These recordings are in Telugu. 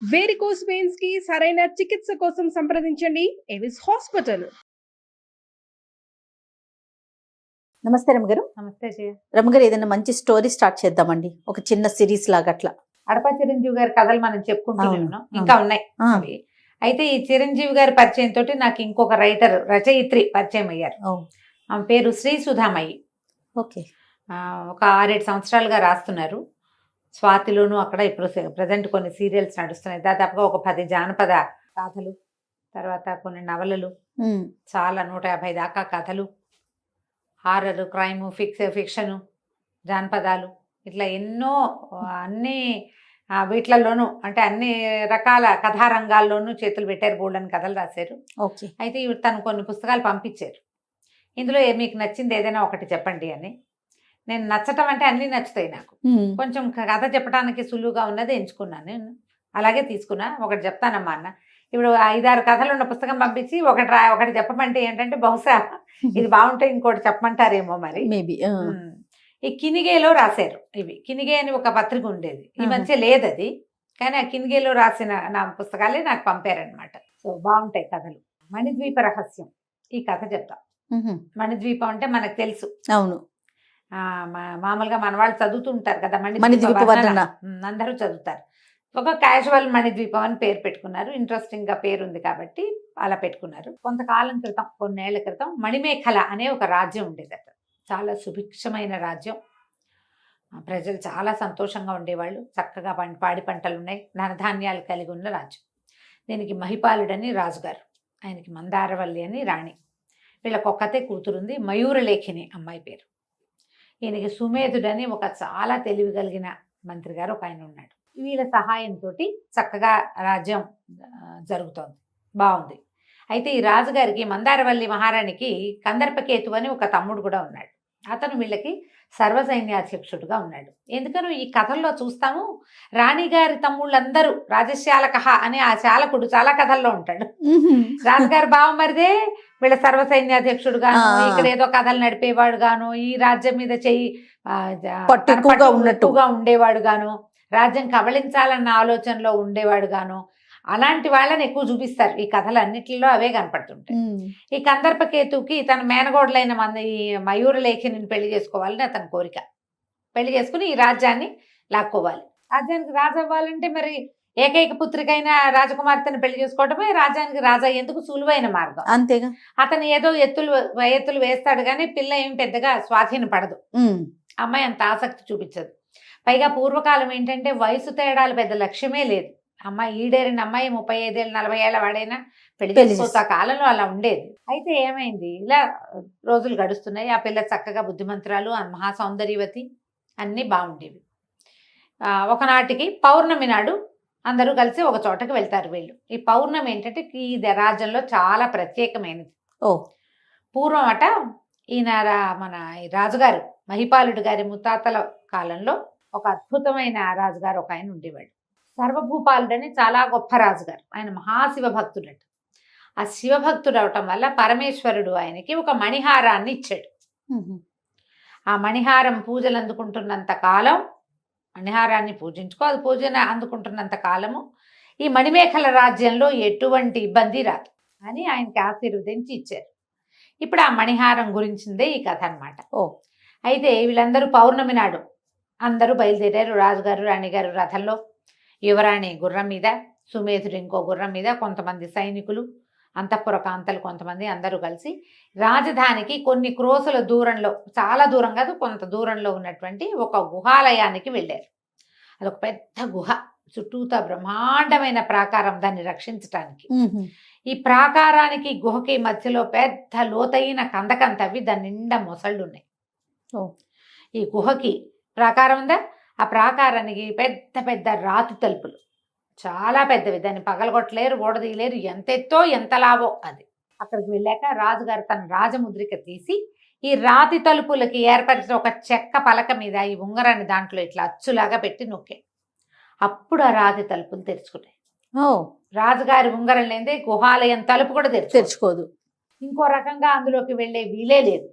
వేరికోస్ వెయిన్స్ కి సరైన చికిత్స కోసం సంప్రదించండి ఎవిస్ హాస్పిటల్. నమస్తే రమగారు. నమస్తే జయ. రమగారు, ఏదైనా మంచి స్టోరీ స్టార్ట్ చేద్దామండి, ఒక చిన్న సిరీస్ లాగా అట్లా. అడప చిరంజీవి గారి కథలు మనం చెప్పుకుంటున్నాం, అవును. ఇంకా ఉన్నాయి అవి. అయితే ఈ చిరంజీవి గారి పరిచయం తోటి నాకు ఇంకొక రచయిత్రి పరిచయం అయ్యారు. ఆమె పేరు శ్రీ సుధామయ్యి. ఓకే. ఒక 6-7 సంవత్సరాలుగా రాస్తున్నారు. స్వాతిలోను అక్కడ ఇప్పుడు ప్రజెంట్ కొన్ని సీరియల్స్ నడుస్తున్నాయి. దాదాపుగా ఒక 10 జానపద కథలు, తర్వాత కొన్ని నవలలు, చాలా 150 దాకా కథలు, హారర్, క్రైమ్, ఫిక్షను, జానపదాలు, ఇట్లా ఎన్నో అన్ని వీటిలలోనూ అంటే అన్ని రకాల కథారంగాల్లోనూ చేతులు పెట్టారు. బోల్డని కథలు రాశారు. ఓకే. అయితే తను కొన్ని పుస్తకాలు పంపించారు. ఇందులో మీకు నచ్చింది ఏదైనా ఒకటి చెప్పండి అని. నేను నచ్చటం అంటే అన్నీ నచ్చుతాయి నాకు. కొంచెం కథ చెప్పడానికి సులువుగా ఉన్నది ఎంచుకున్నాను. నేను అలాగే తీసుకున్నా. ఒకటి చెప్తానమ్మా అన్న. ఇప్పుడు 5-6 కథలు ఉన్న పుస్తకం పంపించి ఒకటి చెప్పమంటే ఏంటంటే బహుశా ఇది బాగుంటే ఇంకోటి చెప్పమంటారేమో మరి. మేబీ. ఈ కినిగేలో రాశారు. ఇవి కినిగే అని ఒక పత్రిక ఉండేది, ఈ మధ్య లేదు అది. కానీ ఆ కినిగేలో రాసిన నా పుస్తకాలే నాకు పంపారనమాట. సో బాగుంటాయి కథలు. మణిద్వీప రహస్యం ఈ కథ చెప్తా. మణిద్వీపం అంటే మనకు తెలుసు. అవును. మామూలుగా మన వాళ్ళు చదువుతుంటారు కదా మణిద్వీప వర్ణన. అందరూ చదువుతారు. ఒక క్యాజువల్ మణిద్వీపం అని పేరు పెట్టుకున్నారు. ఇంట్రెస్టింగ్ గా పేరు ఉంది కాబట్టి అలా పెట్టుకున్నారు. కొంతకాలం క్రితం, కొన్నేళ్ల క్రితం మణిమేఖల అనే ఒక రాజ్యం ఉండేదట. చాలా సుభిక్షమైన రాజ్యం. ప్రజలు చాలా సంతోషంగా ఉండేవాళ్ళు. చక్కగా పాడి పంటలు ఉన్నాయి, ధనధాన్యాలు కలిగి ఉన్న రాజ్యం. దీనికి మహిపాలుడని రాజుగారు, ఆయనకి మందారవల్లి అని రాణి. వీళ్ళకి ఒక్కతే కూతురుంది, మయూరలేఖిని అమ్మాయి పేరు. ఈయనకి సుమేధుడని ఒక చాలా తెలివి కలిగిన మంత్రి గారు ఒక ఆయన ఉన్నాడు. వీళ్ళ సహాయంతో చక్కగా రాజ్యం జరుగుతోంది, బాగుంది. అయితే ఈ రాజుగారికి, మందారవల్లి మహారాణికి కందర్పకేతు అని ఒక తమ్ముడు కూడా ఉన్నాడు. అతను వీళ్ళకి సర్వసైన్యాధ్యక్షుడుగా ఉన్నాడు. ఎందుకనో ఈ కథల్లో చూస్తాము, రాణిగారి తమ్ముళ్ళందరూ రాజశాలకహ అనే ఆ శాలకుడు చాలా కథల్లో ఉంటాడు. రాజుగారి బావమరిదే వీళ్ళ సర్వసైన్యాధ్యక్షుడుగాను, ఇక్కడ ఏదో కథలు నడిపేవాడు గాను, ఈ రాజ్యం మీద చెయ్యి పట్టుగా ఉండేవాడు గాను, రాజ్యం కబళించాలన్న ఆలోచనలో ఉండేవాడు గాను, అలాంటి వాళ్ళని ఎక్కువ చూపిస్తారు ఈ కథలు అన్నిటిలో. అవే కనపడుతుంటాయి. ఈ కందర్పకేతుకి తన మేనగోడలైన ఈ మయూరలేఖిని పెళ్లి చేసుకోవాలని అతని కోరిక. పెళ్లి చేసుకుని ఈ రాజ్యాన్ని లాక్కోవాలి. రాజ్యానికి రాజు అవ్వాలంటే మరి ఏకైక పుత్రికైన రాజకుమార్తెను పెళ్లి చేసుకోవటమే రాజ్యానికి రాజా ఎందుకు సులువైన మార్గం. అంతేగా. అతను ఏదో ఎత్తులు వేస్తాడు కానీ పిల్ల ఏం పెద్దగా స్వాధీన పడదు. అమ్మాయి అంత ఆసక్తి చూపించదు. పైగా పూర్వకాలం ఏంటంటే వయసు తేడాలు పెద్ద లక్ష్యమే లేదు. అమ్మాయి ఈడేరిన అమ్మాయి 35 ఏళ్ళు 40 ఏళ్ళ వాడైనా పెళ్లి చేసుకోవచ్చు. ఆ కాలంలో అలా ఉండేది. అయితే ఏమైంది, ఇలా రోజులు గడుస్తున్నాయి. ఆ పిల్ల చక్కగా బుద్ధిమంతురాలు, మహాసౌందర్యవతి, అన్నీ బాగుండేవి. ఒకనాటికి పౌర్ణమి నాడు అందరూ కలిసి ఒక చోటకి వెళ్తారు వీళ్ళు. ఈ పౌర్ణమి ఏంటంటే ఈ రాజ్యంలో చాలా ప్రత్యేకమైనది. పూర్వం అట ఈయన మన రాజుగారు మహిపాలుడు గారి ముత్తాతల కాలంలో ఒక అద్భుతమైన రాజుగారు ఒక ఆయన ఉండేవాడు. సర్వభూపాలుడని చాలా గొప్ప రాజుగారు. ఆయన మహాశివ భక్తుడట. ఆ శివభక్తుడు అవటం వల్ల పరమేశ్వరుడు ఆయనకి ఒక మణిహారాన్ని ఇచ్చాడు. ఆ మణిహారం పూజలు అందుకుంటున్నంత కాలం, మణిహారాన్ని అది పూజన అందుకుంటున్నంత కాలము ఈ మణిమేఖల రాజ్యంలో ఎటువంటి ఇబ్బంది రాదు అని ఆయనకి ఆశీర్వదించి ఇచ్చారు. ఇప్పుడు ఆ మణిహారం గురించిందే ఈ కథ అనమాట. అయితే వీళ్ళందరూ పౌర్ణమి నాడు అందరూ బయలుదేరారు. రాజుగారు, రాణిగారు రథంలో, యువరాణి గుర్రం మీద, సుమేధుడు ఇంకో గుర్రం మీద, కొంతమంది సైనికులు, అంతఃపుర కాంతలు కొంతమంది, అందరూ కలిసి రాజధానికి కొన్ని క్రోసుల దూరంలో, చాలా దూరం కాదు కొంత దూరంలో ఉన్నటువంటి ఒక గుహాలయానికి వెళ్ళారు. అదొక పెద్ద గుహ, చుట్టూతా బ్రహ్మాండమైన ప్రాకారం దాన్ని రక్షించటానికి. ఈ ప్రాకారానికి గుహకి మధ్యలో పెద్ద లోతైన కందకం తవ్వి దాని నిండా మొసళ్ళు ఉన్నాయి. ఈ గుహకి ప్రాకారం ఉందా, ఆ ప్రాకారానికి పెద్ద పెద్ద రాతి తలుపులు, చాలా పెద్దవి. దాన్ని పగలగొట్టలేరు, ఓడదీయలేరు. ఎంత ఎత్తో ఎంత లావో అది. అక్కడికి వెళ్ళాక రాజుగారు తన రాజముద్రిక తీసి ఈ రాతి తలుపులకి ఏర్పరిచిన ఒక చెక్క పలక మీద ఈ ఉంగరాన్ని దాంట్లో ఇట్లా అచ్చులాగా పెట్టి నొక్కే. అప్పుడు ఆ రాతి తలుపులు తెరుచుకున్నాయి. రాజుగారి ఉంగరం లేదే గుహాలయం తలుపు కూడా తెరుచుకోదు. ఇంకో రకంగా అందులోకి వెళ్లే వీలే లేదు.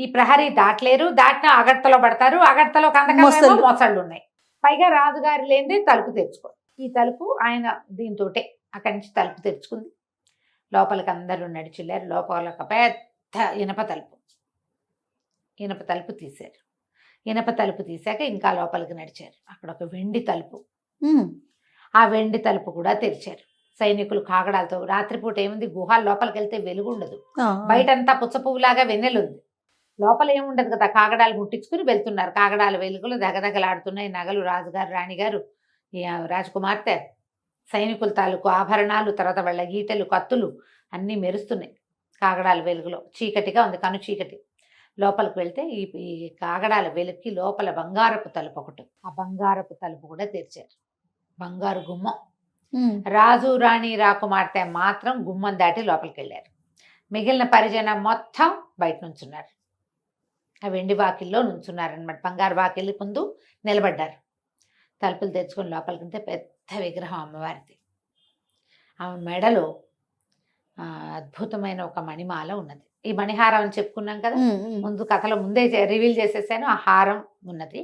ఈ ప్రహరీ దాటలేరు, దాటినా అగడ్తలో పడతారు. అగడ్తలో కందకమేమో మొసళ్ళు ఉన్నాయి. పైగా రాజుగారి లేనిదే తలుపు తెరుచుకో. ఈ తలుపు ఆయన దీంతోటే అక్కడి నుంచి తలుపు తెరుచుకుంది. లోపలికి అందరూ నడిచిల్లారు. లోపల ఒక పెద్ద ఇనప తలుపు తీశారు. ఇనప తలుపు తీశాక ఇంకా లోపలికి నడిచారు. అక్కడ ఒక వెండి తలుపు, ఆ వెండి తలుపు కూడా తెరిచారు. సైనికులు కాగడాలతో, రాత్రిపూట ఏముంది, గుహాల లోపలికి వెళ్తే వెలుగు ఉండదు, బయటంతా పుచ్చపువ్వులాగా వెన్నెలుంది, లోపల ఏముండదు కదా, కాగడాలు ముట్టించుకుని వెళ్తున్నారు. కాగడాల వెలుగులు దగదగలాడుతున్నాయి. నగలు, రాజుగారు, రాణిగారు, రాజకుమార్తె, సైనికుల తాలూకు ఆభరణాలు, తర్వాత వాళ్ళ గీటలు, కత్తులు అన్నీ మెరుస్తున్నాయి కాగడాల వెలుగులో. చీకటిగా ఉంది, కను చీకటి. లోపలికి వెళ్తే ఈ కాగడాల వెలుగుకి లోపల బంగారపు తలుపు ఒకటి, ఆ బంగారపు తలుపు కూడా తెరిచారు. బంగారు గుమ్మం. రాజు, రాణి, రాకుమార్తె మాత్రం గుమ్మం దాటి లోపలికి వెళ్ళారు. మిగిలిన పరిజనం మొత్తం బయట నుంచున్నారు. ఆ వెండి వాకిల్లో నుంచున్నారనమాట. బంగారు వాకిళ్ళి ముందు నిలబడ్డారు. తలుపులు తెచ్చుకొని లోపలికి వెళ్తే పెద్ద విగ్రహం అమ్మవారిది. ఆమె మెడలో అద్భుతమైన ఒక మణిమాల ఉన్నది. ఈ మణిహారం అని చెప్పుకున్నాం కదా, ముందు కథలో ముందే రివీల్ చేసేసాను. ఆ హారం ఉన్నది.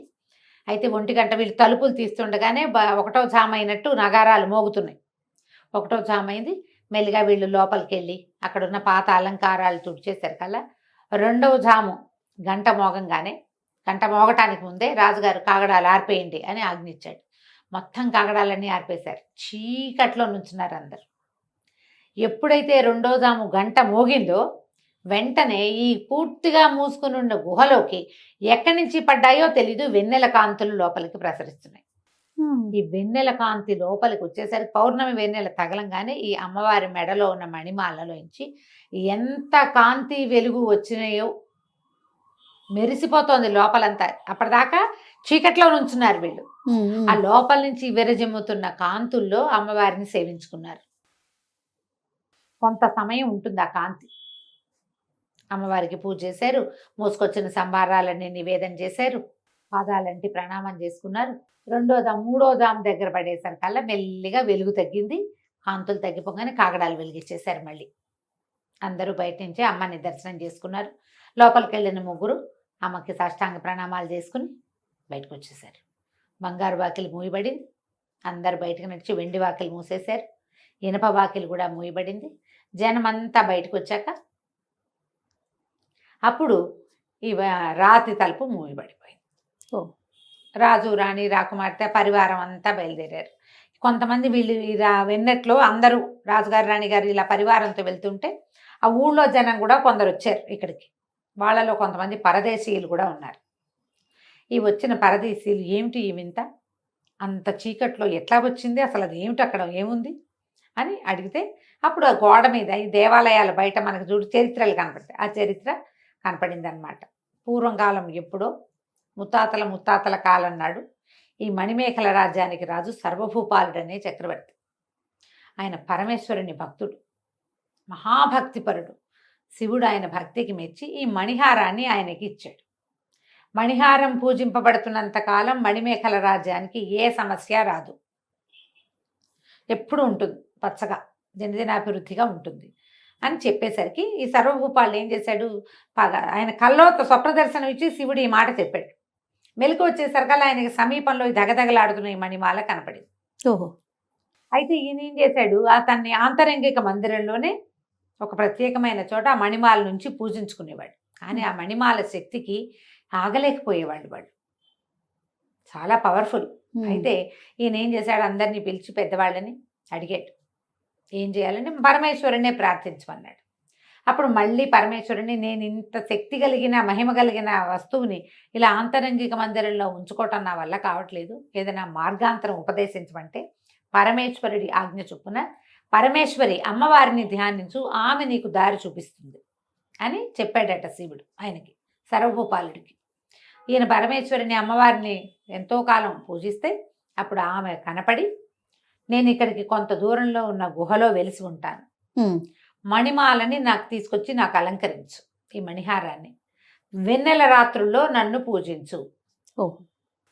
అయితే 1 గంట వీళ్ళు తలుపులు తీస్తుండగానే 1వ జామ అయినట్టు నగారాలు మోగుతున్నాయి. 1వ జామ అయింది. మెల్లిగా వీళ్ళు లోపలికి వెళ్ళి అక్కడున్న పాత అలంకారాలు తుడిచేశారు కల్లా 2వ జాము గంట మోగంగానే, గంట మోగటానికి ముందే రాజుగారు కాగడాలు ఆర్పేయండి అని ఆజ్ఞించాడు. మొత్తం కాగడాలన్నీ ఆర్పేశారు. చీకట్లో నుంచున్నారు అందరు. ఎప్పుడైతే 2వ జాము గంట మోగిందో వెంటనే ఈ పూర్తిగా మూసుకుని ఉన్న గుహలోకి ఎక్కడి నుంచి పడ్డాయో తెలీదు, వెన్నెల కాంతులు లోపలికి ప్రసరిస్తున్నాయి. ఈ వెన్నెల కాంతి లోపలికి వచ్చేసరికి పౌర్ణమి వెన్నెల తగలంగానే ఈ అమ్మవారి మెడలో ఉన్న మణిమాలలోంచి ఎంత కాంతి వెలుగు వచ్చినాయో మెరిసిపోతోంది లోపలంతా. అప్పటిదాకా చీకట్లో నుంచున్నారు వీళ్ళు. ఆ లోపల నుంచి విరజిమ్ముతున్న కాంతుల్లో అమ్మవారిని సేవించుకున్నారు. కొంత సమయం ఉంటుంది ఆ కాంతి. అమ్మవారికి పూజ చేశారు. మోసుకొచ్చిన సంభారాలన్నీ నివేదన చేశారు. పాదాలంటి ప్రణామం చేసుకున్నారు. 3వ జాము దగ్గర పడేసరి కల్లా మెల్లిగా వెలుగు తగ్గింది. కాంతులు తగ్గిపోగానే కాగడాలు వెలిగించేశారు. మళ్ళీ అందరూ బయట నుంచి అమ్మని దర్శనం చేసుకున్నారు. లోపలికి వెళ్ళిన ముగ్గురు అమ్మకి సాష్టాంగ ప్రణామాలు చేసుకుని బయటకు వచ్చేసారు. బంగారు వాకిలి మూయబడింది. అందరు బయటకు నడిచి వెండి వాకిలి మూసేశారు. ఇనప వాకిలి కూడా మూయబడింది. జనమంతా బయటకు వచ్చాక అప్పుడు ఈ రాతి తలుపు మూయబడిపోయింది. రాజు, రాణి, రాకుమార్తె పరివారం అంతా బయలుదేరారు. కొంతమంది వీళ్ళు వెన్నెట్లో అందరూ రాజుగారు, రాణిగారు ఇలా పరివారంతో వెళ్తుంటే ఆ ఊళ్ళో జనం కూడా కొందరు వచ్చారు ఇక్కడికి. వాళ్ళలో కొంతమంది పరదేశీయులు కూడా ఉన్నారు. ఈ వచ్చిన పరదేశీయులు, ఏమిటి ఈ వింత, అంత చీకట్లో ఎట్లా వచ్చింది, అసలు అది ఏమిటి, అక్కడ ఏముంది అని అడిగితే అప్పుడు ఆ గోడ మీద ఈ దేవాలయాల బయట మనకు చూడు చరిత్రలు కనపడతాయి. ఆ చరిత్ర కనపడింది అనమాట. పూర్వకాలం ఎప్పుడో ముత్తాతల కాలం నాడు ఈ మణిమేఖల రాజ్యానికి రాజు సర్వభూపాలుడనే చక్రవర్తి. ఆయన పరమేశ్వరుని భక్తుడు, మహాభక్తిపరుడు. శివుడు ఆయన భక్తికి మెచ్చి ఈ మణిహారాన్ని ఆయనకి ఇచ్చాడు. మణిహారం పూజింపబడుతున్నంత కాలం మణిమేఖల రాజ్యానికి ఏ సమస్య రాదు, ఎప్పుడు ఉంటుంది, పచ్చగా దినదినాభివృద్ధిగా ఉంటుంది అని చెప్పేసరికి ఈ సర్వభూపాలు ఏం చేశాడు, ఆయన కల్లో స్వప్న దర్శనం ఇచ్చి శివుడు ఈ మాట చెప్పాడు. మెలకు వచ్చేసరికల్లా ఆయనకి సమీపంలో దగదగలాడుతున్న ఈ మణిమాల కనపడింది. అయితే ఈయన ఏం చేశాడు, అతన్ని ఆంతరంగిక మందిరంలోనే ఒక ప్రత్యేకమైన చోట ఆ మణిమాల నుంచి పూజించుకునేవాడు. కానీ ఆ మణిమాల శక్తికి ఆగలేకపోయేవాళ్ళు వాళ్ళు, చాలా పవర్ఫుల్. అయితే ఈయన ఏం చేశాడు, అందరినీ పిలిచి పెద్దవాళ్ళని అడిగాడు ఏం చేయాలని. పరమేశ్వరునే ప్రార్థించమన్నాడు. అప్పుడు మళ్ళీ పరమేశ్వరుని, నేను ఇంత శక్తి కలిగిన మహిమ కలిగిన వస్తువుని ఇలా ఆంతరంగిక మందిరంలో ఉంచుకోవటం నా వల్ల కావట్లేదు, ఏదైనా మార్గాంతరం ఉపదేశించమంటే పరమేశ్వరుడి ఆజ్ఞ చొప్పున పరమేశ్వరి అమ్మవారిని ధ్యానించు, ఆమె నీకు దారి చూపిస్తుంది అని చెప్పాడట శివుడు ఆయనకి, సర్వభూపాలుడికి. ఈయన పరమేశ్వరిని అమ్మవారిని ఎంతో కాలం పూజిస్తే అప్పుడు ఆమె కనపడి, నేను ఇక్కడికి కొంత దూరంలో ఉన్న గుహలో వెలిసి ఉంటాను, మణిమాలని నాకు తీసుకొచ్చి నాకు అలంకరించు, ఈ మణిహారాన్ని వెన్నెల రాత్రుల్లో నన్ను పూజించు,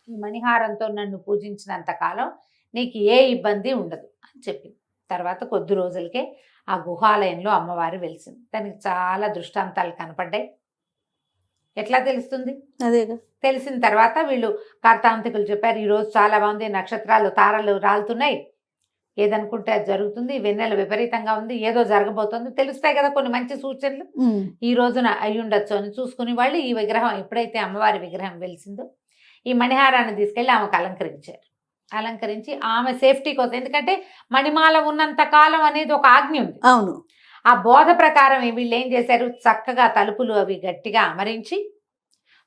ఈ మణిహారంతో నన్ను పూజించినంత కాలం నీకు ఏ ఇబ్బంది ఉండదు అని చెప్పింది. తర్వాత కొద్ది రోజులకే ఆ గుహాలయంలో అమ్మవారు వెలిసింది. దానికి చాలా దృష్టాంతాలు కనపడ్డాయి. ఎట్లా తెలుస్తుంది, అదేగా తెలిసిన తర్వాత వీళ్ళు కార్తాంతికులు చెప్పారు, ఈరోజు చాలా బాగుంది, నక్షత్రాలు తారలు రాలుతున్నాయి, ఏదనుకుంటే అది జరుగుతుంది, వెన్నెల విపరీతంగా ఉంది, ఏదో జరగబోతుంది, తెలుస్తాయి కదా కొన్ని మంచి సూచనలు. ఈ రోజున అయి ఉండొచ్చు అని చూసుకుని వాళ్ళు ఈ విగ్రహం ఎప్పుడైతే అమ్మవారి విగ్రహం వెలిసిందో ఈ మణిహారాన్ని తీసుకెళ్ళి ఆమెకు అలంకరించారు. అలంకరించి ఆమె సేఫ్టీ కోసం, ఎందుకంటే మణిమాల ఉన్నంత కాలం అనేది ఒక ఆజ్ఞ ఉంది. అవును. ఆ బోధ ప్రకారం వీళ్ళు ఏం చేశారు, చక్కగా తలుపులు అవి గట్టిగా అమరించి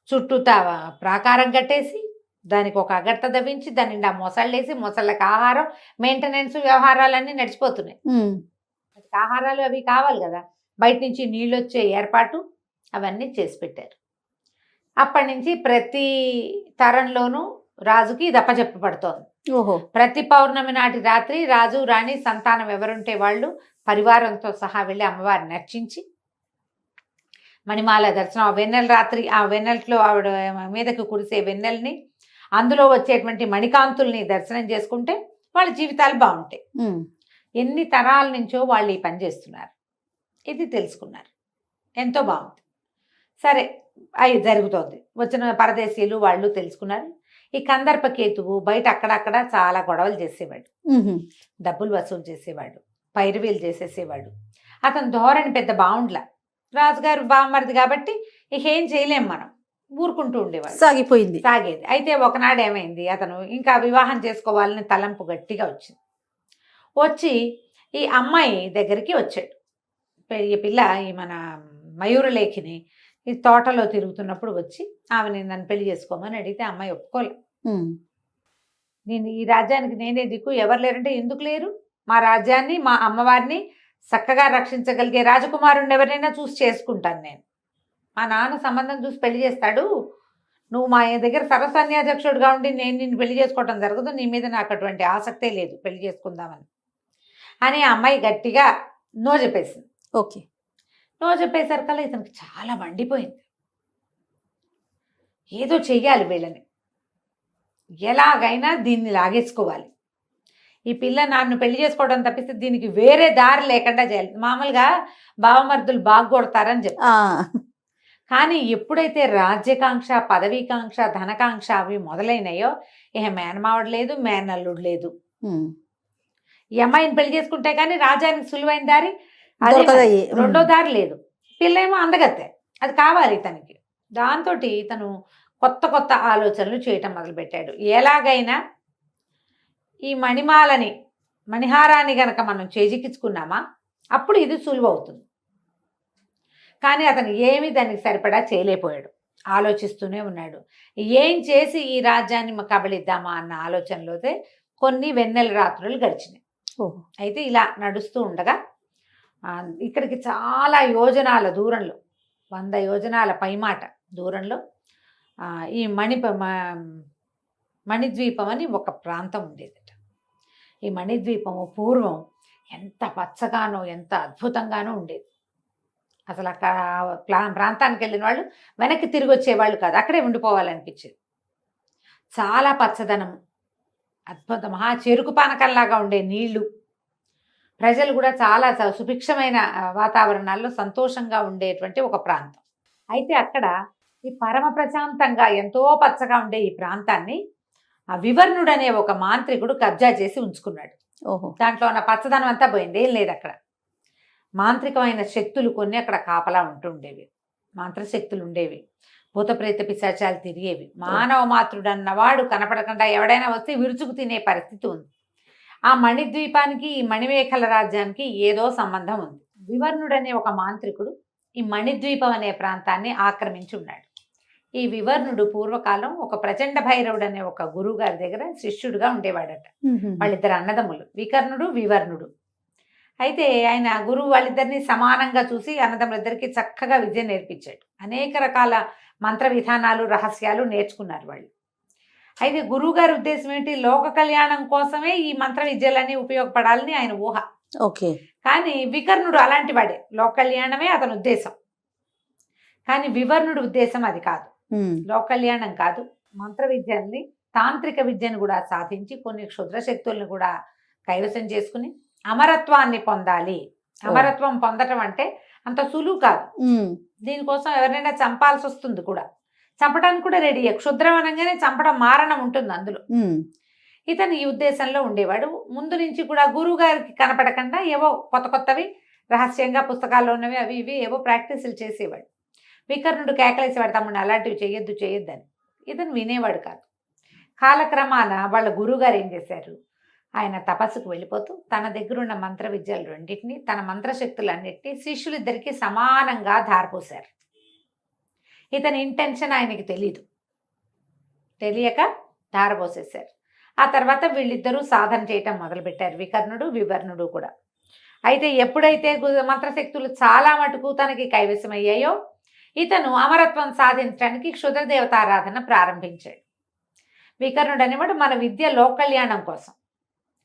చుట్టూతా ప్రాకారం కట్టేసి దానికి ఒక అగట్ట దవ్వించి దాని నిండా మొసళ్ళేసి మొసళ్ళకి ఆహారం, మెయింటెనెన్స్, వ్యవహారాలన్నీ నడిచిపోతున్నాయి. ఆహారాలు అవి కావాలి కదా, బయట నుంచి నీళ్ళు వచ్చే ఏర్పాటు అవన్నీ చేసి పెట్టారు. అప్పటి నుంచి ప్రతి తరంలోనూ రాజుకి ఇది అప్పచెప్పబడుతోంది. ఓహో. ప్రతి పౌర్ణమి నాటి రాత్రి రాజు రాణి సంతానం ఎవరుంటే వాళ్ళు పరివారంతో సహా వెళ్ళి అమ్మవారిని అర్చించి మణిమాల దర్శనం, ఆ వెన్నెల రాత్రి, ఆ వెన్నెల్లో ఆవిడ మీదకి కురిసే వెన్నెల్ని, అందులో వచ్చేటువంటి మణికాంతుల్ని దర్శనం చేసుకుంటే వాళ్ళ జీవితాలు బాగుంటాయి. ఎన్ని తరాల నుంచో వాళ్ళు ఈ పని చేస్తున్నారు, ఇది తెలుసుకున్నారు, ఎంతో బాగుంది. సరే, అవి జరుగుతోంది. వచ్చిన పరదేశీయులు వాళ్ళు తెలుసుకున్నారు. ఈ కందర్పకేతువు బయట అక్కడక్కడ చాలా గొడవలు చేసేవాడు, డబ్బులు వసూలు చేసేవాడు, పైరువీలు చేసేసేవాడు. అతను ధోరణి పెద్ద బాగుండ్లా, రాజుగారు బామ్మరిది కాబట్టి ఇక ఏం చేయలేం, మనం ఊరుకుంటూ ఉండేవాడు, సాగిపోయింది, సాగేది. అయితే ఒకనాడు ఏమైంది, అతను ఇంకా వివాహం చేసుకోవాలని తలంపు గట్టిగా వచ్చింది. వచ్చి ఈ అమ్మాయి దగ్గరికి వచ్చాడు. ఈ పిల్ల ఈ మన మయూరలేఖిని ఈ తోటలో తిరుగుతున్నప్పుడు వచ్చి ఆమెని నన్ను పెళ్లి చేసుకోమని అడిగితే అమ్మాయి ఒప్పుకోలే. నేను ఈ రాజ్యానికి నేనే దిక్కు, ఎవరు లేరంటే ఎందుకు లేరు, మా రాజ్యాన్ని మా అమ్మవారిని చక్కగా రక్షించగలిగే రాజకుమారుని ఎవరినైనా చూసి చేసుకుంటాను నేను, మా నాన్న సంబంధం చూసి పెళ్లి చేస్తాడు, నువ్వు మా దగ్గర సర్వసన్యాధ్యక్షుడిగా ఉండి నేను నిన్ను పెళ్లి చేసుకోవటం జరగదు, నీ మీద నాకు అటువంటి ఆసక్తే లేదు పెళ్లి చేసుకుందామని అని ఆ అమ్మాయి గట్టిగా నో చెప్పేసింది. ఓకే. నో చెప్పేసరికల్లా ఇతనికి చాలా మండిపోయింది. ఏదో చెయ్యాలి వీళ్ళని, ఎలాగైనా దీన్ని లాగేసుకోవాలి, ఈ పిల్ల నన్ను పెళ్లి చేసుకోవడం తప్పిస్తే దీనికి వేరే దారి లేకుండా చేయాలి. మామూలుగా బావమర్దులు బాగా కొడతారని చెప్తారు, కానీ ఎప్పుడైతే రాజ్యకాంక్ష, పదవీకాంక్ష, ధనకాంక్ష అవి మొదలైనాయో ఇక మేనమావడు లేదు, మేనల్లుడు లేదు. ఈ అమ్మాయిని పెళ్లి చేసుకుంటే కానీ రాజ్యానికి సులువైన దారి రెండో దారి లేదు. పిల్ల ఏమో అందగత్తే, అది కావాలి ఇతనికి. దాంతో ఇతను కొత్త కొత్త ఆలోచనలు చేయటం మొదలుపెట్టాడు. ఎలాగైనా ఈ మణిహారాన్ని గనక మనం చేజిక్కించుకున్నామా అప్పుడు ఇది సులువు అవుతుంది. కానీ అతను ఏమీ దానికి సరిపడా చేయలేకపోయాడు, ఆలోచిస్తూనే ఉన్నాడు. ఏం చేసి ఈ రాజ్యాన్ని కబళిద్దామా అన్న ఆలోచనలోతే కొన్ని వెన్నెల రాత్రులు గడిచినాయి. అయితే ఇలా నడుస్తూ ఉండగా ఇక్కడికి చాలా యోజనాల దూరంలో, 100 యోజనాల పైమాట దూరంలో ఈ మణిద్వీపం అని ఒక ప్రాంతం ఉండేదట. ఈ మణిద్వీపము పూర్వం ఎంత పచ్చగానో ఎంత అద్భుతంగానో ఉండేది. అసలు అక్కడ ప్రాంతానికి వెళ్ళిన వాళ్ళు వెనక్కి తిరిగి వచ్చేవాళ్ళు కాదు, అక్కడే ఉండిపోవాలనిపించేది. చాలా పచ్చదనం, అద్భుత మహా చెరుకు పానకంలాగా ఉండే నీళ్లు, ప్రజలు కూడా చాలా సుభిక్షమైన వాతావరణాల్లో సంతోషంగా ఉండేటువంటి ఒక ప్రాంతం. అయితే అక్కడ ఈ పరమ ప్రశాంతంగా ఎంతో పచ్చగా ఉండే ఈ ప్రాంతాన్ని ఆ వివర్ణుడు అనే ఒక మాంత్రికుడు కబ్జా చేసి ఉంచుకున్నాడు. దాంట్లో ఉన్న పచ్చదనం అంతా పోయింది, ఏం లేదు అక్కడ. మాంత్రికమైన శక్తులు కొన్ని అక్కడ కాపలా ఉంటుండేవి, మంత్రశక్తులు ఉండేవి, భూతప్రేత పిశాచాలు తిరిగేవి. మానవ మాతృడు అన్నవాడు కనపడకుండా ఎవడైనా వస్తే విరుచుకు తినే పరిస్థితి ఉంది. ఆ మణిద్వీపానికి ఈ మణిమేఖల రాజ్యానికి ఏదో సంబంధం ఉంది. వివర్ణుడు అనే ఒక మాంత్రికుడు ఈ మణిద్వీపం అనే ప్రాంతాన్ని ఆక్రమించి ఉన్నాడు. ఈ వివర్ణుడు పూర్వకాలం ఒక ప్రచండ భైరవుడు అనే ఒక గురువు గారి దగ్గర శిష్యుడుగా ఉండేవాడట. వాళ్ళిద్దరు అన్నదమ్ములు, వికర్ణుడు వివర్ణుడు. అయితే ఆయన గురువు వాళ్ళిద్దరిని సమానంగా చూసి అన్నదమ్ములిద్దరికి చక్కగా విద్య నేర్పించాడు. అనేక రకాల మంత్ర విధానాలు, రహస్యాలు నేర్చుకున్నారు వాళ్ళు. అయితే గురువుగారి ఉద్దేశం ఏంటి, లోక కళ్యాణం కోసమే ఈ మంత్ర విద్యలన్నీ ఉపయోగపడాలని ఆయన ఊహ. ఓకే. కానీ వికర్ణుడు అలాంటి వాడే, లోక కళ్యాణమే అతని ఉద్దేశం. కానీ వివర్ణుడి ఉద్దేశం అది కాదు, లోక కళ్యాణం కాదు, మంత్ర విద్యల్ని, తాంత్రిక విద్యను కూడా సాధించి కొన్ని క్షుద్ర శక్తుల్ని కూడా కైవసం చేసుకుని అమరత్వాన్ని పొందాలి. అమరత్వం పొందటం అంటే అంత సులువు కాదు, దీనికోసం ఎవరినైనా చంపాల్సి వస్తుంది కూడా, చంపడానికి కూడా రెడీ. క్షుద్రం అనగానే చంపడం మారణం ఉంటుంది అందులో. ఇతను ఈ ఉద్దేశంలో ఉండేవాడు. ముందు నుంచి కూడా గురువు గారికి కనపడకుండా ఏవో కొత్త కొత్తవి రహస్యంగా పుస్తకాల్లో ఉన్నవి అవి ఇవి ఏవో ప్రాక్టీసులు చేసేవాడు. వికర్ణుడు కేకలేసేవాడు, తమ్ముడిని అలాంటివి చేయొద్దని. ఇతను వినేవాడు కాదు. కాలక్రమాన వాళ్ళ గురువుగారు ఏం చేశారు, ఆయన తపస్సుకు వెళ్ళిపోతూ తన దగ్గర ఉన్న మంత్ర విద్యలు రెండింటినీ, తన మంత్రశక్తులన్నిటినీ శిష్యులిద్దరికీ సమానంగా ధారపోశారు. ఇతని ఇంటెన్షన్ ఆయనకి తెలియక ధారపోసేశారు. ఆ తర్వాత వీళ్ళిద్దరూ సాధన చేయటం మొదలుపెట్టారు, వికర్ణుడు వివర్ణుడు కూడా. అయితే ఎప్పుడైతే మంత్రశక్తులు చాలా మటుకు తనకి కైవశమయ్యాయో ఇతను అమరత్వం సాధించడానికి క్షుద్రదేవతారాధన ప్రారంభించాడు. వికర్ణుడు అనేవాడు మన విద్య లోకల్యాణం కోసం.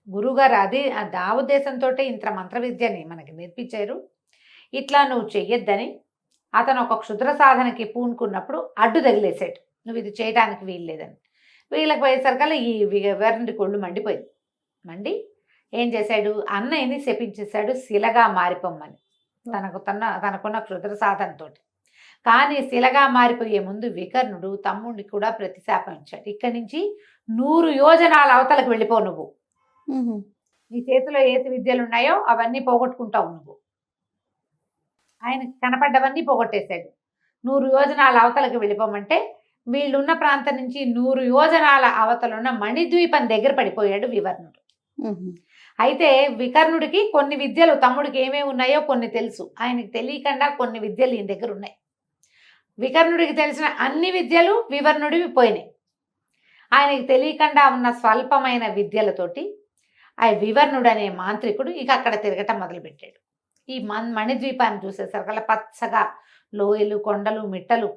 గురువుగారు అది ఆ ఉద్దేశంతో ఇంత మంత్ర విద్యని మనకి నేర్పించారు, ఇట్లా నువ్వు చెయ్యొద్దని అతను ఒక క్షుద్ర సాధనకి పూనుకున్నప్పుడు అడ్డు తగిలేశాడు, నువ్వు ఇది చేయడానికి వీల్లేదని. వీళ్ళకి పోయేసరికల్లా ఈ వివర్ణుడి కొళ్ళు మండి ఏం చేశాడు, అన్నయ్యని శపించేశాడు శిలగా మారిపోమ్మని తనకున్న క్షుద్ర సాధనతో. కానీ శిలగా మారిపోయే ముందు వికర్ణుడు తమ్ముడిని కూడా ప్రతిశాపం ఇచ్చాడు, ఇక్కడి నుంచి 100 యోజనాల అవతలకు వెళ్ళిపో, నువ్వు నీ చేతిలో ఏసి విద్యలు ఉన్నాయో అవన్నీ పోగొట్టుకుంటావు నువ్వు. ఆయనకి కనపడ్డవన్నీ పోగొట్టేశాడు. 100 యోజనాల అవతలకు వెళ్ళిపోమంటే వీళ్ళున్న ప్రాంతం నుంచి 100 యోజనాల అవతలున్న మణిద్వీపం దగ్గర పడిపోయాడు వివర్ణుడు. అయితే వికర్ణుడికి కొన్ని విద్యలు, తమ్ముడికి ఏమేమి ఉన్నాయో కొన్ని తెలుసు, ఆయనకి తెలియకుండా కొన్ని విద్యలు ఈయన దగ్గర ఉన్నాయి. వికర్ణుడికి తెలిసిన అన్ని విద్యలు వివర్ణుడివి పోయినాయి. ఆయనకి తెలియకుండా ఉన్న స్వల్పమైన విద్యలతోటి ఆ వివర్ణుడు అనే మాంత్రికుడు ఇక అక్కడ తిరగటం మొదలుపెట్టాడు. ఈ మణిద్వీపాన్ని చూసేసరికల్లా పచ్చగా లోయలు, కొండలు, మిట్టలు,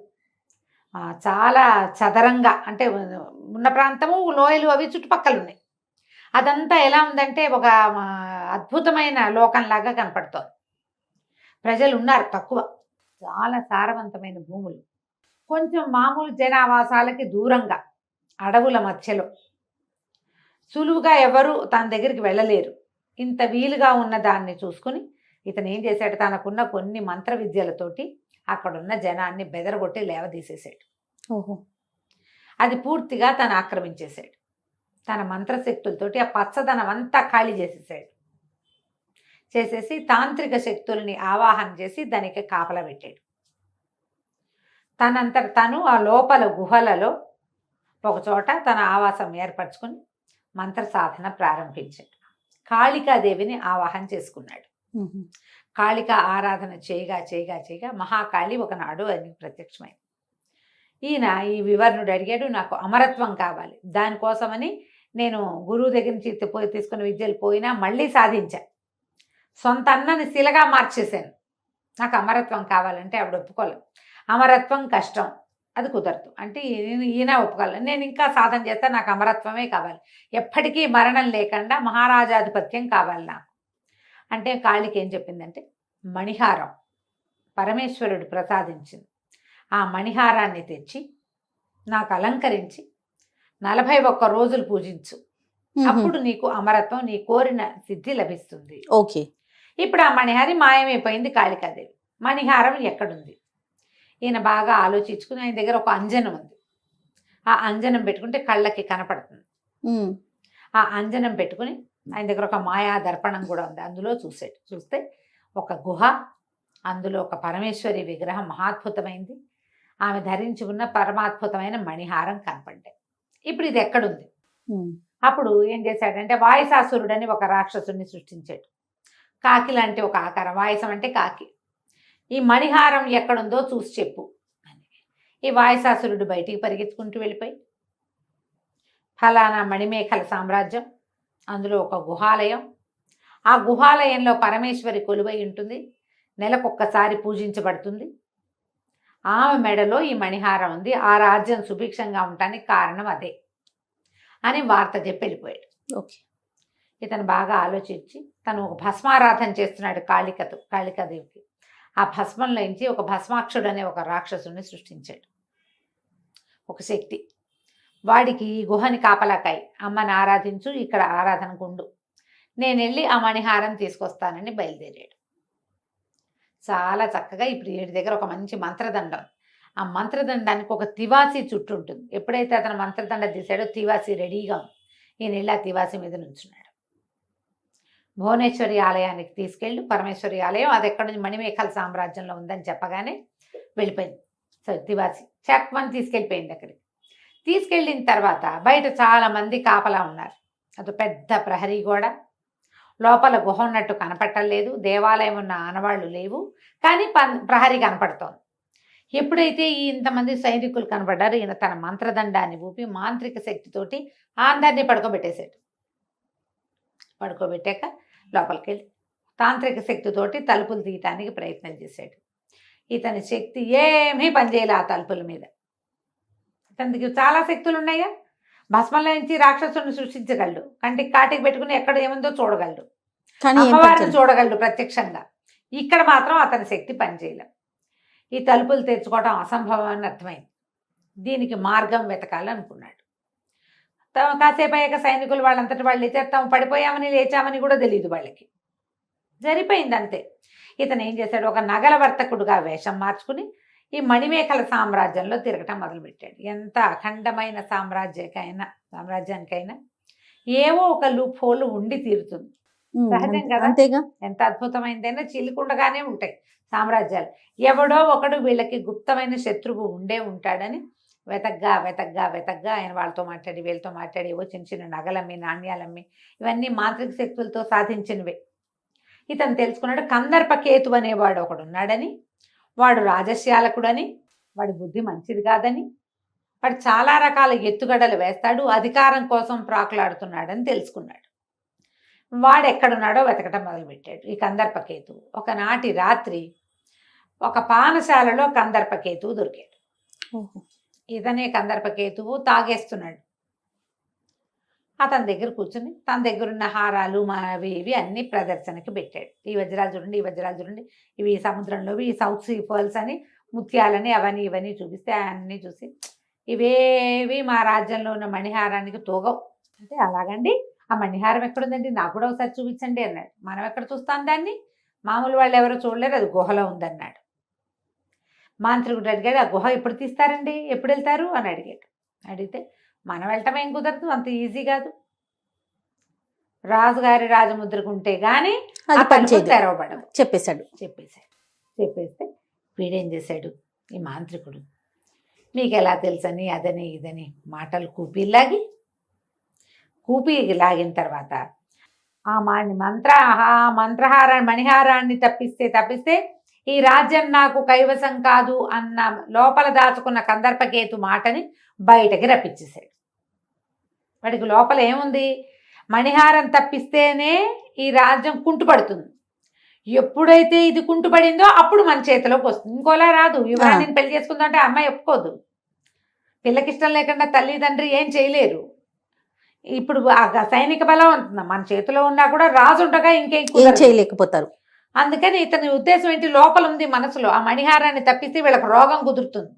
చాలా చదరంగా అంటే ఉన్న ప్రాంతము లోయలు అవి చుట్టుపక్కల ఉన్నాయి. అదంతా ఎలా ఉందంటే ఒక అద్భుతమైన లోకంలాగా కనపడుతోంది. ప్రజలు ఉన్నారు తక్కువ, చాలా సారవంతమైన భూములు, కొంచెం మామూలు జనావాసాలకి దూరంగా అడవుల మధ్యలో, సులువుగా ఎవరు తన దగ్గరికి వెళ్ళలేరు. ఇంత వీలుగా ఉన్న దాన్ని చూసుకుని ఇతను ఏం చేశాడు, తనకున్న కొన్ని మంత్ర విద్యలతోటి అక్కడున్న జనాన్ని బెదరగొట్టి లేవదీసేశాడు. అది పూర్తిగా తను ఆక్రమించేశాడు. తన మంత్రశక్తులతోటి ఆ పచ్చదనం అంతా ఖాళీ చేసేసి తాంత్రిక శక్తుల్ని ఆవాహన చేసి దానికి కాపలా పెట్టాడు. తనంతట తను ఆ లోపల గుహలలో ఒకచోట తన ఆవాసం ఏర్పరచుకుని మంత్ర సాధన ప్రారంభించాడు. కాళికాదేవిని ఆవాహన చేసుకున్నాడు. కాళిక ఆరాధన చేయగా మహాకాళి ఒకనాడు అని ప్రత్యక్షమైంది. ఈయన ఈ వివర్ణుడు అడిగాడు, నాకు అమరత్వం కావాలి, దానికోసమని నేను గురువు దగ్గర నుంచి తీసుకున్న విద్యలు పోయినా మళ్ళీ సాధించా, సొంత అన్నని శిలగా మార్చేశాను, నాకు అమరత్వం కావాలంటే ఆవిడ ఒప్పుకోలేదు. అమరత్వం కష్టం, అది కుదరదు అంటే ఈయన ఒప్పుకోలేదు. నేను ఇంకా సాధన చేస్తే నాకు అమరత్వమే కావాలి, ఎప్పటికీ మరణం లేకుండా మహారాజాధిపత్యం కావాలి నాకు అంటే కాళికి ఏం చెప్పిందంటే, మణిహారం పరమేశ్వరుడు ప్రసాదించింది, ఆ మణిహారాన్ని తెచ్చి నాకు అలంకరించి 41 రోజులు పూజించు, అప్పుడు నీకు అమరత్వం, నీ కోరిన సిద్ధి లభిస్తుంది. ఓకే. ఇప్పుడు ఆ మణిహారి మాయమైపోయింది కాళికాదేవి. మణిహారం ఎక్కడుంది? ఈయన బాగా ఆలోచించుకుని ఆయన దగ్గర ఒక అంజనం ఉంది. ఆ అంజనం పెట్టుకుంటే కళ్ళకి కనపడుతుంది. ఆ అంజనం పెట్టుకుని ఆయన దగ్గర ఒక మాయా దర్పణం కూడా ఉంది, అందులో చూస్తే ఒక గుహ, అందులో ఒక పరమేశ్వరి విగ్రహం మహాద్భుతమైంది, ఆమె ధరించి ఉన్న పరమాద్భుతమైన మణిహారం కనపడ్డాయి. ఇప్పుడు ఇది ఎక్కడుంది? అప్పుడు ఏం చేశాడంటే వాయుసాసురుడు అని ఒక రాక్షసుడిని సృష్టించాడు. కాకి లాంటి ఒక ఆకారం, వాయుసం అంటే కాకి. ఈ మణిహారం ఎక్కడుందో చూసి చెప్పు అని. ఈ వాయుసాసురుడు బయటికి పరిగెత్తుకుంటూ వెళ్ళిపోయి ఫలానా మణిమేఖల సామ్రాజ్యం, అందులో ఒక గుహాలయం, ఆ గుహాలయంలో పరమేశ్వరి కొలువై ఉంటుంది, నెలకొక్కసారి పూజించబడుతుంది, ఆమె మెడలో ఈ మణిహారం ఉంది, ఆ రాజ్యం సుభిక్షంగా ఉండటానికి కారణం అదే అని వార్త చెప్పి వెళ్ళిపోయాడు. ఓకే. ఇతను బాగా ఆలోచించి తను ఒక భస్మారాధన చేస్తున్నాడు కాళికాదేవికి. ఆ భస్మంలోంచి ఒక భస్మాక్షుడు అనే ఒక రాక్షసుని సృష్టించాడు, ఒక శక్తి. వాడికి గుహని కాపలాకాయి, అమ్మని ఆరాధించు, ఇక్కడ ఆరాధనకు ఉండు, నేను వెళ్ళి ఆ మణిహారం తీసుకొస్తానని బయలుదేరాడు. చాలా చక్కగా ఇప్పుడు వీడి దగ్గర ఒక మంచి మంత్రదండం, ఆ మంత్రదండానికి ఒక తివాసి చుట్టూ ఉంటుంది. ఎప్పుడైతే అతను మంత్రదండ తీసాడో తివాసి రెడీగా ఉంది. ఈయన వెళ్ళి ఆ తివాసి మీద నుంచున్నాడు. భువనేశ్వరి ఆలయానికి తీసుకెళ్ళి, పరమేశ్వరి ఆలయం అది ఎక్కడ నుంచి మణిమేఖల సామ్రాజ్యంలో ఉందని చెప్పగానే వెళ్ళిపోయింది. సో తివాసి చక్మని తీసుకెళ్ళిపోయింది అక్కడికి. తీసుకెళ్ళిన తర్వాత బయట చాలా మంది కాపలా ఉన్నారు. అది పెద్ద ప్రహరీ గోడ, లోపల గుహ ఉన్నట్టు కనపట్టలేదు, దేవాలయం ఉన్న ఆనవాళ్ళు లేవు, కానీ ప్రహరీ కనపడుతోంది. ఎప్పుడైతే ఈ ఇంతమంది సైనికులు కనపడ్డారు, ఈయన తన మంత్రదండాన్ని ఊపి మాంత్రిక శక్తితోటి అందరినీ పడుకోబెట్టేశాడు. పడుకోబెట్టాక లోపలికి వెళ్ళి తాంత్రిక శక్తితోటి తలుపులు తీయటానికి ప్రయత్నం చేశాడు. ఇతని శక్తి ఏమీ పనిచేయలే ఆ తలుపుల మీద. ఇతనికి చాలా శక్తులు ఉన్నాయా, భస్మంలో నుంచి రాక్షసుని సృష్టించగలడు, కంటికి కాటికి పెట్టుకుని ఎక్కడ ఏముందో చూడగలడు, అమ్మవారిని చూడగలడు ప్రత్యక్షంగా. ఇక్కడ మాత్రం అతని శక్తి పనిచేయలే. ఈ తలుపులు తెచ్చుకోవడం అసంభవం అని అర్థమైంది. దీనికి మార్గం వెతకాలనుకున్నాడు. కాసేపు అయ్యాక సైనికులు వాళ్ళంతటి వాళ్ళు లేచారు. తాము పడిపోయామని లేచామని కూడా తెలియదు వాళ్ళకి. జరిపోయింది అంతే. ఇతను ఏం చేశాడు, ఒక నగల వర్తకుడుగా వేషం మార్చుకుని ఈ మణిమేఖల సామ్రాజ్యంలో తిరగటం మొదలుపెట్టాడు. ఎంత అఖండమైన సామ్రాజ్యానికైనా ఏవో ఒక లూప్ హోల్ ఉండి తీరుతుంది. సహజం కదా. అంతేగా. ఎంత అద్భుతమైనదైనా చీలికుండగానే ఉంటాయి సామ్రాజ్యాలు. ఎవడో ఒకడు వీళ్ళకి గుప్తమైన శత్రువు ఉండే ఉంటాడని వెతగ్గా ఆయన వాళ్ళతో మాట్లాడి వీళ్ళతో మాట్లాడి ఏవో చిన్న చిన్న నగలమ్మి, నాణ్యాలమ్మి, ఇవన్నీ మాంత్రిక శక్తులతో సాధించినవే. ఇతను తెలుసుకున్నాడు కందర్పకేతు అనేవాడు ఒకడు ఉన్నాడని, వాడు రాజశ్యాలకుడని, వాడి బుద్ధి మంచిది కాదని, వాడు చాలా రకాల ఎత్తుగడలు వేస్తాడు, అధికారం కోసం ప్రాకులాడుతున్నాడని తెలుసుకున్నాడు. వాడు ఎక్కడున్నాడో వెతకటం మొదలుపెట్టాడు. ఈ కందర్పకేతువు ఒకనాటి రాత్రి ఒక పానశాలలో కందర్పకేతువు దొరికాడు. ఇతనే కందర్పకేతువు తాగేస్తున్నాడు. అతని దగ్గర కూర్చుని తన దగ్గర ఉన్న హారాలు అవి ఇవి అన్ని ప్రదర్శనకి పెట్టాడు. ఈ వజ్రాలు చూడండి, ఈ వజ్రాలు చూడండి, ఇవి సముద్రంలోవి, ఈ సౌత్ సీ పర్ల్స్ అని, ముత్యాలని అవన్నీ ఇవన్నీ చూపిస్తే అన్నీ చూసి ఇవేవి మా రాజ్యంలో ఉన్న మణిహారానికి తోగవు అంటే, అలాగండి ఆ మణిహారం ఎక్కడుందండి, నాకు కూడా ఒకసారి చూపించండి అన్నాడు. మనం ఎక్కడ చూస్తాం దాన్ని, మామూలు వాళ్ళు ఎవరో చూడలేరు, అది గుహలో ఉందన్నాడు. మాంత్రికుడు అడిగాడు, ఆ గుహ ఎప్పుడు తీస్తారండి, ఎప్పుడు వెళ్తారు అని అడిగాడు. అడిగితే మనం వెళ్ళటం ఏం కుదరదు, అంత ఈజీ కాదు, రాజుగారి రాజముద్రకు ఉంటే గానీ తెరవబడదు చెప్పేశాడు. చెప్పేస్తే వీడేం చేశాడు, ఈ మాంత్రికుడు మీకు ఎలా తెలుసని అదని ఇదని మాటలు కూపి లాగిన తర్వాత ఆ మణిహారాన్ని తప్పిస్తే ఈ రాజ్యం నాకు కైవసం కాదు అన్న లోపల దాచుకున్న కందర్పకేతు మాటని బయటకి రప్పించేశాడు. వాడికి లోపల ఏముంది, మణిహారం తప్పిస్తేనే ఈ రాజ్యం కుంటుపడుతుంది, ఎప్పుడైతే ఇది కుంటుపడిందో అప్పుడు మన చేతిలోకి వస్తుంది, ఇంకోలా రాదు. యువరాణిని పెళ్లి చేసుకుందా అంటే అమ్మాయి ఒప్పుకోదు, పిల్లకి ఇష్టం లేకుండా తల్లిదండ్రి ఏం చేయలేరు. ఇప్పుడు సైనిక బలం ఉంటుందా మన చేతిలో ఉన్నా కూడా రాజు ఉండగా ఇంకేం చేయలేకపోతారు. అందుకని ఇతని ఉద్దేశం ఏంటి, లోపల ఉంది మనసులో, ఆ మణిహారాన్ని తప్పిస్తే వీళ్ళకి రోగం కుదురుతుంది,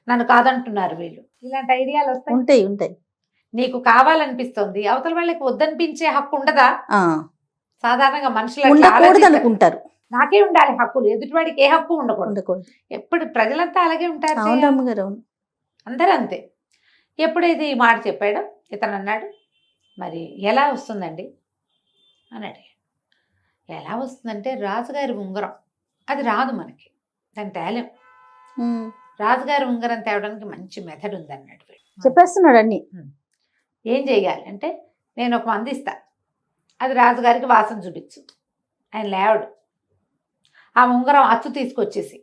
నన్ను కాదంటున్నారు వీళ్ళు. ఇలాంటి ఐడియాలు ఉంటాయి. నీకు కావాలనిపిస్తుంది, అవతల వాళ్ళకి వద్దనిపించే హక్కు ఉండదా? సాధారణంగా మనుషులు అనుకుంటారు, నాకే ఉండాలి హక్కులు, ఎదుటివాడికి ఏ హక్కు ఉండకూడదు. ఎప్పుడు ప్రజలంతా అలాగే ఉంటారు, అందరూ అంతే. ఎప్పుడైతే ఈ మాట చెప్పాడో ఇతను అన్నాడు, మరి ఎలా వస్తుందండి అని అడిగాడు. ఎలా వస్తుందంటే, రాజుగారి ఉంగరం అది రాదు మనకి, దాన్ని తేలేం. రాజుగారి ఉంగరం తేవడానికి మంచి మెథడ్ ఉందన్నాడు. చెప్పేస్తున్నాడు అన్ని. ఏం చెయ్యాలి అంటే, నేను ఒక మంది ఇస్తా, అది రాజుగారికి వాసన చూపించు, ఆయన లేవడు. ఆ ఉంగరం అచ్చు తీసుకొచ్చేసి,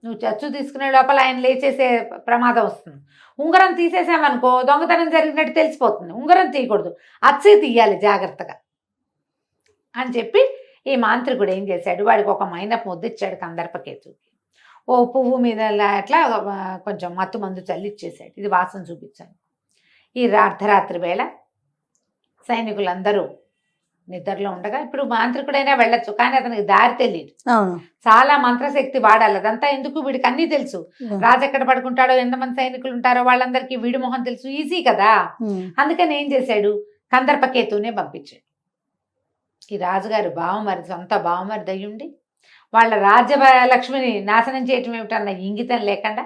నువ్వు అచ్చు తీసుకునే లోపల ఆయన లేచేసే ప్రమాదం వస్తుంది. ఉంగరం తీసేసామనుకో దొంగతనం జరిగినట్టు తెలిసిపోతుంది. ఉంగరం తీయకూడదు, అచ్చే తీయాలి జాగ్రత్తగా అని చెప్పి ఈ మాంత్రికుడు ఏం చేశాడు, వాడికి ఒక మైనపు ముద్ద ఇచ్చాడు కందర్పకేతుకి. ఓ పువ్వు మీద అట్లా కొంచెం మత్తు మందు చల్లి ఇచ్చేసాడు, ఇది వాసన చూపించాను. ఈ అర్ధరాత్రి వేళ సైనికులందరూ నిద్రలో ఉండగా, ఇప్పుడు మాంత్రికుడైనా వెళ్ళొచ్చు కానీ అతనికి దారి తెలియదు, చాలా మంత్రశక్తి వాడాలి, అదంతా ఎందుకు, వీడికి అన్నీ తెలుసు, రాజు ఎక్కడ పడుకుంటాడో, ఎంతమంది సైనికులు ఉంటారో వాళ్ళందరికీ వీడి మొహం తెలుసు, ఈజీ కదా. అందుకని ఏం చేశాడు, కందర్పకేతునే పంపించాడు. ఈ రాజుగారు సొంత బావమరిది అయ్యుండి వాళ్ళ రాజ్యలక్ష్మిని నాశనం చేయటం ఏమిటన్న ఇంగితం లేకుండా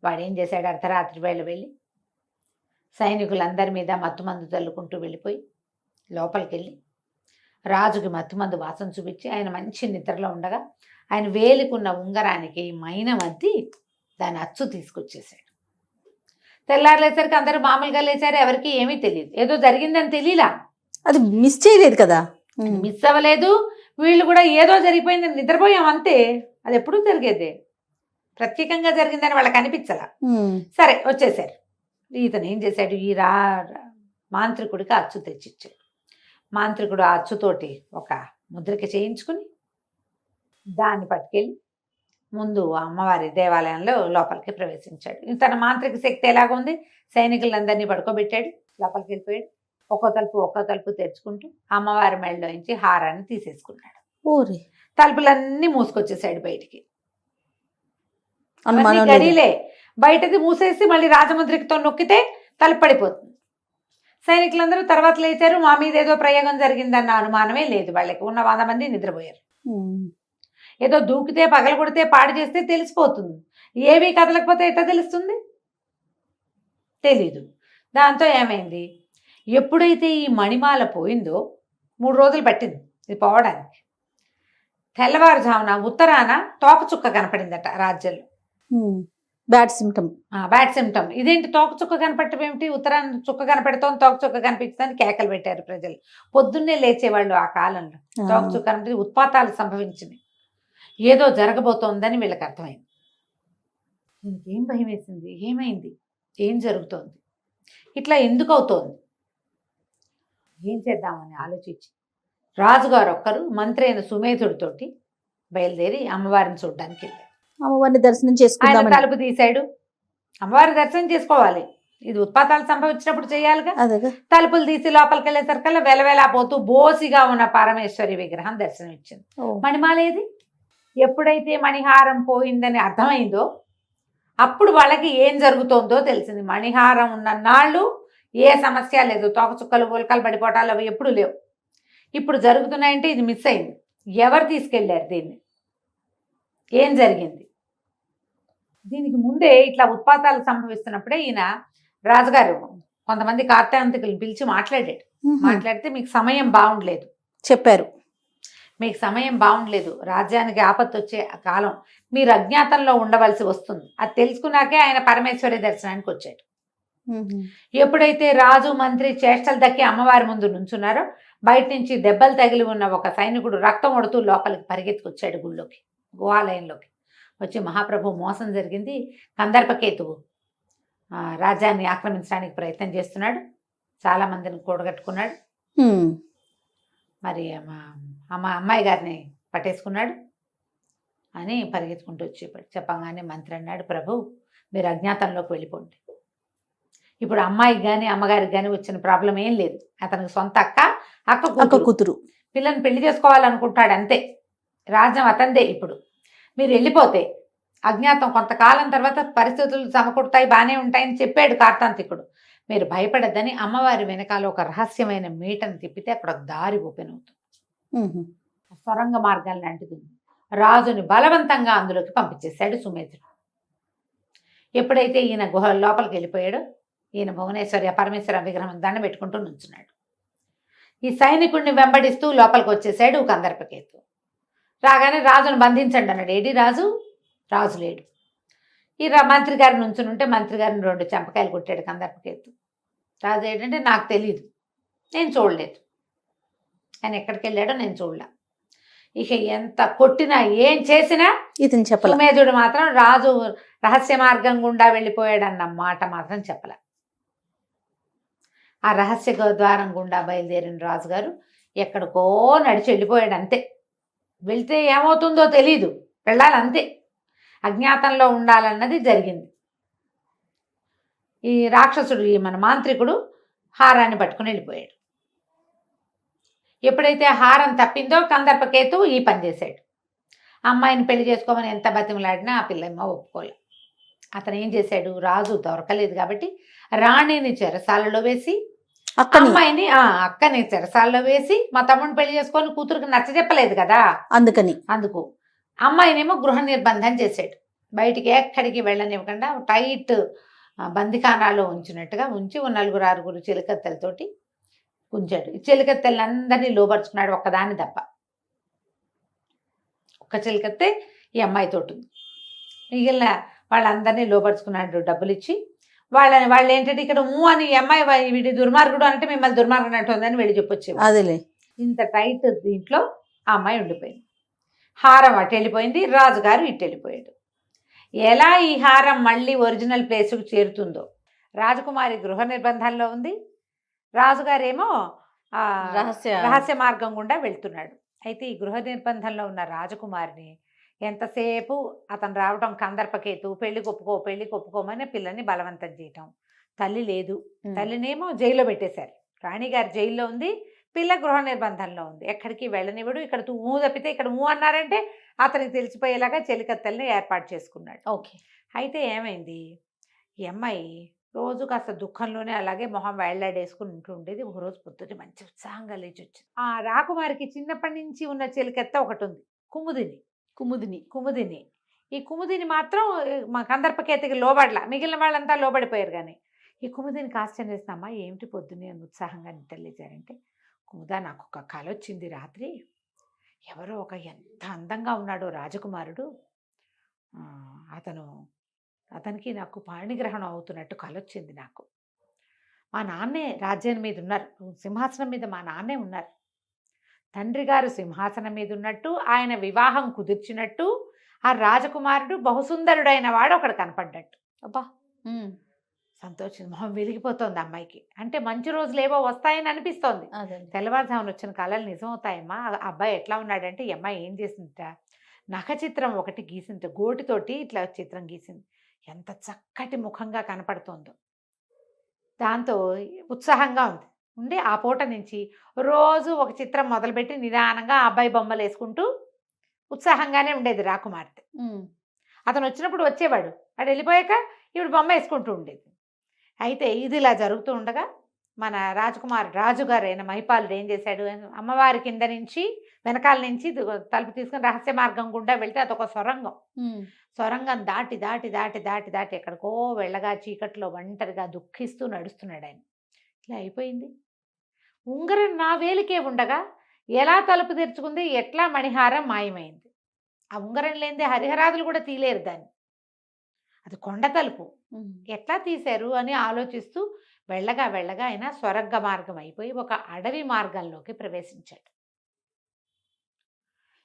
వాడు ఏం చేశాడు, అర్ధరాత్రి వేళ వెళ్ళి సైనికులందరి మీద మత్తుమందు చల్లుకుంటూ వెళ్ళిపోయి లోపలికి వెళ్ళి రాజుకి మత్తుమందు వాసన చూపించి ఆయన మంచి నిద్రలో ఉండగా ఆయన వేలుకున్న ఉంగరానికి మైనం అద్ది దాని అచ్చు తీసుకొచ్చేసాడు. తెల్లారులేసరికి అందరూ మామూలుగా లేచారు, ఎవరికి ఏమీ తెలియదు. ఏదో జరిగిందని తెలియలా, అది మిస్ చేయలేదు కదా. మిస్ అవ్వలేదు. వీళ్ళు కూడా ఏదో జరిగిపోయిందని నిద్రపోయాం అంతే. అది ఎప్పుడూ జరిగేదే, ప్రత్యేకంగా జరిగిందని వాళ్ళకి అనిపించలా. సరే వచ్చేసారు. ఇతను ఏం చేశాడు, ఈ మాంత్రికుడికి అచ్చు తెచ్చిచ్చాడు. మాంత్రికుడు ఆ అచ్చుతోటి ఒక ముద్రిక చేయించుకుని దాన్ని పట్టుకెళ్ళి ముందు అమ్మవారి దేవాలయంలో లోపలికి ప్రవేశించాడు. తన మాంత్రిక శక్తి ఎలాగుంది, సైనికులందరినీ పడుకోబెట్టాడు, లోపలికి వెళ్ళిపోయాడు. ఒక్కో తలుపు తెరుచుకుంటూ అమ్మవారి మెడలోంచి హారాన్ని తీసేసుకున్నాడు. తలుపులన్నీ మూసుకొచ్చేసాడు బయటికి. గడిలే బయటది మూసేసి మళ్ళీ రాజముద్రికతో నొక్కితే తలుపు పడిపోతుంది. సైనికులందరూ తర్వాత లేచారు. మా మీద ఏదో ప్రయోగం జరిగిందన్న అనుమానమే లేదు వాళ్ళకి. ఉన్న 100 మంది నిద్రపోయారు. ఏదో దూకితే పగలు కొడితే పాడు చేస్తే తెలిసిపోతుంది. ఏవి కదలకపోతే ఎట్లా తెలుస్తుంది, తెలీదు. దాంతో ఏమైంది, ఎప్పుడైతే ఈ మణిమాల పోయిందో 3 రోజులు పట్టింది ఇది పోవడానికి. తెల్లవారుజామున ఉత్తరాన తోకచుక్క కనపడిందట రాజ్యంలో. Bad symptom. ఇదేంటి తోకచుక్క కనపడటం ఏమిటి, ఉత్తరాన చుక్క కనపడతాం తోకచుక్క కనిపించదని కేకలు పెట్టారు ప్రజలు. పొద్దున్నే లేచేవాళ్ళు ఆ కాలంలో. తోకచుక్క కనిపించి ఉత్పాతాలు సంభవించినాయి, ఏదో జరగబోతోందని వీళ్ళకి అర్థమైంది. ఏం భయం వేసింది, ఏమైంది, ఏం జరుగుతోంది, ఇట్లా ఎందుకు అవుతోంది, ఏం చేద్దామని ఆలోచించి రాజుగారు ఒక్కరు మంత్రి అయిన సుమేధుడితోటి బయలుదేరి అమ్మవారిని చూడడానికి వెళ్ళారు. అమ్మవారిని దర్శనం ఆయన చేసుకుందామని తలుపు తీశాడు. అమ్మవారి దర్శనం చేసుకోవాలి, ఇది ఉత్పాతాలు సంభవించినప్పుడు చేయాలిగా. తలుపులు తీసి లోపలికి వెళ్ళేసరికల్లా వెలవెలా పోతూ బోసిగా ఉన్న పరమేశ్వరి విగ్రహం దర్శనం ఇచ్చింది. మణిమాలేది. ఎప్పుడైతే మణిహారం పోయిందని అర్థమైందో అప్పుడు వాళ్ళకి ఏం జరుగుతోందో తెలిసింది. మణిహారం ఉన్న నాళ్ళు ఏ సమస్య లేదు, తోకచుక్కలు ఉల్కలు పడిపోవటాలు అవి ఎప్పుడు లేవు. ఇప్పుడు జరుగుతున్నాయంటే ఇది మిస్ అయింది. ఎవరు తీసుకెళ్ళారు దీన్ని, ఏం జరిగింది. దీనికి ముందే ఇట్లా ఉత్పాతాలు సంభవిస్తున్నప్పుడే ఈయన రాజుగారు కొంతమంది కార్తాంతికులను పిలిచి మాట్లాడాడు. మాట్లాడితే మీకు సమయం బాగుండలేదు చెప్పారు. మీకు సమయం బాగుండలేదు, రాజ్యానికి ఆపత్తు వచ్చే కాలం, మీరు అజ్ఞాతంలో ఉండవలసి వస్తుంది. అది తెలుసుకున్నాకే ఆయన పరమేశ్వరి దర్శనానికి వచ్చాడు. ఎప్పుడైతే రాజు మంత్రి చేష్టలు దక్కి అమ్మవారి ముందు నుంచున్నారో బయట నుంచి దెబ్బలు తగిలి ఉన్న ఒక సైనికుడు రక్తం ఒడుతూ లోపలికి పరిగెత్తుకొచ్చాడు గుళ్ళోకి, గుహాలయంలోకి వచ్చి, మహాప్రభు మోసం జరిగింది, కందర్పకేతువు రాజ్యాన్ని ఆక్రమించడానికి ప్రయత్నం చేస్తున్నాడు, చాలా మందిని కూడగట్టుకున్నాడు, మరి అమ్మాయి గారిని పట్టేసుకున్నాడు అని పరిగెత్తుకుంటూ వచ్చి చెప్పగానే మంత్రి అన్నాడు, ప్రభు మీరు అజ్ఞాతంలోకి వెళ్ళిపోండి. ఇప్పుడు అమ్మాయికి కానీ అమ్మగారికి కానీ వచ్చిన ప్రాబ్లం ఏం లేదు. అతనికి సొంత అక్క కూతురు పిల్లని పెళ్లి చేసుకోవాలనుకుంటాడు అంతే. రాజ్యం అతందే. ఇప్పుడు మీరు వెళ్ళిపోతే అజ్ఞాతం కొంతకాలం తర్వాత పరిస్థితులు సమకూడతాయి, బాగానే ఉంటాయని చెప్పాడు కార్తాంతికుడు. మీరు భయపడద్దని అమ్మవారి వెనకాల ఒక రహస్యమైన మీటను తిప్పితే అక్కడ ఒక దారి ఓపెన్ అవుతుంది, సొరంగ మార్గం లాంటిది. రాజుని బలవంతంగా అందులోకి పంపించేశాడు సుమేధుడు. ఎప్పుడైతే ఈయన గుహ లోపలికి వెళ్ళిపోయాడో ఈయన భువనేశ్వరి పరమేశ్వర విగ్రహం దండం పెట్టుకుంటూ నుంచున్నాడు. ఈ సైనికుడిని వెంబడిస్తూ లోపలికి వచ్చేసాడు కందర్పకేతు. రాగానే రాజును బంధించండి అన్నాడు. ఏడి రాజు, రాజు లేడు. ఈ మంత్రి గారి నుంచుని ఉంటే మంత్రి గారిని 2 చెంపకాయలు కొట్టాడు కందర్పకేతు. రాజు ఏంటంటే నాకు తెలియదు, నేను చూడలేదు, ఆయన ఎక్కడికి వెళ్ళాడో నేను చూడలే. ఇక ఎంత కొట్టినా ఏం చేసినా ఇతను చెప్పలే. సుమేధుడు మాత్రం రాజు రహస్య మార్గం గుండా వెళ్ళిపోయాడన్న మాట మాత్రం చెప్పలే. ఆ రహస్య ద్వారం గుండా బయలుదేరిన రాజుగారు ఎక్కడికో నడిచి వెళ్ళిపోయాడు అంతే. వెళ్తే ఏమవుతుందో తెలీదు, వెళ్ళాలంతే, అజ్ఞాతంలో ఉండాలన్నది జరిగింది. ఈ రాక్షసుడు మన మాంత్రికుడు హారాన్ని పట్టుకుని వెళ్ళిపోయాడు. ఎప్పుడైతే హారం తప్పిందో కందర్పకేతు ఈ పని చేశాడు. అమ్మాయిని పెళ్లి చేసుకోమని ఎంత బతిమలాడినా ఆ పిల్లమ్మ ఒప్పుకోలే. అతను ఏం చేశాడు, రాజు దొరకలేదు కాబట్టి రాణిని చెరసాలలో వేసి అమ్మాయిని అక్కని చెరసాలలో వేసి మా తమ్ముడిని పెళ్లి చేసుకొని కూతురికి నచ్చజెప్పలేదు కదా, అందుకు అమ్మాయినేమో గృహ నిర్బంధం చేశాడు. బయటికి ఎక్కడికి వెళ్ళనివ్వకుండా టైట్ బందిఖానాలో ఉంచినట్టుగా ఉంచి ఓ 4-6 చిలకత్తెలతోటి ఉంచాడు. ఈ చిలకత్తెలందరినీ లోపరుచుకున్నాడు, ఒక్కదాన్ని తప్ప. ఒక్క చిలకత్తే ఈ అమ్మాయితోటి ఉంది. మిగిలిన వాళ్ళందరినీ లోపరుచుకున్నాడు డబ్బులు ఇచ్చి. వాళ్ళు ఏంటంటే ఇక్కడ అని ఈ అమ్మాయి వీడి దుర్మార్గుడు అంటే మిమ్మల్ని దుర్మార్గుడు అంటుందని వెళ్ళి చెప్పొచ్చేవాడు. అదేలే. ఇంత టైట్ దీంట్లో ఆ అమ్మాయి ఉండిపోయింది. హారం అటు వెళ్ళిపోయింది, రాజుగారు ఇటు వెళ్ళిపోయాడు. ఎలా ఈ హారం మళ్ళీ ఒరిజినల్ ప్లేస్కు చేరుతుందో. రాజకుమారి గృహ నిర్బంధంలో ఉంది, రాజుగారేమో రహస్య మార్గం గుండా వెళ్తున్నాడు. అయితే ఈ గృహ నిర్బంధంలో ఉన్న రాజకుమారిని ఎంతసేపు అతను రావటం కందర్పకేతు, పెళ్లి కొప్పుకోమని పిల్లని బలవంతం చేయటం. తల్లి లేదు, తల్లినేమో జైల్లో పెట్టేశారు. రాణిగారు జైల్లో ఉంది, పిల్ల గృహ నిర్బంధంలో ఉంది. ఎక్కడికి వెళ్ళనివ్వడు. ఇక్కడ తప్పితే ఇక్కడ అన్నారంటే అతనికి తెలిసిపోయేలాగా చెలికత్తెల్ని ఏర్పాటు చేసుకున్నాడు. ఓకే. అయితే ఏమైంది, ఈ అమ్మాయి రోజు కాస్త దుఃఖంలోనే అలాగే మొహం వేళ్లాడేసుకుని ఉంటూ ఉండేది. ఒకరోజు పొద్దుట మంచి ఉత్సాహంగా లేచి వచ్చింది. ఆ రాకుమారికి చిన్నప్పటి నుంచి ఉన్న చెలికత్త ఒకటి ఉంది, కుముదిని. ఈ కుముదిని మాత్రం మా కందర్పకేతకి లోబడలా, మిగిలిన వాళ్ళంతా లోబడిపోయారు. కానీ ఈ కుముదినికి ఆశ్చర్యం చేసినమ్మా, ఏమిటి పొద్దున్నే ఉత్సాహంగా నిద్రలేచారంటే, కుముదా నాకు ఒక కల వచ్చింది రాత్రి. ఎవరో ఎంత అందంగా ఉన్నాడో రాజకుమారుడు, అతనికి నాకు పాణిగ్రహణం అవుతున్నట్టు కల వచ్చింది నాకు. మా నాన్నే రాజ్యం మీద ఉన్నారు, సింహాసనం మీద మా నాన్నే ఉన్నారు. తండ్రి గారు సింహాసనం మీద ఉన్నట్టు, ఆయన వివాహం కుదిర్చినట్టు, ఆ రాజకుమారుడు బహుసుందరుడైన వాడు ఒకడు కనపడ్డట్టు. అబ్బా, సంతోషం, మొహం వెలిగిపోతోంది అమ్మాయికి. అంటే మంచి రోజులు ఏవో వస్తాయని అనిపిస్తోంది. తెల్లవారుజామున వచ్చిన కళలు నిజమవుతాయమ్మా. ఆ అబ్బాయి ఎట్లా ఉన్నాడంటే, ఈ అమ్మాయి ఏం చేసిందిట, నఖ చిత్రం ఒకటి గీసింది, గోటితోటి ఇట్లా చిత్రం గీసింది. ఎంత చక్కటి ముఖంగా కనపడుతోందో. దాంతో ఉత్సాహంగా ఉండి ఆ పూట నుంచి రోజు ఒక చిత్రం మొదలుపెట్టి నిదానంగా ఆ అబ్బాయి బొమ్మలు వేసుకుంటూ ఉత్సాహంగానే ఉండేది రాకుమార్తె. అతను వచ్చినప్పుడు వచ్చేవాడు, వాడు వెళ్ళిపోయాక ఈవిడ బొమ్మ వేసుకుంటూ ఉండేది. అయితే ఇది ఇలా జరుగుతూ ఉండగా మన రాజుగారు అయిన మహిపాలుడు ఏం చేశాడు, అమ్మవారి కింద నుంచి వెనకాల నుంచి తలుపు తీసుకుని రహస్య మార్గం గుండా వెళ్తే అదొక సొరంగం దాటి దాటి దాటి దాటి దాటి ఎక్కడికో వెళ్ళగా చీకట్లో ఒంటరిగా దుఃఖిస్తూ నడుస్తున్నాడు ఆయన. ఇట్లా అయిపోయింది. ఉంగరం నా వేలికే ఉండగా ఎలా తలుపు తెరుచుకుంది, ఎట్లా మణిహారం మాయమైంది. ఆ ఉంగరం లేనిదే హరిహరాదులు కూడా తీలేరు దాన్ని, అది కొండ తలుపు, ఎట్లా తీశారు అని ఆలోచిస్తూ వెళ్ళగా ఆయన స్వర్గ మార్గం అయిపోయి ఒక అడవి మార్గంలోకి ప్రవేశించాడు.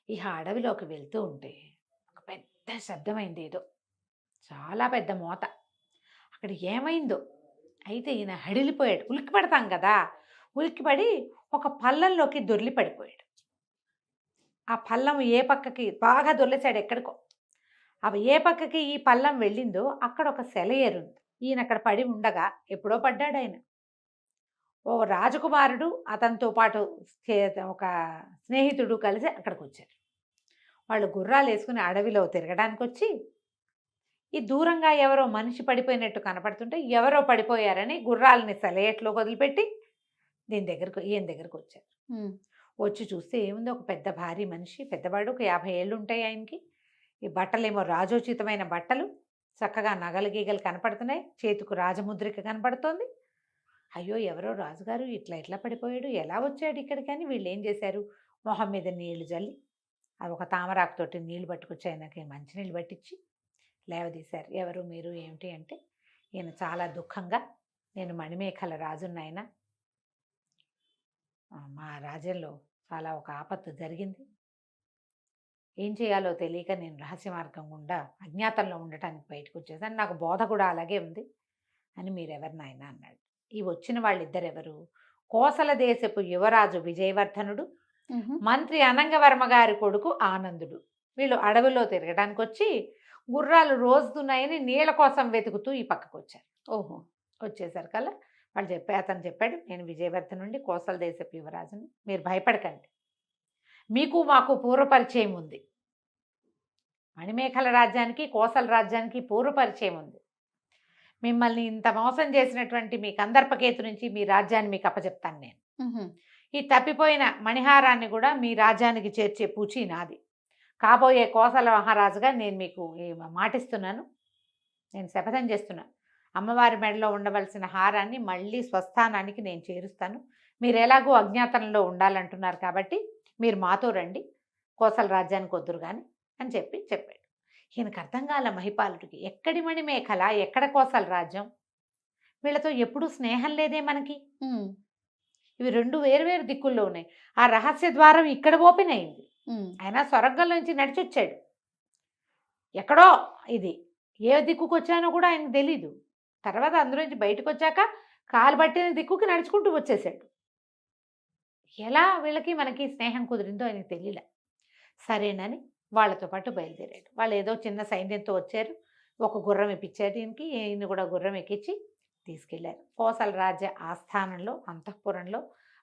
ఇక అడవిలోకి వెళ్తూ ఉంటే ఒక పెద్ద శబ్దమైంది, ఏదో చాలా పెద్ద మోత. అక్కడ ఏమైందో అయితే ఈయన హడిలిపోయాడు. ఉలిక్కి పడతాం కదా, ఉలిక్కిపడి ఒక పల్లంలోకి దొర్లి పడిపోయాడు. ఆ పల్లం ఏ పక్కకి బాగా దొర్లేశాడు ఎక్కడికో. అవి ఏ పక్కకి ఈ పల్లం వెళ్ళిందో అక్కడ ఒక సెలయేరుంది. ఈయన అక్కడ పడి ఉండగా ఎప్పుడో పడ్డాడు ఆయన. ఓ రాజకుమారుడు అతనితో పాటు ఒక స్నేహితుడు కలిసి అక్కడికి వచ్చారు. వాళ్ళు గుర్రాలు వేసుకుని అడవిలో తిరగడానికి వచ్చి ఈ దూరంగా ఎవరో మనిషి పడిపోయినట్టు కనపడుతుంటే ఎవరో పడిపోయారని గుర్రాలని సెలయేట్లో వదిలిపెట్టి ఈయన దగ్గరకు వచ్చారు. వచ్చి చూస్తే ఏముంది, ఒక పెద్ద భారీ మనిషి, పెద్దవాడు, ఒక 50 ఏళ్ళు ఉంటాయి ఆయనకి. ఈ బట్టలేమో రాజోచితమైన బట్టలు, చక్కగా నగలు గీగలు కనపడుతున్నాయి, చేతికి రాజముద్రిక కనపడుతోంది. అయ్యో ఎవరో రాజుగారు ఇట్లా పడిపోయాడు, ఎలా వచ్చాడు ఇక్కడికి అని వీళ్ళు ఏం చేశారు, మొహం మీద నీళ్లు జల్లి అది ఒక తామరాకుతోటి నీళ్లు పట్టుకొచ్చి ఆయనకి మంచినీళ్ళు పట్టించి లేవదీశారు. ఎవరు మీరు ఏమిటి అంటే, ఈయన చాలా దుఃఖంగా, నేను మణిమేఖల రాజున్నాయన, మా రాజ్యంలో చాలా ఒక ఆపత్తు జరిగింది, ఏం చేయాలో తెలియక నేను రహస్య మార్గం గుండా అజ్ఞాతంలో ఉండటానికి బయటకు వచ్చేసాను, నాకు బోధ కూడా అలాగే ఉంది అని మీరెవరు నాయన అన్నాడు. ఈ వచ్చిన వాళ్ళిద్దరెవరు, కోసల దేశపు యువరాజు విజయవర్ధనుడు, మంత్రి అనంగవర్మ గారి కొడుకు ఆనందుడు. వీళ్ళు అడవిలో తిరగడానికి వచ్చి గుర్రాలు రోజుతున్నాయని నీళ్ళ కోసం వెతుకుతూ ఈ పక్కకు వచ్చారు. వచ్చేసరికల్లా అతను చెప్పాడు, నేను విజయవర్ధనుండి కోసల దేశపు యువరాజుని, మీరు భయపడకండి, మీకు మాకు పూర్వపరిచయం ఉంది, మణిమేఖల రాజ్యానికి కోసల రాజ్యానికి పూర్వపరిచయం ఉంది, మిమ్మల్ని ఇంత మోసం చేసినటువంటి మీ కందర్పకేతు నుంచి మీ రాజ్యాన్ని మీకు అప్పచెప్తాను నేను, ఈ తప్పిపోయిన మణిహారాన్ని కూడా మీ రాజ్యానికి చేర్చే పూచి నాది, కాబోయే కోసల మహారాజుగా నేను మీకు మాటిస్తున్నాను, నేను శపథం చేస్తున్నాను, అమ్మవారి మెడలో ఉండవలసిన హారాన్ని మళ్ళీ స్వస్థానానికి నేను చేరుస్తాను. మీరు ఎలాగో అజ్ఞాతంలో ఉండాలంటున్నారు కాబట్టి మీరు మాతో రండి, కోసల రాజ్యానికి వద్దురు కానీ అని చెప్పాడు. ఈయనకు అర్థం కాల మహిపాలుడికి, ఎక్కడి మణిమేఖల, ఎక్కడ కోసల రాజ్యం, వీళ్ళతో ఎప్పుడూ స్నేహం లేదే మనకి, ఇవి రెండు వేరు దిక్కుల్లో ఉన్నాయి. ఆ రహస్య ద్వారం ఇక్కడ ఓపెన్ అయింది, ఆయన స్వర్గంలోంచి నడిచొచ్చాడు. ఎక్కడో ఇది ఏ దిక్కుకు వచ్చానో కూడా ఆయనకు తెలీదు. తర్వాత అందులోంచి బయటకు వచ్చాక కాలు పట్టిన దిక్కుకి నడుచుకుంటూ వచ్చేసాడు. ఎలా వీళ్ళకి మనకి స్నేహం కుదిరిందో ఆయనకు తెలియలే. సరేనని వాళ్ళతో పాటు బయలుదేరాడు. వాళ్ళు ఏదో చిన్న సైన్యంతో వచ్చారు, ఒక గుర్రం ఎక్కించారు ఈయనకి, ఈయన కూడా గుర్రం ఎక్కించి తీసుకెళ్లారు. కోసల రాజ్య ఆస్థానంలో అంతఃపురంలో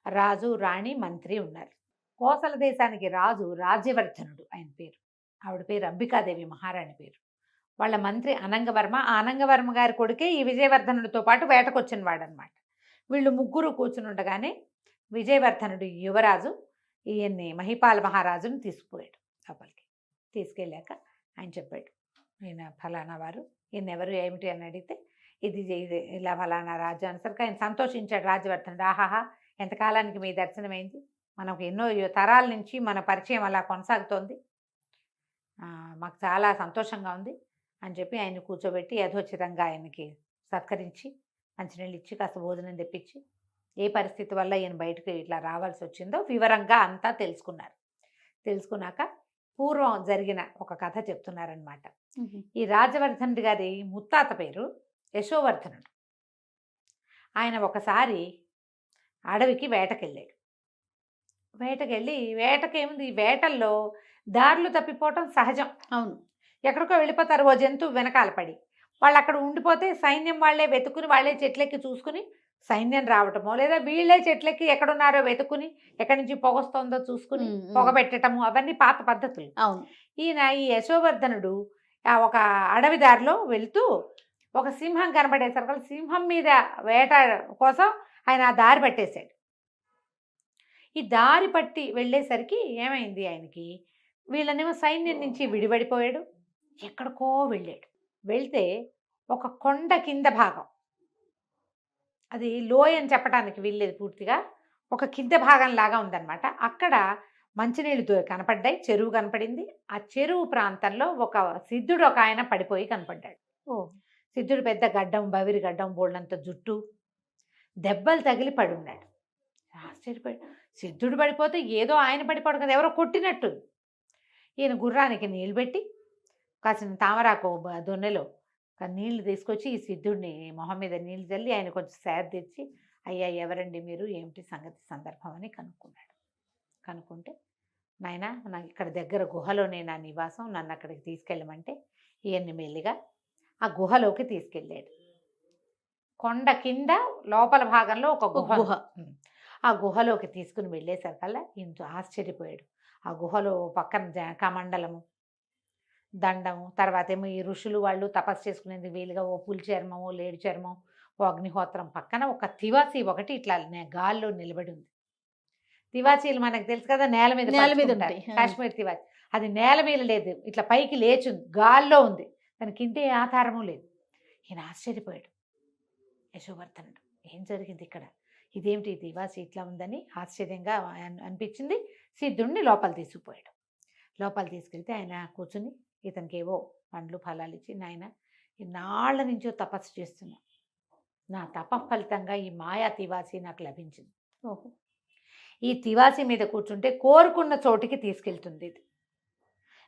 రాజు, రాణి, మంత్రి ఉన్నారు. కోసల దేశానికి రాజు రాజ్యవర్ధనుడు ఆయన పేరు, ఆవిడ పేరు అంబికాదేవి మహారాణి పేరు. వాళ్ళ మంత్రి అనంగవర్మ, ఆ అనంగవర్మ గారి కొడుకే ఈ విజయవర్ధనుడితో పాటు వేటకొచ్చిన వాడనమాట. వీళ్ళు ముగ్గురు కూర్చుని ఉండగానే విజయవర్ధనుడు యువరాజు ఈయన్ని మహిపాల మహారాజుని తీసుకుపోయాడు లోపలికి. తీసుకెళ్ళాక ఆయన చెప్పాడు, ఈయన ఫలానా వారు, ఈయన ఎవరు ఏమిటి అని అడిగితే ఇది ఇలా ఫలానా రాజు అనేసరికి ఆయన సంతోషించాడు రాజ్యవర్ధనుడు. ఆహాహా, ఎంతకాలానికి మీ దర్శనమైంది, మనకు ఎన్నో తరాల నుంచి మన పరిచయం అలా కొనసాగుతోంది, మాకు చాలా సంతోషంగా ఉంది అని చెప్పి ఆయన కూర్చోబెట్టి యథోచితంగా ఆయనకి సత్కరించి మంచినీళ్ళు ఇచ్చి కాస్త భోజనం తెప్పించి ఏ పరిస్థితి వల్ల ఈయన బయటకు ఇట్లా రావాల్సి వచ్చిందో వివరంగా అంతా తెలుసుకున్నారు. తెలుసుకున్నాక పూర్వం జరిగిన ఒక కథ చెప్తున్నారనమాట. ఈ రాజవర్ధనుడి గారి ముత్తాత పేరు యశోవర్ధనుడు. ఆయన ఒకసారి అడవికి వేటకెళ్ళాడు. వేటకేముంది, ఈ వేటల్లో దారులు తప్పిపోవటం సహజం. అవును, ఎక్కడికో వెళ్ళిపోతారు ఓ జంతువు వెనకాల పడి. వాళ్ళు అక్కడ ఉండిపోతే సైన్యం వాళ్ళే వెతుకుని, వాళ్ళే చెట్లెక్కి చూసుకుని సైన్యం రావటమో, లేదా వీళ్ళే చెట్లెక్కి ఎక్కడున్నారో వెతుకుని ఎక్కడి నుంచి పొగొస్తుందో చూసుకుని పొగబెట్టటము, అవన్నీ పాత పద్ధతులు. అవును. ఈయన ఈ యశోవర్ధనుడు ఒక అడవి దారిలో వెళ్తూ ఒక సింహం కనబడేసరికి సింహం మీద వేట కోసం ఆయన ఆ దారి పట్టేశాడు. ఈ దారి పట్టి వెళ్ళేసరికి ఏమైంది, ఆయనకి వీళ్ళనేమో సైన్యం నుంచి విడిపడిపోయాడు, ఎక్కడికో వెళ్ళాడు. వెళ్తే ఒక కొండ కింద భాగం, అది లోయ అని చెప్పడానికి వీల్లేదు, పూర్తిగా ఒక కింద భాగం లాగా ఉందన్నమాట. అక్కడ మంచినీళ్ళు కనపడ్డాయి, చెరువు కనపడింది. ఆ చెరువు ప్రాంతంలో ఒక సిద్ధుడు ఒక ఆయన పడిపోయి కనపడ్డాడు. సిద్ధుడు పెద్ద గడ్డం, బవిరి గడ్డం, బోళ్ళంత జుట్టు, దెబ్బలు తగిలి పడున్నాడు. ఆశ్చర్యపోయాడు, సిద్ధుడు పడిపోతే ఏదో ఆయన పడిపోవడం కదా, ఎవరో కొట్టినట్టు. ఈయన గుర్రానికి నీళ్ళు పెట్టి కాసిన తామరాకు దొన్నెలో నీళ్లు తీసుకొచ్చి ఈ సిద్ధుడిని మొహం మీద నీళ్ళు చల్లి ఆయన కొంచెం సేద తెచ్చి, అయ్యా ఎవరండి మీరు, ఏమిటి సంగతి సందర్భం అని కనుక్కున్నాడు. కనుక్కుంటే, నాయన నాకు ఇక్కడ దగ్గర గుహలోనే నా నివాసం, నన్ను అక్కడికి తీసుకెళ్ళమంటే ఈయన్ని మెల్లిగా ఆ గుహలోకి తీసుకెళ్ళాడు. కొండ కింద లోపల భాగంలో ఒక గుహ. ఆ గుహలోకి తీసుకుని వెళ్ళేసరికల్లా ఇంత ఆశ్చర్యపోయాడు. ఆ గుహలో పక్కన కమండలము, దండము, తర్వాత ఏమో ఈ ఋషులు వాళ్ళు తపస్సు చేసుకునేది వీలుగా ఓ పులి చర్మము, లేడి చర్మం, ఓ అగ్నిహోత్రం, పక్కన ఒక తివాసి ఒకటి ఇట్లా గాల్లో నిలబడి ఉంది. తివాచీలు మనకు తెలుసు కదా, నేల మీద ఉంటాయి, కాశ్మీర్ తివాచి. అది నేల మీద లేదు, ఇట్లా పైకి లేచుంది, గాల్లో ఉంది, దానికి ఇంటే ఆధారము లేదు. ఈయన ఆశ్చర్యపోయాడు యశోవర్ధనుడు, ఏం జరిగింది ఇక్కడ, ఇదేమిటి తివాసి ఇట్లా ఉందని ఆశ్చర్యంగా అనిపించింది. సిద్ధుడిని లోపల తీసుకుపోయాడు. లోపల తీసుకెళ్తే ఆయన కూర్చుని ఇతనికి ఏవో పండ్లు ఫలాలు ఇచ్చి, నాయన ఇన్నాళ్ల నుంచో తపస్సు చేస్తున్నా, నా తప ఫలితంగా ఈ మాయా తివాసి నాకు లభించింది. ఈ తివాసి మీద కూర్చుంటే కోరుకున్న చోటికి తీసుకెళ్తుంది ఇది.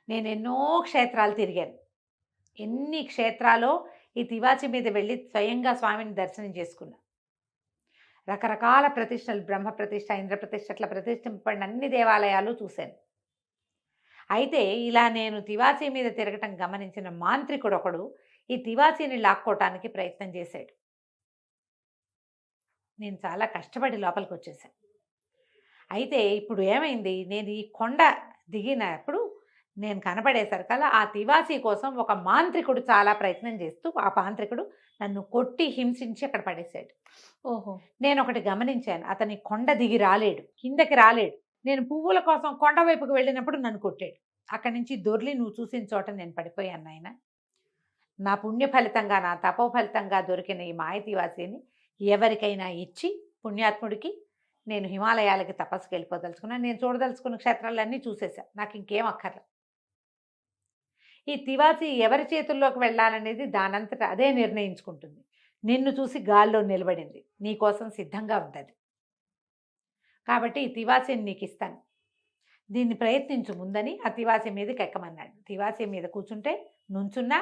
నేను ఎన్నో క్షేత్రాలు తిరిగాను, ఎన్ని క్షేత్రాలో ఈ తివాచి మీద వెళ్ళి స్వయంగా స్వామిని దర్శనం చేసుకున్నా. రకరకాల ప్రతిష్టలు, బ్రహ్మ ప్రతిష్ట, ఇంద్ర ప్రతిష్ట, అట్లా ప్రతిష్ఠింపబడిన అన్ని దేవాలయాలు చూశాను. అయితే ఇలా నేను తివాచీ మీద తిరగటం గమనించిన మాంత్రికుడు ఒకడు ఈ తివాచీని లాక్కోవటానికి ప్రయత్నం చేశాడు. నేను చాలా కష్టపడి లోపలికి వచ్చేసాను. అయితే ఇప్పుడు ఏమైంది, నేను ఈ కొండ దిగినప్పుడు నేను కనపడేసరికల్లా ఆ తివాచీ కోసం ఒక మాంత్రికుడు చాలా ప్రయత్నం చేస్తూ, ఆ మాంత్రికుడు నన్ను కొట్టి హింసించి అక్కడ పడేశాడు. నేను ఒకటి గమనించాను, అతని కొండ దిగి రాలేడు, కిందకి రాలేడు. నేను పువ్వుల కోసం కొండ వైపుకు వెళ్ళినప్పుడు నన్ను కొట్టాడు. అక్కడి నుంచి దొర్లి నువ్వు చూసిన చోట నేను పడిపోయాను నాయన, నా పుణ్య ఫలితంగా నా తపో ఫలితంగా దొరికిన ఈ మాయ తివాసీని ఎవరికైనా ఇచ్చి పుణ్యాత్ముడికి నేను హిమాలయాలకి తపస్సుకి వెళ్ళిపోదలుచుకున్నాను. నేను చూడదలుచుకున్న క్షేత్రాలన్నీ చూసేసా, నాకు ఇంకేం అక్కర్లేదు. ఈ తివాసి ఎవరి చేతుల్లోకి వెళ్ళాలనేది దానంతట అదే నిర్ణయించుకుంటుంది. నిన్ను చూసి గాల్లో నిలబడింది, నీ కోసం సిద్ధంగా ఉంటుంది. కాబట్టి ఈ తివాసిని నీకు ఇస్తాను, దీన్ని ప్రయత్నించు ముందని ఆ తివాసి మీదకి ఎక్కమన్నాడు. తివాసి మీద కూర్చుంటే నుంచున్నా,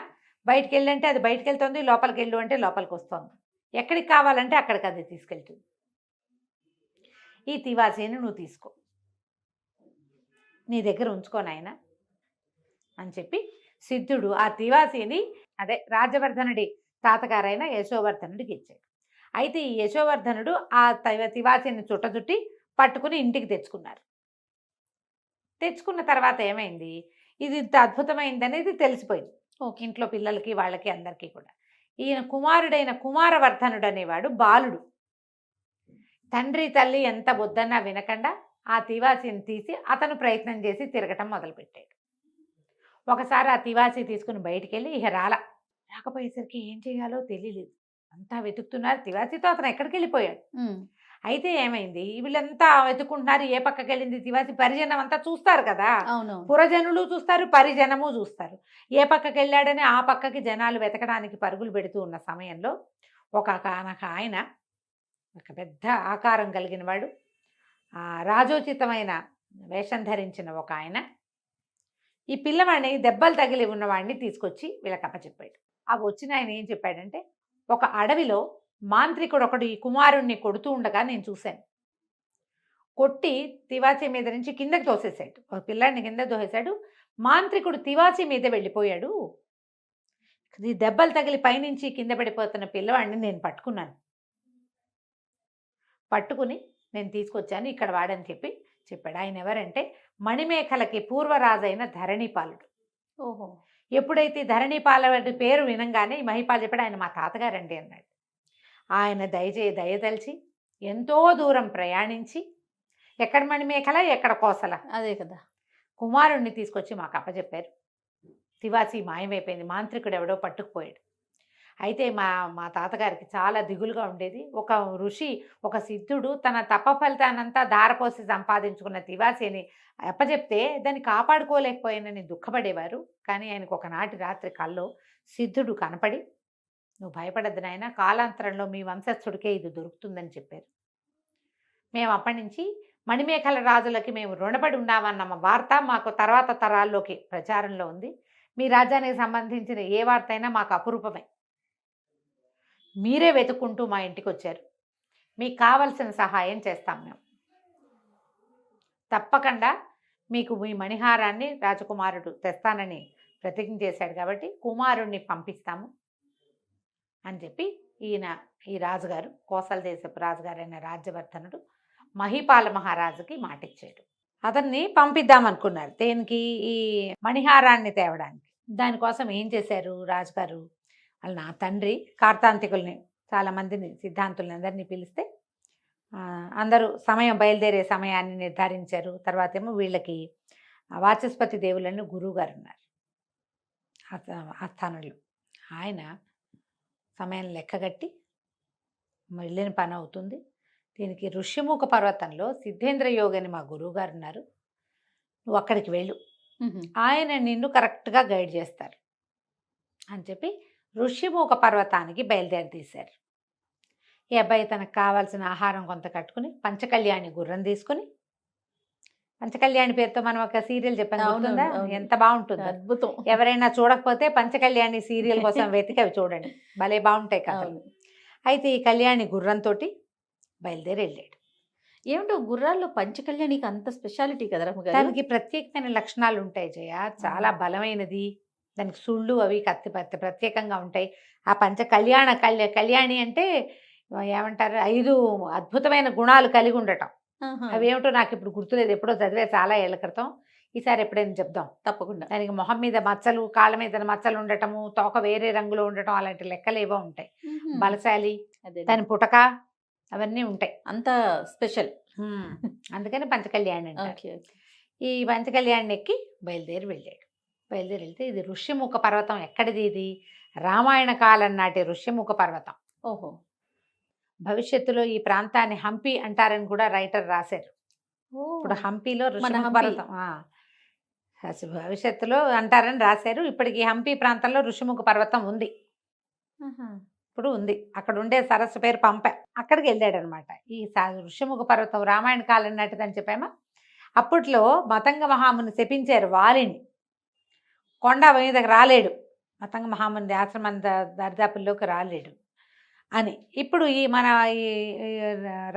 బయటికి వెళ్ళంటే అది బయటికి వెళ్తుంది, లోపలికి వెళ్ళు అంటే లోపలికి వస్తుంది, ఎక్కడికి కావాలంటే అక్కడికి అది తీసుకెళ్తుంది. ఈ తివాసిని నువ్వు తీసుకో, నీ దగ్గర ఉంచుకో నాయనా అని చెప్పి సిద్ధుడు ఆ తివాసిని అదే రాజవర్ధనుడి తాతగారైన యశోవర్ధనుడికి ఇచ్చాడు. అయితే ఈ యశోవర్ధనుడు ఆ తివాసిని చుట్టచుట్టి పట్టుకుని ఇంటికి తెచ్చుకున్నారు. తెచ్చుకున్న తర్వాత ఏమైంది, ఇది ఇంత అద్భుతమైంది అనేది తెలిసిపోయింది ఇంట్లో పిల్లలకి వాళ్ళకి అందరికీ కూడా. ఈయన కుమారుడైన కుమారవర్ధనుడు అనేవాడు బాలుడు. తండ్రి తల్లి ఎంత వద్దన్నా వినకుండా ఆ తివాసిని తీసి అతను ప్రయత్నం చేసి తిరగటం మొదలుపెట్టాడు. ఒకసారి ఆ తివాసి తీసుకుని బయటికి వెళ్ళి ఇక రాకపోయేసరికి ఏం చేయాలో తెలియలేదు, అంతా వెతుకుతున్నారు. తివాసితో అతను ఎక్కడికి వెళ్ళిపోయాడు. అయితే ఏమైంది, వీళ్ళంతా వెతుకుంటున్నారు, ఏ పక్కకి వెళ్ళింది తివాసి. పరిజనం అంతా చూస్తారు కదా, పురజనులు చూస్తారు, పరిజనము చూస్తారు. ఏ పక్కకి వెళ్ళాడని ఆ పక్కకి జనాలు వెతకడానికి పరుగులు పెడుతూ ఉన్న సమయంలో ఒక ఆయన, ఒక పెద్ద ఆకారం కలిగిన వాడు, రాజోచితమైన వేషం ధరించిన ఒక ఆయన ఈ పిల్లవాడిని దెబ్బలు తగిలి ఉన్నవాడిని తీసుకొచ్చి వీళ్ళకి అప్పచెప్పాడు. ఆ వచ్చిన ఆయన ఏం చెప్పాడంటే, ఒక అడవిలో మాంత్రికుడు ఒకడు ఈ కుమారుణ్ణి కొడుతూ ఉండగా నేను చూశాను. కొట్టి తివాసి మీద నుంచి కిందకి తోసేశాడు, ఒక పిల్లాడిని కింద తోసేశాడు. మాంత్రికుడు తివాసి మీద వెళ్ళిపోయాడు. ఈ దెబ్బలు తగిలి పైనుంచి కింద పడిపోతున్న పిల్లవాడిని నేను పట్టుకుని నేను తీసుకొచ్చాను, ఇక్కడ వాడని చెప్పాడు. ఆయన ఎవరంటే మణిమేఖలకి పూర్వరాజైన ధరణిపాలుడు. ఎప్పుడైతే ధరణిపాలుడి పేరు వినంగానే మహిపాలు చెప్పాడు, ఆయన మా తాతగారండి అన్నాడు. ఆయన దయతలిచి ఎంతో దూరం ప్రయాణించి, ఎక్కడ మణిమేఖల ఎక్కడ కోసల, అదే కదా, కుమారుణ్ణి తీసుకొచ్చి మాకు అప్పచెప్పారు. తివాసి మాయమైపోయింది, మాంత్రికుడు ఎవడో పట్టుకుపోయాడు. అయితే మా తాతగారికి చాలా దిగులుగా ఉండేది. ఒక ఋషి, ఒక సిద్ధుడు తన తప ఫలితానంతా ధారపోసి సంపాదించుకున్న తివాసిని అప్పచెప్తే దాన్ని కాపాడుకోలేకపోయానని దుఃఖపడేవారు. కానీ ఆయనకు ఒకనాటి రాత్రి కల్లో సిద్ధుడు కనపడి, నువ్వు భయపడద్దు నాయన, కాలాంతరంలో మీ వంశస్థుడికే ఇది దొరుకుతుందని చెప్పారు. మేము అప్పటి నుంచి మణిమేఖల రాజులకి మేము రుణపడి ఉన్నామన్న వార్త మాకు తర్వాత తరాల్లోకి ప్రచారంలో ఉంది. మీ రాజ్యానికి సంబంధించిన ఏ వార్త అయినా మాకు అపురూపమే. మీరే వెతుక్కుంటూ మా ఇంటికి వచ్చారు, మీకు కావలసిన సహాయం చేస్తాం మేము. తప్పకుండా మీకు మీ మణిహారాన్ని రాజకుమారుడు తెస్తానని ప్రతిజ్ఞ చేశాడు కాబట్టి కుమారుణ్ణి పంపిస్తాము అని చెప్పి ఈ రాజుగారు, కోసల దేశపు రాజుగారైన రాజ్యవర్ధనుడు మహిపాల మహారాజుకి మాటిచ్చాడు. అతన్ని పంపిద్దామనుకున్నారు, దేనికి, ఈ మణిహారాన్ని తేవడానికి. దానికోసం ఏం చేశారు రాజుగారు, వాళ్ళ నా తండ్రి కార్తాంతికుల్ని, చాలామందిని సిద్ధాంతుల్ని అందరినీ పిలిస్తే అందరూ బయలుదేరే సమయాన్ని నిర్ధారించారు. తర్వాత ఏమో వీళ్ళకి వాచస్పతి దేవులని గురువుగారు ఉన్నారు ఆస్థానంలో. ఆయన సమయం లెక్కగట్టి వెళ్ళిన పని అవుతుంది. దీనికి ఋష్యముఖ పర్వతంలో సిద్ధేంద్ర యోగని మా గురువుగారు ఉన్నారు, నువ్వు అక్కడికి వెళ్ళు, ఆయన నిన్ను కరెక్ట్గా గైడ్ చేస్తారు అని చెప్పి ఋష్యముఖ పర్వతానికి బయలుదేరి తీశారు. ఈ అబ్బాయి తనకు కావాల్సిన ఆహారం కొంత కట్టుకుని పంచకళ్యాణి గుర్రం తీసుకుని, పంచకళ్యాణి పేరుతో మనం ఒక సీరియల్ చెప్పాను, గుర్తుందా? ఎంత బాగుంటుంది, అద్భుతం. ఎవరైనా చూడకపోతే పంచకళ్యాణి సీరియల్ కోసం వెతికి అవి చూడండి, భలే బాగుంటాయి కథలు. అయితే ఈ కళ్యాణి గుర్రంతో బయలుదేరి వెళ్ళాడు. ఏమిటో గుర్రాల్లో పంచకళ్యాణికి అంత స్పెషాలిటీ కదా రమ్మగారు? దానికి ప్రత్యేకమైన లక్షణాలు ఉంటాయి జయ, చాలా బలమైనది. దానికి సుళ్ళు అవి ప్రత్యేకంగా ఉంటాయి. ఆ కళ్యాణి అంటే ఏమంటారు, 5 అద్భుతమైన గుణాలు కలిగి ఉండటం. అవేమిటో నాకు ఇప్పుడు గుర్తులేదు, ఎప్పుడో చదివే చాలా ఏళ్ల క్రితం. ఈసారి ఎప్పుడైనా చెప్దాం తప్పకుండా. దానికి మొహం మీద మచ్చలు, కాళ్ళ మీద మచ్చలు ఉండటము, తోక వేరే రంగులో ఉండటం, అలాంటి లెక్కలు ఏవో ఉంటాయి. బలశాలి, దాని పుటక, అవన్నీ ఉంటాయి, అంత స్పెషల్. అందుకని పంచకళ్యాణి అంటారు. ఈ పంచకళ్యాణి ఎక్కి బయలుదేరి వెళ్ళాడు. బయలుదేరి వెళ్తే ఇది ఋష్యముఖ పర్వతం. ఎక్కడిది ఇది? రామాయణ కాలం నాటి ఋష్యముఖ పర్వతం. ఓహో. భవిష్యత్తులో ఈ ప్రాంతాన్ని హంపి అంటారని కూడా రైటర్ రాశారు. ఇప్పుడు హంపిలో ఋష్యముఖ హంపి. పర్వతం భవిష్యత్తులో అంటారని రాశారు. ఇప్పటికి హంపి ప్రాంతంలో ఋషిముఖ పర్వతం ఉంది. ఇప్పుడు ఉంది. అక్కడ ఉండే సరస్సు పేరు పంప. అక్కడికి వెళ్ళాడు అనమాట. ఈ ఋషిముఖ పర్వతం రామాయణ కాలం నాటిదని చెప్పామా. అప్పట్లో మతంగ మహాముని శపించారు వాలిని, కొండ మీదకి రాలేడు, మతంగ మహాముని ఆశ్రమం దరిదాపుల్లోకి రాలేడు అని. ఇప్పుడు ఈ మన ఈ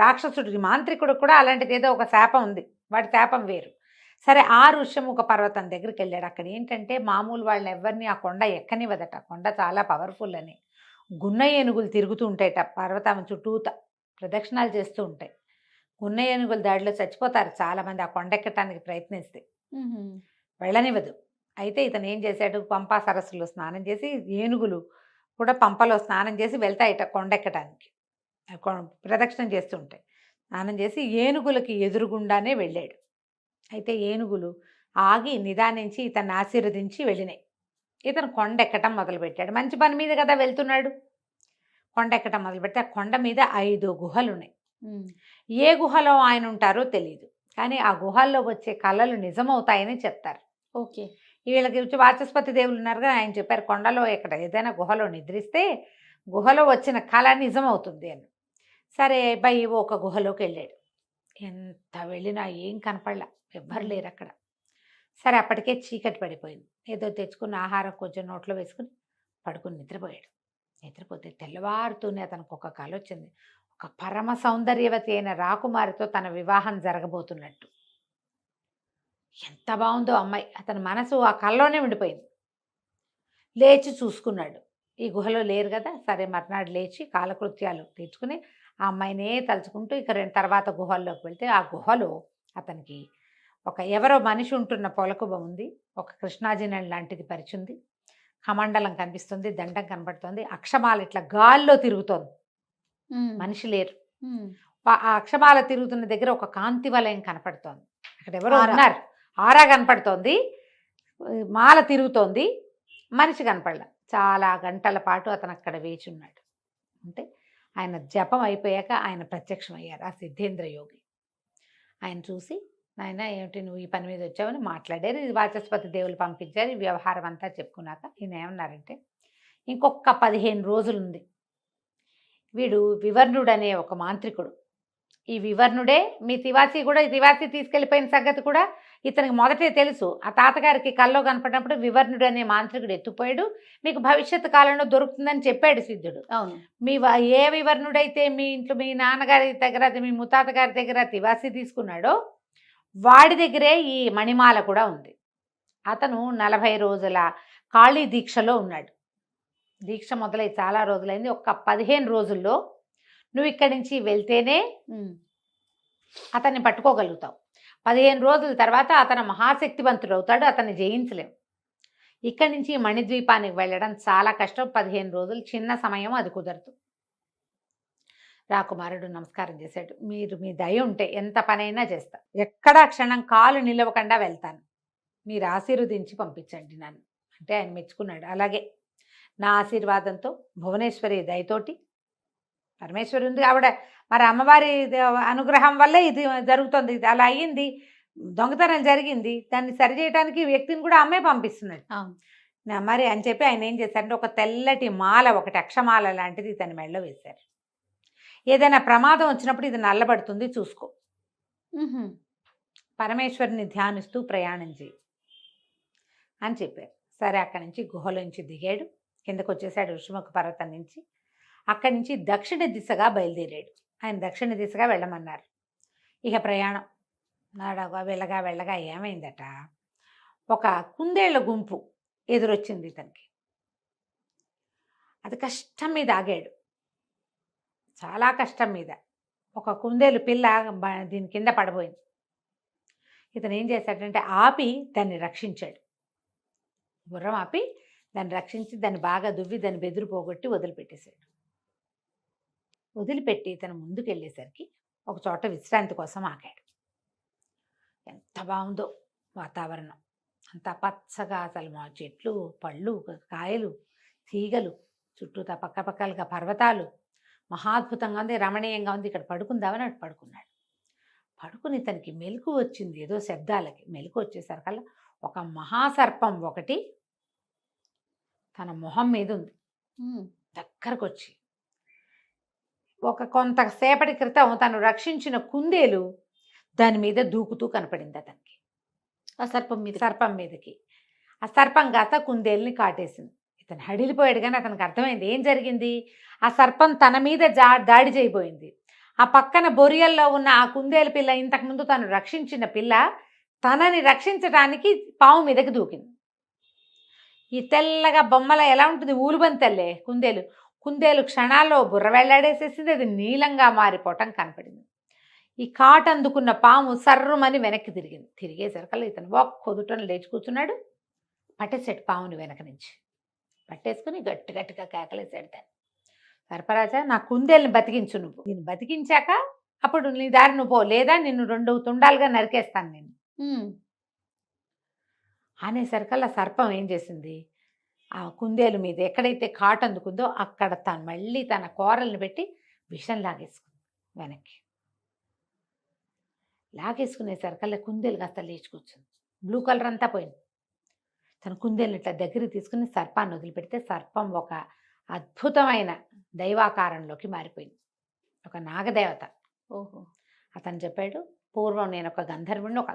రాక్షసుడికి మాంత్రికుడు కూడా అలాంటిది ఏదో ఒక శాపం ఉంది. వాడి శాపం వేరు. సరే, ఆ ఋష్యముఖ పర్వతం దగ్గరికి వెళ్ళాడు. అక్కడ ఏంటంటే మామూలు వాళ్ళని ఎవరిని ఆ కొండ ఎక్కనివ్వదట. కొండ చాలా పవర్ఫుల్ అని. గున్న ఏనుగులు తిరుగుతూ ఉంటాయట పర్వతం చుట్టూత, ప్రదక్షిణాలు చేస్తూ ఉంటాయి. గున్న ఏనుగులు దాడిలో చచ్చిపోతారు చాలామంది ఆ కొండ ఎక్కటానికి ప్రయత్నిస్తే, వెళ్ళనివ్వదు. అయితే ఇతను ఏం చేశాడు, పంపా సరస్సులో స్నానం చేసి, ఏనుగులు కూడా పంపలో స్నానం చేసి వెళ్తాయట కొండెక్కటానికి, ప్రదక్షిణం చేస్తూ ఉంటాయి. స్నానం చేసి ఏనుగులకి ఎదురుగుండానే వెళ్ళాడు. అయితే ఏనుగులు ఆగి నిదానించి ఇతన్ని ఆశీర్వదించి వెళ్ళినాయి. ఇతను కొండ ఎక్కటం మొదలుపెట్టాడు. మంచి పని మీద కదా వెళ్తున్నాడు. కొండ ఎక్కటం మొదలుపెడితే ఆ కొండ మీద 5 గుహలు ఉన్నాయి. ఏ గుహలో ఆయన ఉంటారో తెలియదు, కానీ ఆ గుహల్లో వచ్చే కళలు నిజమవుతాయని చెప్తారు. ఓకే. వీళ్ళకి వచ్చి వాచస్పతి దేవులు ఉన్నారు కదా, ఆయన చెప్పారు కొండలో ఎక్కడ ఏదైనా గుహలో నిద్రిస్తే గుహలో వచ్చిన కళ నిజమవుతుంది అని. సరే అబ్బాయి ఒక గుహలోకి వెళ్ళాడు. ఎంత వెళ్ళినా ఏం కనపడలా, ఎవ్వరు లేరు అక్కడ. సరే, అప్పటికే చీకటి పడిపోయింది. ఏదో తెచ్చుకున్న ఆహారం కొంచెం నోట్లో వేసుకుని పడుకుని నిద్రపోయాడు. నిద్రపోతే తెల్లవారుతూనే అతనికి ఒక కళ వచ్చింది. ఒక పరమ సౌందర్యవతి అయిన రాకుమారితో తన వివాహం జరగబోతున్నట్టు. ఎంత బాగుందో అమ్మాయి. అతని మనసు ఆ కళ్ళలోనే ఉండిపోయింది. లేచి చూసుకున్నాడు, ఈ గుహలో లేరు కదా. సరే, మర్నాడు లేచి కాలకృత్యాలు తీర్చుకుని ఆ అమ్మాయినే తలుచుకుంటూ ఇక తర్వాత గుహల్లోకి వెళ్తే ఆ గుహలో అతనికి ఒక ఎవరో మనిషి ఉంటున్న పొలకుబ ఉంది. ఒక కృష్ణాజినం లాంటిది పరిచింది. కమండలం కనిపిస్తుంది, దండం కనపడుతుంది, అక్షమాల ఇట్లా గాల్లో తిరుగుతోంది. మనిషి లేరు. ఆ అక్షమాల తిరుగుతున్న దగ్గర ఒక కాంతి వలయం కనపడుతోంది. అక్కడ ఎవరో ఉన్నారు. ఆరా కనపడుతోంది, మాల తిరుగుతోంది, మనిషి కనపడలా. చాలా గంటల పాటు అతను అక్కడ వేచి ఉన్నాడు. అంటే ఆయన జపం అయిపోయాక ఆయన ప్రత్యక్షం అయ్యారు, ఆ సిద్ధేంద్ర యోగి. ఆయన చూసి, నాయన ఏమిటి నువ్వు ఈ పని మీద వచ్చావని మాట్లాడారు. ఇది వాచస్పతి దేవులు పంపించారు. ఈ వ్యవహారం అంతా చెప్పుకున్నాక ఈయన ఏమన్నారంటే, ఇంకొక 15 రోజులుంది. వీడు వివర్ణుడు అనే ఒక మాంత్రికుడు. ఈ వివర్ణుడే మీ తివాసి కూడా, ఈ తివాసి తీసుకెళ్ళిపోయిన సంగతి కూడా ఇతనికి మొదటే తెలుసు. ఆ తాతగారికి కల్లో కనపడినప్పుడు వివర్ణుడు అనే మాంత్రికుడు ఎత్తుపోయాడు, మీకు భవిష్యత్తు కాలంలో దొరుకుతుందని చెప్పాడు సిద్ధుడు. అవును. ఏ వివర్ణుడైతే మీ ఇంట్లో మీ నాన్నగారి దగ్గర, మీ ముత్తాత గారి దగ్గర తివాసి తీసుకున్నాడో వాడి దగ్గరే ఈ మణిమాల కూడా ఉంది. అతను 40 రోజుల ఖాళీ దీక్షలో ఉన్నాడు. దీక్ష మొదలై చాలా రోజులైంది. ఒక్క 15 రోజుల్లో నువ్వు ఇక్కడి నుంచి వెళ్తేనే అతన్ని పట్టుకోగలుగుతావు. 15 రోజుల తర్వాత అతను మహాశక్తివంతుడు అవుతాడు, అతన్ని జయించలేము. ఇక్కడి నుంచి మణిద్వీపానికి వెళ్ళడం చాలా కష్టం. 15 రోజులు చిన్న సమయం, అది కుదరదు. రాకుమారుడు నమస్కారం చేశాడు. మీరు మీ దయ ఉంటే ఎంత పనైనా చేస్తా, ఎక్కడా క్షణం కాలు నిలవకుండా వెళ్తాను, మీరు ఆశీర్వదించి పంపించండి నన్ను అంటే ఆయన మెచ్చుకున్నాడు. అలాగే నా ఆశీర్వాదంతో భువనేశ్వరి దయతోటి, పరమేశ్వరి ఉంది ఆవిడ, మరి అమ్మవారి అనుగ్రహం వల్లే ఇది జరుగుతుంది. ఇది అలా అయ్యింది, దొంగతనం జరిగింది, దాన్ని సరిచేయడానికి వ్యక్తిని కూడా అమ్మే పంపిస్తున్నాడు మరి అని చెప్పి ఆయన ఏం చేశారంటే ఒక తెల్లటి మాల, ఒకటి అక్షమాల లాంటిది తన మెడలో వేశారు. ఏదైనా ప్రమాదం వచ్చినప్పుడు ఇది నల్లబడుతుంది, చూసుకో, పరమేశ్వరిని ధ్యానిస్తూ ప్రయాణం చేయి అని చెప్పారు. సరే, అక్కడి నుంచి గుహలోంచి దిగాడు, కిందకు వచ్చేసాడు ఋషిముఖ పర్వతం నుంచి. అక్కడి నుంచి దక్షిణ దిశగా బయలుదేరాడు. ఆయన దక్షిణ దిశగా వెళ్ళమన్నారు. ఇక ప్రయాణం వెళ్ళగా వెళ్ళగా ఏమైందట, ఒక కుందేళ్ల గుంపు ఎదురొచ్చింది ఇతనికి. అది కష్టం మీద ఆగాడు, చాలా కష్టం మీద. ఒక కుందేలు పిల్ల దీని కింద పడబోయింది. ఇతను ఏం చేశాడంటే ఆపి దాన్ని రక్షించాడు. గుర్రం ఆపి దాన్ని రక్షించి దాన్ని బాగా దువ్వి దాన్ని బెదురు పోగొట్టి వదిలిపెట్టేశాడు. వదిలిపెట్టి ఇతను ముందుకు వెళ్ళేసరికి ఒక చోట విశ్రాంతి కోసం ఆగాడు. ఎంత బాగుందో వాతావరణం, అంత పచ్చగా అసలు మా చెట్లు, పళ్ళు, కాయలు, తీగలు, చుట్టూతా పక్కపక్కలుగా పర్వతాలు, మహాద్భుతంగా ఉంది, రమణీయంగా ఉంది. ఇక్కడ పడుకుందామని అటు పడుకున్నాడు. పడుకుని తనకి మెలకు వచ్చింది, ఏదో శబ్దాలకి మెలకు వచ్చేసరికల్లా ఒక మహాసర్పం ఒకటి తన మొహం మీద ఉంది. దగ్గరకు వచ్చి కొంతసేపటి క్రితం తను రక్షించిన కుందేలు దాని మీద దూకుతూ కనపడింది అతనికి, ఆ సర్పం మీదకి. ఆ సర్పం కాస్త కుందేలుని కాటేసింది. ఇతను హడిలిపోయాడు, కానీ అతనికి అర్థమైంది ఏం జరిగింది. ఆ సర్పం తన మీద దాడి చేయబోయింది. ఆ పక్కన బొరియల్లో ఉన్న ఆ కుందేలు పిల్ల, ఇంతకుముందు తను రక్షించిన పిల్ల, తనని రక్షించడానికి పాము మీదకి దూకింది. ఈ తెల్లగా బొమ్మల ఎలా ఉంటుంది, ఊలుబంతల్లే కుందేలు క్షణాల్లో బుర్ర వెళ్లాడేసేసింది. అది నీలంగా మారిపోవటం కనపడింది. ఈ కాటు అందుకున్న పాము సర్రుమని వెనక్కి తిరిగేసరికల్లా ఇతను ఒక్కొదుటను లేచి కూర్చున్నాడు. పట్టేసాడు పాముని వెనక నుంచి, పట్టేసుకుని గట్టి గట్టిగా కేకలేసాడు దాన్ని. సర్పరాజా, నా కుందేల్ని బతికించు, నువ్వు నేను బతికించాక అప్పుడు నీ దారి నువ్వు పో, లేదా నిన్ను 2 తుండాలుగా నరికేస్తాను నేను అనేసరికల్లా సర్పం ఏం చేసింది, ఆ కుందేలు మీద ఎక్కడైతే కాటు అందుకుందో అక్కడ తను మళ్ళీ తన కూరల్ని పెట్టి విషం లాగేసుకుంది వెనక్కి. లాగేసుకునేసరికల్లా కుందేలు కాస్త లేచి కూర్చుంది. బ్లూ కలర్ అంతా పోయింది. తన కుందేలు ఇట్లా దగ్గరికి తీసుకుని సర్పాన్ని వదిలిపెడితే సర్పం ఒక అద్భుతమైన దైవాకారంలోకి మారిపోయింది, ఒక నాగదేవత. ఓహో. అతను చెప్పాడు, పూర్వం నేను ఒక గంధర్వుడిని, ఒక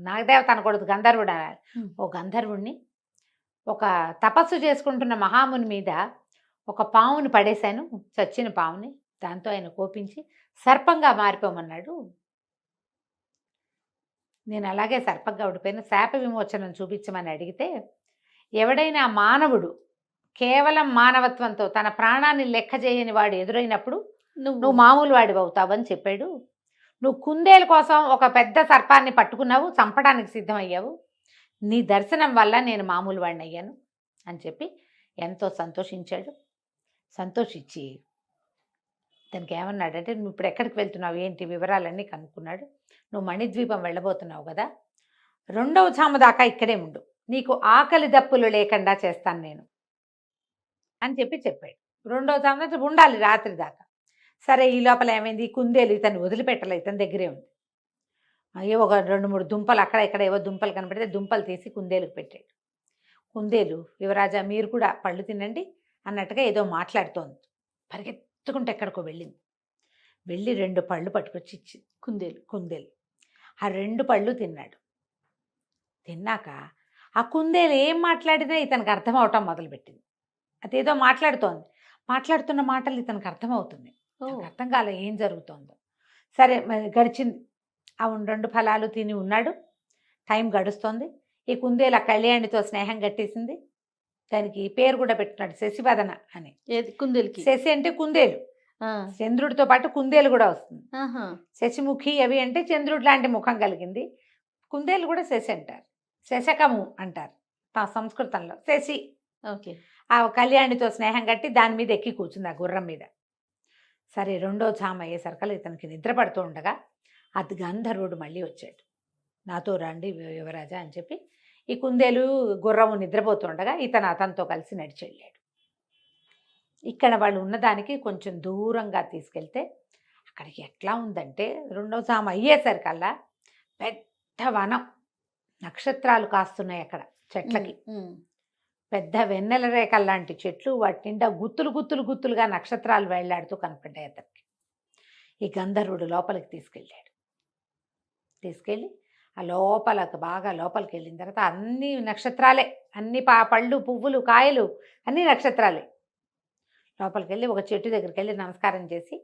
నాగదేవత అనకూడదు, గంధర్వుడు అనాలి. ఓ గంధర్వుడిని ఒక తపస్సు చేసుకుంటున్న మహాముని మీద ఒక పాముని పడేశాను, చచ్చిన పాముని. దాంతో ఆయన కోపించి సర్పంగా మారిపోమన్నాడు. నేను అలాగే సర్పంగా ఉండిపోయిన, శాప విమోచనం చూపించమని అడిగితే, ఎవడైనా మానవుడు కేవలం మానవత్వంతో తన ప్రాణాన్ని లెక్క చేయని వాడు ఎదురైనప్పుడు నువ్వు మామూలు వాడివి అవుతావని చెప్పాడు. నువ్వు కుందేలు కోసం ఒక పెద్ద సర్పాన్ని పట్టుకున్నావు, చంపడానికి సిద్ధమయ్యావు. నీ దర్శనం వల్ల నేను మామూలు వాడిని అయ్యాను అని చెప్పి ఎంతో సంతోషించాడు. సంతోషించి దానికి ఏమన్నాడంటే, నువ్వు ఇప్పుడు ఎక్కడికి వెళ్తున్నావు, ఏంటి వివరాలన్నీ కనుక్కున్నాడు. నువ్వు మణిద్వీపం వెళ్ళబోతున్నావు కదా, 2వ జాము దాకా ఇక్కడే ఉండు, నీకు ఆకలి దప్పులు లేకుండా చేస్తాను నేను అని చెప్పాడు. 2వ జాము దాకా ఉండాలి, రాత్రి దాకా. సరే, ఈ లోపల ఏమైంది, కుందేలు ఇతను వదిలిపెట్టలే, ఇతని దగ్గరే ఉంది. ఏవో ఒక 2-3 దుంపలు అక్కడ ఇక్కడ ఏవో దుంపలు కనపడితే దుంపలు తీసి కుందేలుకు పెట్టాడు. కుందేలు, యువరాజా మీరు కూడా పళ్ళు తినండి అన్నట్టుగా ఏదో మాట్లాడుతోంది. పరిగెత్తుకుంటే ఎక్కడికో వెళ్ళింది. వెళ్ళి 2 పళ్ళు పట్టుకొచ్చి ఇచ్చింది కుందేలు. ఆ 2 పళ్ళు తిన్నాడు. తిన్నాక ఆ కుందేలు ఏం మాట్లాడినా ఇతనికి అర్థం అవటం మొదలుపెట్టింది. అదేదో మాట్లాడుతున్న మాటలు ఇతనికి అర్థమవుతుంది. అర్థం కాలే ఏం జరుగుతోందో. సరే, గడిచింది. ఆ 2 ఫలాలు తిని ఉన్నాడు. టైం గడుస్తోంది. ఈ కుందేలు ఆ కళ్యాణితో స్నేహం కట్టేసింది. దానికి పేరు కూడా పెట్టుకున్నాడు, శశివదన అని. కుందేలుకి శశి అంటే కుందేలు, చంద్రుడితో పాటు కుందేలు కూడా వస్తుంది. శశిముఖి అవి అంటే చంద్రుడి లాంటి ముఖం కలిగింది. కుందేలు కూడా శశి అంటారు, శశకము అంటారు సంస్కృతంలో. శశి ఓకే. ఆ కళ్యాణితో స్నేహం కట్టి దాని మీద ఎక్కి కూర్చుంది, ఆ గుర్రం మీద. సరే, 2వ జాము అయ్యేసరికల్లా ఇతనికి నిద్ర పడుతూ ఉండగా అది గంధర్వుడు మళ్ళీ వచ్చాడు. నాతో రండి యువరాజా అని చెప్పి ఈ కుందేలు గుర్రము నిద్రపోతుండగా ఇతను అతనితో కలిసి నడిచి వెళ్ళాడు. ఇక్కడ వాళ్ళు ఉన్నదానికి కొంచెం దూరంగా తీసుకెళ్తే అక్కడికి ఎట్లా ఉందంటే, 2వ జాము అయ్యేసరికల్లా పెద్ద వనం, నక్షత్రాలు కాస్తున్నాయి అక్కడ చెట్లకి. పెద్ద వెన్నెల రేఖలు లాంటి చెట్లు, వాటి నిండా గుత్తులుగా నక్షత్రాలు వేళ్లాడుతూ కనపడ్డాయి అతనికి. ఈ గంధర్వుడు లోపలికి తీసుకెళ్ళి ఆ బాగా లోపలికి వెళ్ళిన తర్వాత అన్ని నక్షత్రాలే, అన్ని పళ్ళు, పువ్వులు, కాయలు అన్ని నక్షత్రాలే. లోపలికి వెళ్ళి ఒక చెట్టు దగ్గరికి వెళ్ళి నమస్కారం చేసి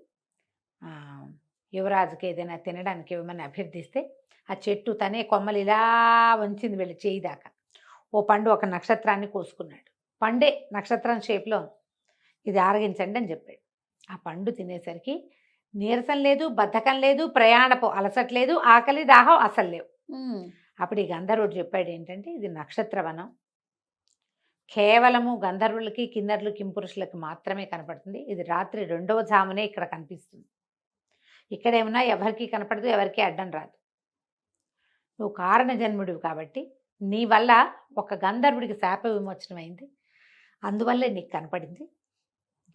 యువరాజుకి ఏదైనా తినడానికి ఇవ్వమని అభ్యర్థిస్తే ఆ చెట్టు తనే కొమ్మలు ఇలా వంచింది వెళ్ళి చేయి దాకా. ఓ పండు ఒక నక్షత్రాన్ని కోసుకున్నాడు. పండే నక్షత్రం షేప్లో ఉంది, ఇది ఆరగించండి అని చెప్పాడు. ఆ పండు తినేసరికి నీరసం లేదు, బద్ధకం లేదు, ప్రయాణపు అలసట లేదు, ఆకలి దాహం అసలు లేవు. అప్పుడు ఈ గంధర్వుడు చెప్పాడు ఏంటంటే, ఇది నక్షత్రవనం, కేవలము గంధర్వులకి, కిన్నర్లు, కింపురుషులకి మాత్రమే కనపడుతుంది. ఇది రాత్రి 2వ జామునే ఇక్కడ కనిపిస్తుంది. ఇక్కడేమన్నా ఎవరికి కనపడదు, ఎవరికి అడ్డం రాదు. నువ్వు కారణ జన్ముడివి కాబట్టి నీ వల్ల ఒక గంధర్వుడికి శాప విమోచనం అయింది, అందువల్లే నీకు కనపడింది.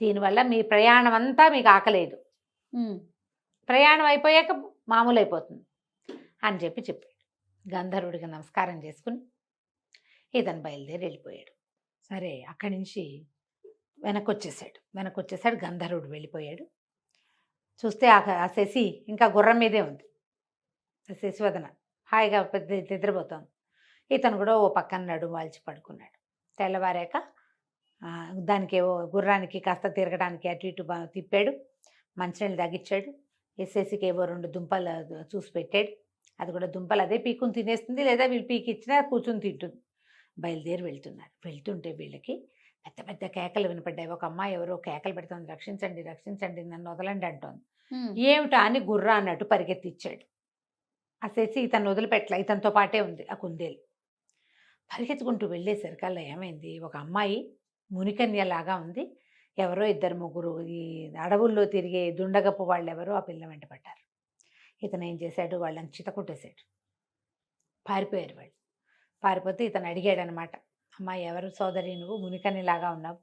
దీనివల్ల మీ ప్రయాణం అంతా మీకు ఆకలేదు, ప్రయాణం అయిపోయాక మామూలు అయిపోతుంది అని చెప్పాడు. గంధర్వుడికి నమస్కారం చేసుకుని ఇతను బయలుదేరి వెళ్ళిపోయాడు. సరే, అక్కడి నుంచి వెనక్కి వచ్చేసాడు. గంధర్వుడు వెళ్ళిపోయాడు. చూస్తే ఆ శశి ఇంకా గుర్రం మీదే ఉంది. శశివదన హాయిగా పెద్ద నిద్రపోతోంది. ఇతను కూడా ఓ పక్కన నడుము వాల్చి పడుకున్నాడు. తెల్లవారాక దానికి గుర్రానికి కాస్త తిరగడానికి అటు ఇటు తిప్పాడు, మంచినీళ్ళు తగ్గించాడు. శశికి ఏవో 2 దుంపలు చూసి పెట్టాడు. అది కూడా దుంపలు అదే పీకుని తినేస్తుంది, లేదా వీళ్ళు పీకి ఇచ్చినా కూర్చుని తింటుంది. బయలుదేరి వెళ్తున్నారు. వెళ్తుంటే వీళ్ళకి పెద్ద పెద్ద కేకలు వినపడ్డాయి. ఒక అమ్మాయి ఎవరో కేకలు పెడుతోంది, రక్షించండి రక్షించండి, నన్ను వదలండి అంటోంది. ఏమిటా అని గుర్రా అన్నట్టు పరిగెత్తిచ్చాడు. ఆ శశి ఇతను వదిలిపెట్టలే, ఇతనితో పాటే ఉంది ఆ కుందేలు. పరిగెత్తుకుంటూ వెళ్ళేసరికల్లా ఏమైంది, ఒక అమ్మాయి మునికన్యలాగా ఉంది. ఎవరో 2-3 ఈ అడవుల్లో తిరిగే దుండగప్పు వాళ్ళు ఎవరో ఆ పిల్ల వెంట పడ్డారు. ఇతను ఏం చేశాడు, వాళ్ళని చితకొట్టేశాడు. పారిపోయారు వాళ్ళు. పారిపోతే ఇతను అడిగాడనమాట, అమ్మాయి ఎవరు సోదరి, నువ్వు మునికన్యలాగా ఉన్నావు,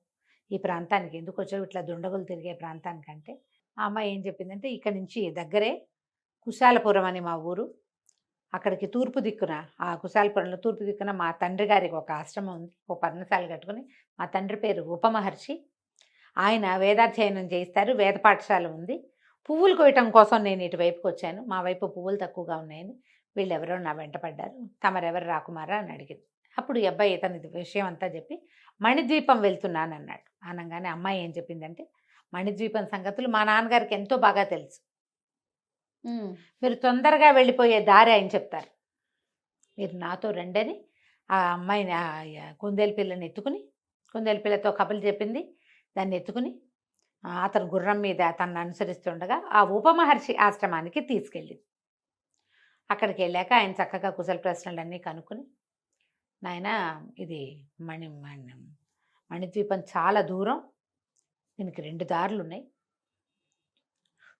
ఈ ప్రాంతానికి ఎందుకు వచ్చావు, ఇట్లా దుండగులు తిరిగే ప్రాంతానికంటే ఆ అమ్మాయి ఏం చెప్పిందంటే, ఇక్కడి నుంచి దగ్గరే కుశాలపురం అని మా ఊరు, అక్కడికి తూర్పు దిక్కున, ఆ కుశాలపురంలో తూర్పు దిక్కున మా తండ్రి గారికి ఒక ఆశ్రమం ఉంది, ఓ పర్ణశాల కట్టుకుని. మా తండ్రి పేరు ఉపమహర్షి, ఆయన వేదాధ్యయనం చేయిస్తారు, వేద పాఠశాల ఉంది. పువ్వులు కోయటం కోసం నేను ఇటువైపుకి వచ్చాను, మా వైపు పువ్వులు తక్కువగా ఉన్నాయని వీళ్ళెవరో నా వెంట పడ్డారు, తమరెవరు రాకుమారా అని అడిగింది. అప్పుడు ఈ అబ్బాయి ఇతని విషయం అంతా చెప్పి మణిద్వీపం వెళ్తున్నాను అన్నాడు. అనగానే అమ్మాయి ఏం చెప్పిందంటే, మణిద్వీపం సంగతులు మా నాన్నగారికి ఎంతో బాగా తెలుసు, మీరు తొందరగా వెళ్ళిపోయే దారి ఆయన చెప్తారు, మీరు నాతో రండని ఆ అమ్మాయిని కుందేలు పిల్లని ఎత్తుకుని, కుందేలు పిల్లతో కబులు చెప్పింది. దాన్ని ఎత్తుకుని అతను గుర్రం మీద తనను అనుసరిస్తుండగా ఆ ఉపమహర్షి ఆశ్రమానికి తీసుకెళ్ళింది. అక్కడికి వెళ్ళాక ఆయన చక్కగా కుశల ప్రశ్నలన్నీ కనుక్కొని, నాయన ఇది మణిద్వీపం చాలా దూరం, దీనికి 2 దారులు ఉన్నాయి,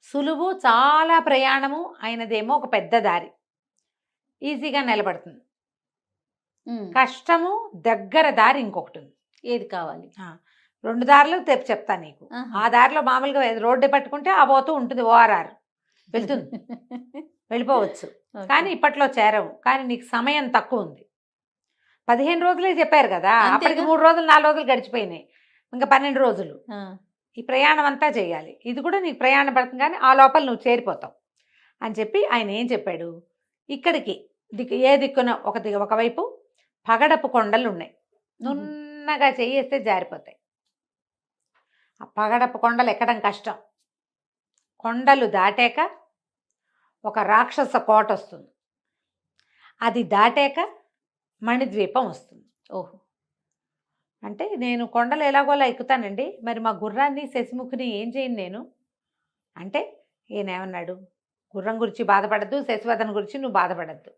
సులువు చాలా ప్రయాణము అయినదేమో ఒక పెద్ద దారి, ఈజీగా నిలబడుతుంది. కష్టము దగ్గర దారి ఇంకొకటి ఉంది, ఏది కావాలి? 2 దారులు చెప్తా నీకు. ఆ దారిలో మామూలుగా రోడ్డు పట్టుకుంటే ఆ పోతూ ఉంటుంది, ఓఆర్ఆర్ వెళ్తుంది, వెళ్ళిపోవచ్చు. కానీ ఇప్పట్లో చేరవు, కానీ నీకు సమయం తక్కువ ఉంది. 15 రోజులే చెప్పారు కదా, అప్పటికి 3 రోజులు 4 రోజులు గడిచిపోయినాయి, ఇంకా 12 రోజులు ఈ ప్రయాణం అంతా చేయాలి. ఇది కూడా నీకు ప్రయాణం పడుతుంది, కానీ ఆ లోపల నువ్వు చేరిపోతావు అని చెప్పి ఆయన ఏం చెప్పాడు, ఇక్కడికి ఏ దిక్కున ఒకవైపు పగడపు కొండలు ఉన్నాయి, నున్నగా చేయేస్తే జారిపోతాయి. ఆ పగడపు కొండలు ఎక్కడం కష్టం. కొండలు దాటాక ఒక రాక్షస కోట వస్తుంది, అది దాటాక మణిద్వీపం వస్తుంది. ఓహో, అంటే నేను కొండలు ఎలాగోలా ఎక్కుతానండి, మరి మా గుర్రాన్ని శశిముఖిని ఏం చేయను నేను అంటే, ఈయన ఏమన్నాడు, గుర్రం గురించి బాధపడద్దు, శశివదన గురించి నువ్వు బాధపడద్దు,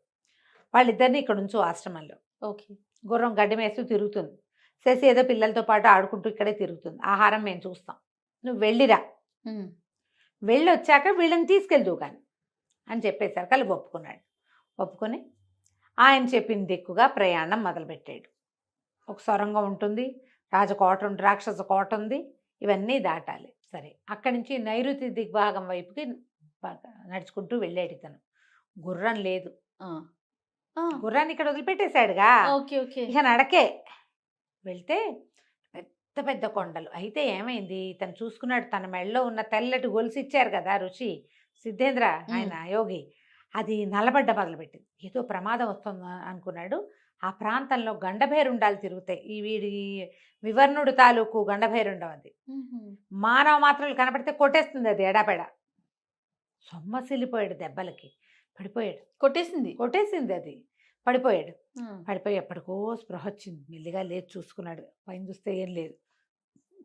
వాళ్ళిద్దరిని ఇక్కడ ఉంచు ఆశ్రమంలో. ఓకే, గుర్రం గడ్డి మేస్తూ తిరుగుతుంది, శశి ఏదో పిల్లలతో పాటు ఆడుకుంటూ ఇక్కడే తిరుగుతుంది, ఆహారం మేము చూస్తాం, నువ్వు వెళ్ళిరా, వెళ్ళి వచ్చాక వీళ్ళని తీసుకెళ్దువు కానీ అని చెప్పేసరికి వాళ్ళు ఒప్పుకున్నాడు. ఒప్పుకొని ఆయన చెప్పిన దిక్కుగా ప్రయాణం మొదలుపెట్టాడు. ఒక సొరంగం ఉంటుంది, రాజకోట ఉంటుంది, రాక్షస కోట ఉంది, ఇవన్నీ దాటాలి. సరే, అక్కడి నుంచి నైరుతి దిగ్భాగం వైపుకి నడుచుకుంటూ వెళ్ళాడు ఇతను. గుర్రం లేదు, గుర్రాన్ని ఇక్కడ వదిలిపెట్టేశాడుగా, ఇక నడకే వెళ్తే పెద్ద పెద్ద కొండలు. అయితే ఏమైంది, ఇతను చూసుకున్నాడు, తన మెడలో ఉన్న తెల్లటి గొలుసు ఇచ్చారు కదా ఋషి సిద్ధేంద్ర, ఆయన యోగి, అది నల్లబడ్డ మొదలుపెట్టింది. ఏదో ప్రమాదం వస్తుంది అనుకున్నాడు. ఆ ప్రాంతంలో గండభైరుండాలు తిరుగుతాయి, ఈ వీడి వివర్ణుడు తాలూకు గండభైరుండం, అది మానవ మాత్రలు కనపడితే కొట్టేస్తుంది, అది ఎడాపెడా. సొమ్మసిల్లిపోయాడు, దెబ్బలకి పడిపోయాడు, కొట్టేసింది అది, పడిపోయాడు. పడిపోయి ఎప్పటికో స్పృహ వచ్చింది, మెల్లిగా లేచి చూసుకున్నాడు, పైన చూస్తే ఏం లేదు,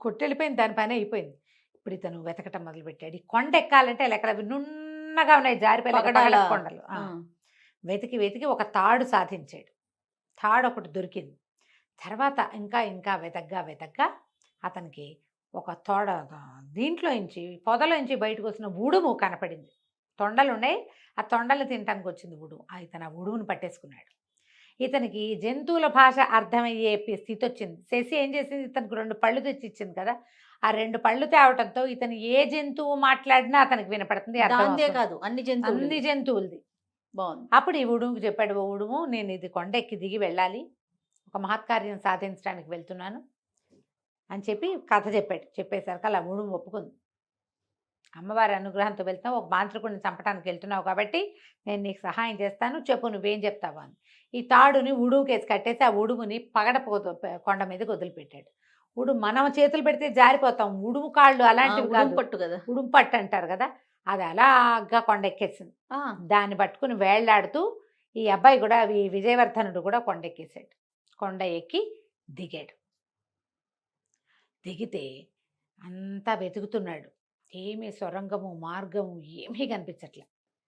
కొట్టెళ్ళిపోయింది, దాని పని అయిపోయింది. ఇప్పుడు ఇతను వెతకటం మొదలుపెట్టాడు. ఈ కొండ ఎక్కాలంటే ఎక్కడ నున్నగా ఉన్నాయి, జారిపోయి కొండలు. వెతికి వెతికి ఒక తాడు సాధించాడు, తాడు ఒకటి దొరికింది. తర్వాత ఇంకా వెతగ్గా అతనికి ఒక దీంట్లోంచి పొదలోంచి బయటకు వచ్చిన ఉడుము కనపడింది. తొండలు ఉన్నాయి, ఆ తొండలు తినటానికి వచ్చింది ఉడుము. ఇతను ఆ ఉడుమును పట్టేసుకున్నాడు. ఇతనికి జంతువుల భాష అర్థమయ్యే స్థితి వచ్చింది. శశి ఏం చేసింది, ఇతనికి 2 పళ్ళు తెచ్చి ఇచ్చింది కదా, ఆ 2 పళ్ళు తేవటంతో ఇతను ఏ జంతువు మాట్లాడినా అతనికి వినపడుతుంది, దాందే అర్థమవుతుంది. కాదు అన్ని జంతువులు అన్ని జంతువులది. బాగుంది. అప్పుడు ఈ ఉడుముకి చెప్పాడు, "ఓ ఉడుము, నేను ఇది కొండ ఎక్కి దిగి వెళ్ళాలి, ఒక మహత్కార్యం సాధించడానికి వెళ్తున్నాను" అని చెప్పి కథ చెప్పాడు. చెప్పేసరికి అలా ఉడుము ఒప్పుకుంది. అమ్మవారి అనుగ్రహంతో వెళ్తావు, ఒక మాంత్రికుడిని చంపడానికి వెళ్తున్నావు కాబట్టి నేను నీకు సహాయం చేస్తాను, చెప్పు నువ్వేం చెప్తావా అని. ఈ తాడుని ఉడుముకేసి కట్టేసి ఆ ఉడుముని పగడపోతూ కొండ మీదకి వదిలిపెట్టాడు. మనం చేతులు పెడితే జారిపోతాం, ఉడుము కాళ్ళు అలాంటివి ఉడుము కాదు, పట్టు కదా. ఉడుము పట్టు అంటారు కదా, అది అలాగా కొండ ఎక్కేసింది. దాన్ని పట్టుకుని వేళ్లాడుతూ ఈ అబ్బాయి కూడా, ఈ విజయవర్ధనుడు కూడా కొండ ఎక్కేసాడు. కొండ ఎక్కి దిగాడు. దిగితే అంతా వెతుకుతున్నాడు, ఏమీ సొరంగము మార్గము ఏమీ కనిపించట్లే.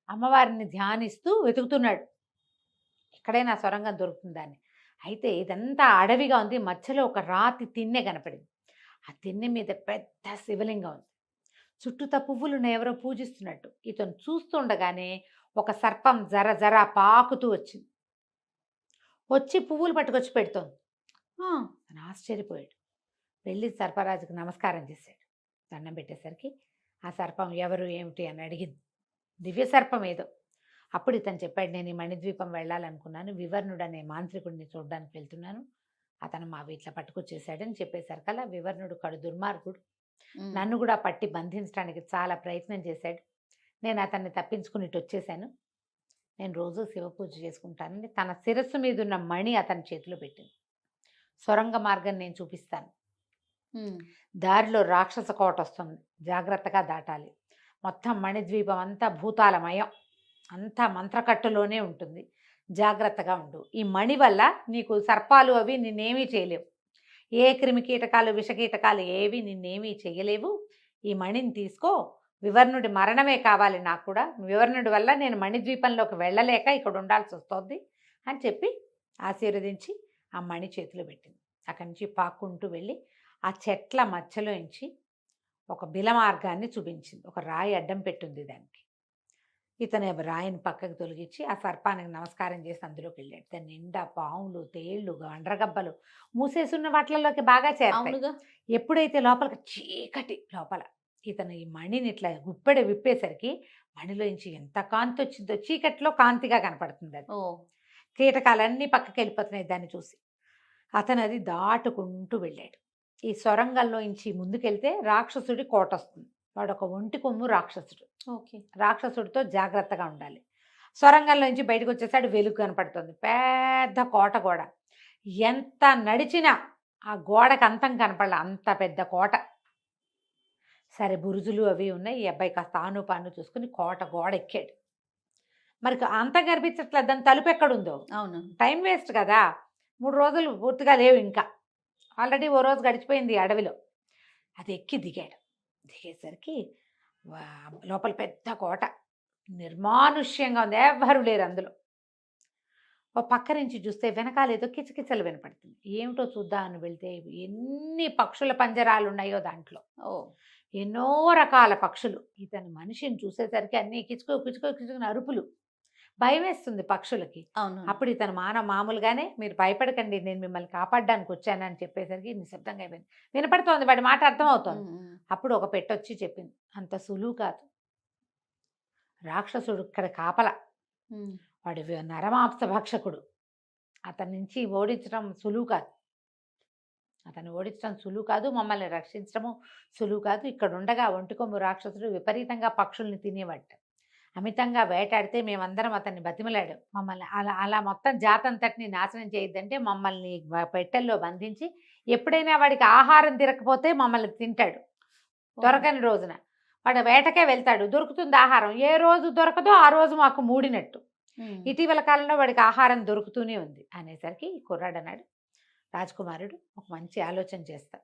అమ్మవారిని ధ్యానిస్తూ వెతుకుతున్నాడు, ఎక్కడైనా సొరంగం దొరుకుతుందని. అయితే ఇదంతా అడవిగా ఉంది, మధ్యలో ఒక రాతి తిన్నె కనపడింది. ఆ తిన్నె మీద పెద్ద శివలింగం ఉంది, చుట్టూతా పువ్వులను ఎవరో పూజిస్తున్నట్టు. ఇతను చూస్తుండగానే ఒక సర్పం జర జర పాకుతూ వచ్చింది, వచ్చి పువ్వులు పట్టుకొచ్చి పెడుతోంది. తను ఆశ్చర్యపోయాడు, వెళ్ళి సర్పరాజుకు నమస్కారం చేశాడు. దండం పెట్టేసరికి ఆ సర్పం ఎవరు ఏమిటి అని అడిగింది, దివ్య సర్పం ఏదో. అప్పుడు ఇతను చెప్పాడు, నేను ఈ మణిద్వీపం వెళ్ళాలనుకున్నాను, వివర్ణుడు అనే మాంత్రికుడిని చూడడానికి వెళ్తున్నాను, అతను మా వీటిలో పట్టుకొచ్చేసాడని చెప్పేసరికల్లా వివర్ణుడు కడు దుర్మార్గుడు, నన్ను కూడా పట్టి బంధించడానికి చాలా ప్రయత్నం చేశాడు. నేను అతన్ని తప్పించుకుని ఇటు వచ్చేసాను, నేను రోజు శివ పూజ చేసుకుంటానని తన శిరస్సు మీద ఉన్న మణి అతని చేతిలో పెట్టింది. సొరంగ మార్గం నేను చూపిస్తాను, దారిలో రాక్షస కోట వస్తుంది, జాగ్రత్తగా దాటాలి, మొత్తం మణిద్వీపం అంతా భూతాలమయం, అంతా మంత్రకట్టులోనే ఉంటుంది, జాగ్రత్తగా ఉండు. ఈ మణి వల్ల నీకు సర్పాలు అవి నిన్నేమీ చేయలేవు, ఏ క్రిమికీటకాలు విషకీటకాలు ఏవి నిన్నేమీ చేయలేవు. ఈ మణిని తీసుకో, వివర్ణుడి మరణమే కావాలి నాకు కూడా, వివర్ణుడి వల్ల నేను మణిద్వీపంలోకి వెళ్ళలేక ఇక్కడ ఉండాల్సి వస్తుంది అని చెప్పి ఆశీర్వదించి ఆ మణి చేతిలో పెట్టింది. అక్కడి నుంచి పాక్కుంటూ వెళ్ళి ఆ చెట్ల మధ్యలో నుంచి ఒక బిల మార్గాన్ని చూపించింది, ఒక రాయి అడ్డం పెట్టింది దానికి. ఇతను రాయిని పక్కకు తొలగించి ఆ సర్పానికి నమస్కారం చేసి అందులోకి వెళ్ళాడు. దాని నిండా పాములు, తేళ్లు, అండ్రగబ్బలు మూసేసున్న వాటిల్లోకి బాగా చేరతాయి. ఎప్పుడైతే లోపలికి చీకటి లోపల ఇతను ఈ మణిని ఇట్లా గుప్పెడ విప్పేసరికి మణిలోంచి ఎంత కాంతి వచ్చిందో, చీకటిలో కాంతిగా కనపడుతుంది అది. కీటకాలన్నీ పక్కకి వెళ్ళిపోతున్నాయి దాన్ని చూసి. అతను అది దాటుకుంటూ వెళ్ళాడు. ఈ సొరంగంలో నుంచి ముందుకెళ్తే రాక్షసుడి కోట వస్తుంది, వాడు ఒక ఒంటి కొమ్ము రాక్షసుడు. రాక్షసుడితో జాగ్రత్తగా ఉండాలి. సొరంగంలో నుంచి బయటకు వచ్చేసాడు, వెలుగు కనపడుతుంది, పెద్ద కోట. గోడ ఎంత నడిచినా ఆ గోడకు అంతం కనపడాల, అంత పెద్ద కోట. సరే బురుజులు అవి ఉన్నాయి, ఈ అబ్బాయి కాస్త ఆనుపాను చూసుకుని కోట గోడ ఎక్కాడు. మరి అంతం కనిపించట్లేదు, దాని తలుపు ఎక్కడుందో. అవును, టైం వేస్ట్ కదా, 3 రోజులు పూర్తిగా లేవు, ఇంకా ఆల్రెడీ ఓ రోజు గడిచిపోయింది అడవిలో. అది ఎక్కి దిగాడు. దిగేసరికి లోపల పెద్ద కోట, నిర్మానుష్యంగా ఉంది, ఎవ్వరూ లేరు అందులో. ఓ పక్క నుంచి చూస్తే వెనకాల ఏదో కిచకిచలు వినపడుతుంది, ఏమిటో చూద్దామని వెళ్తే ఎన్ని పక్షుల పంజరాలు ఉన్నాయో దాంట్లో, ఎన్నో రకాల పక్షులు. ఇతను మనిషిని చూసేసరికి అన్ని కిచుకో కిచుకో కిచుకుని అరుపులు, భయం వేస్తుంది పక్షులకి. అప్పుడు ఇతను మామూలుగానే, మీరు భయపడకండి, నేను మిమ్మల్ని కాపాడడానికి వచ్చానని చెప్పేసరికి నిశ్శబ్దంగా అయిపోయింది. వినపడుతోంది, వాడి మాట అర్థమవుతోంది. అప్పుడు ఒక పెట్టొచ్చి చెప్పింది, అంత సులువు కాదు, రాక్షసుడు ఇక్కడ కాపల, వాడు నరమాంస భక్షకుడు, అతని నుంచి ఓడించడం సులువు కాదు, అతన్ని ఓడించడం సులువు కాదు, మమ్మల్ని రక్షించడము సులువు కాదు. ఇక్కడ ఉండగా ఒంటికొమ్ము రాక్షసుడు విపరీతంగా పక్షుల్ని తినేవాడు, అమితంగా వేటాడితే మేమందరం అతన్ని బతిమలాడాం, మమ్మల్ని అలా మొత్తం జాతంతటిని నాశనం చేయొద్దంటే మమ్మల్ని పెట్టెల్లో బంధించి ఎప్పుడైనా వాడికి ఆహారం తిరగకపోతే మమ్మల్ని తింటాడు. దొరకని రోజున వాడు వేటకే వెళ్తాడు, దొరుకుతుంది ఆహారం, ఏ రోజు దొరకదో ఆ రోజు మాకు మూడినట్టు. ఇటీవల కాలంలో వాడికి ఆహారం దొరుకుతూనే ఉంది అనేసరికి కుర్రాడు అన్నాడు, రాజకుమారుడు ఒక మంచి ఆలోచన చేస్తా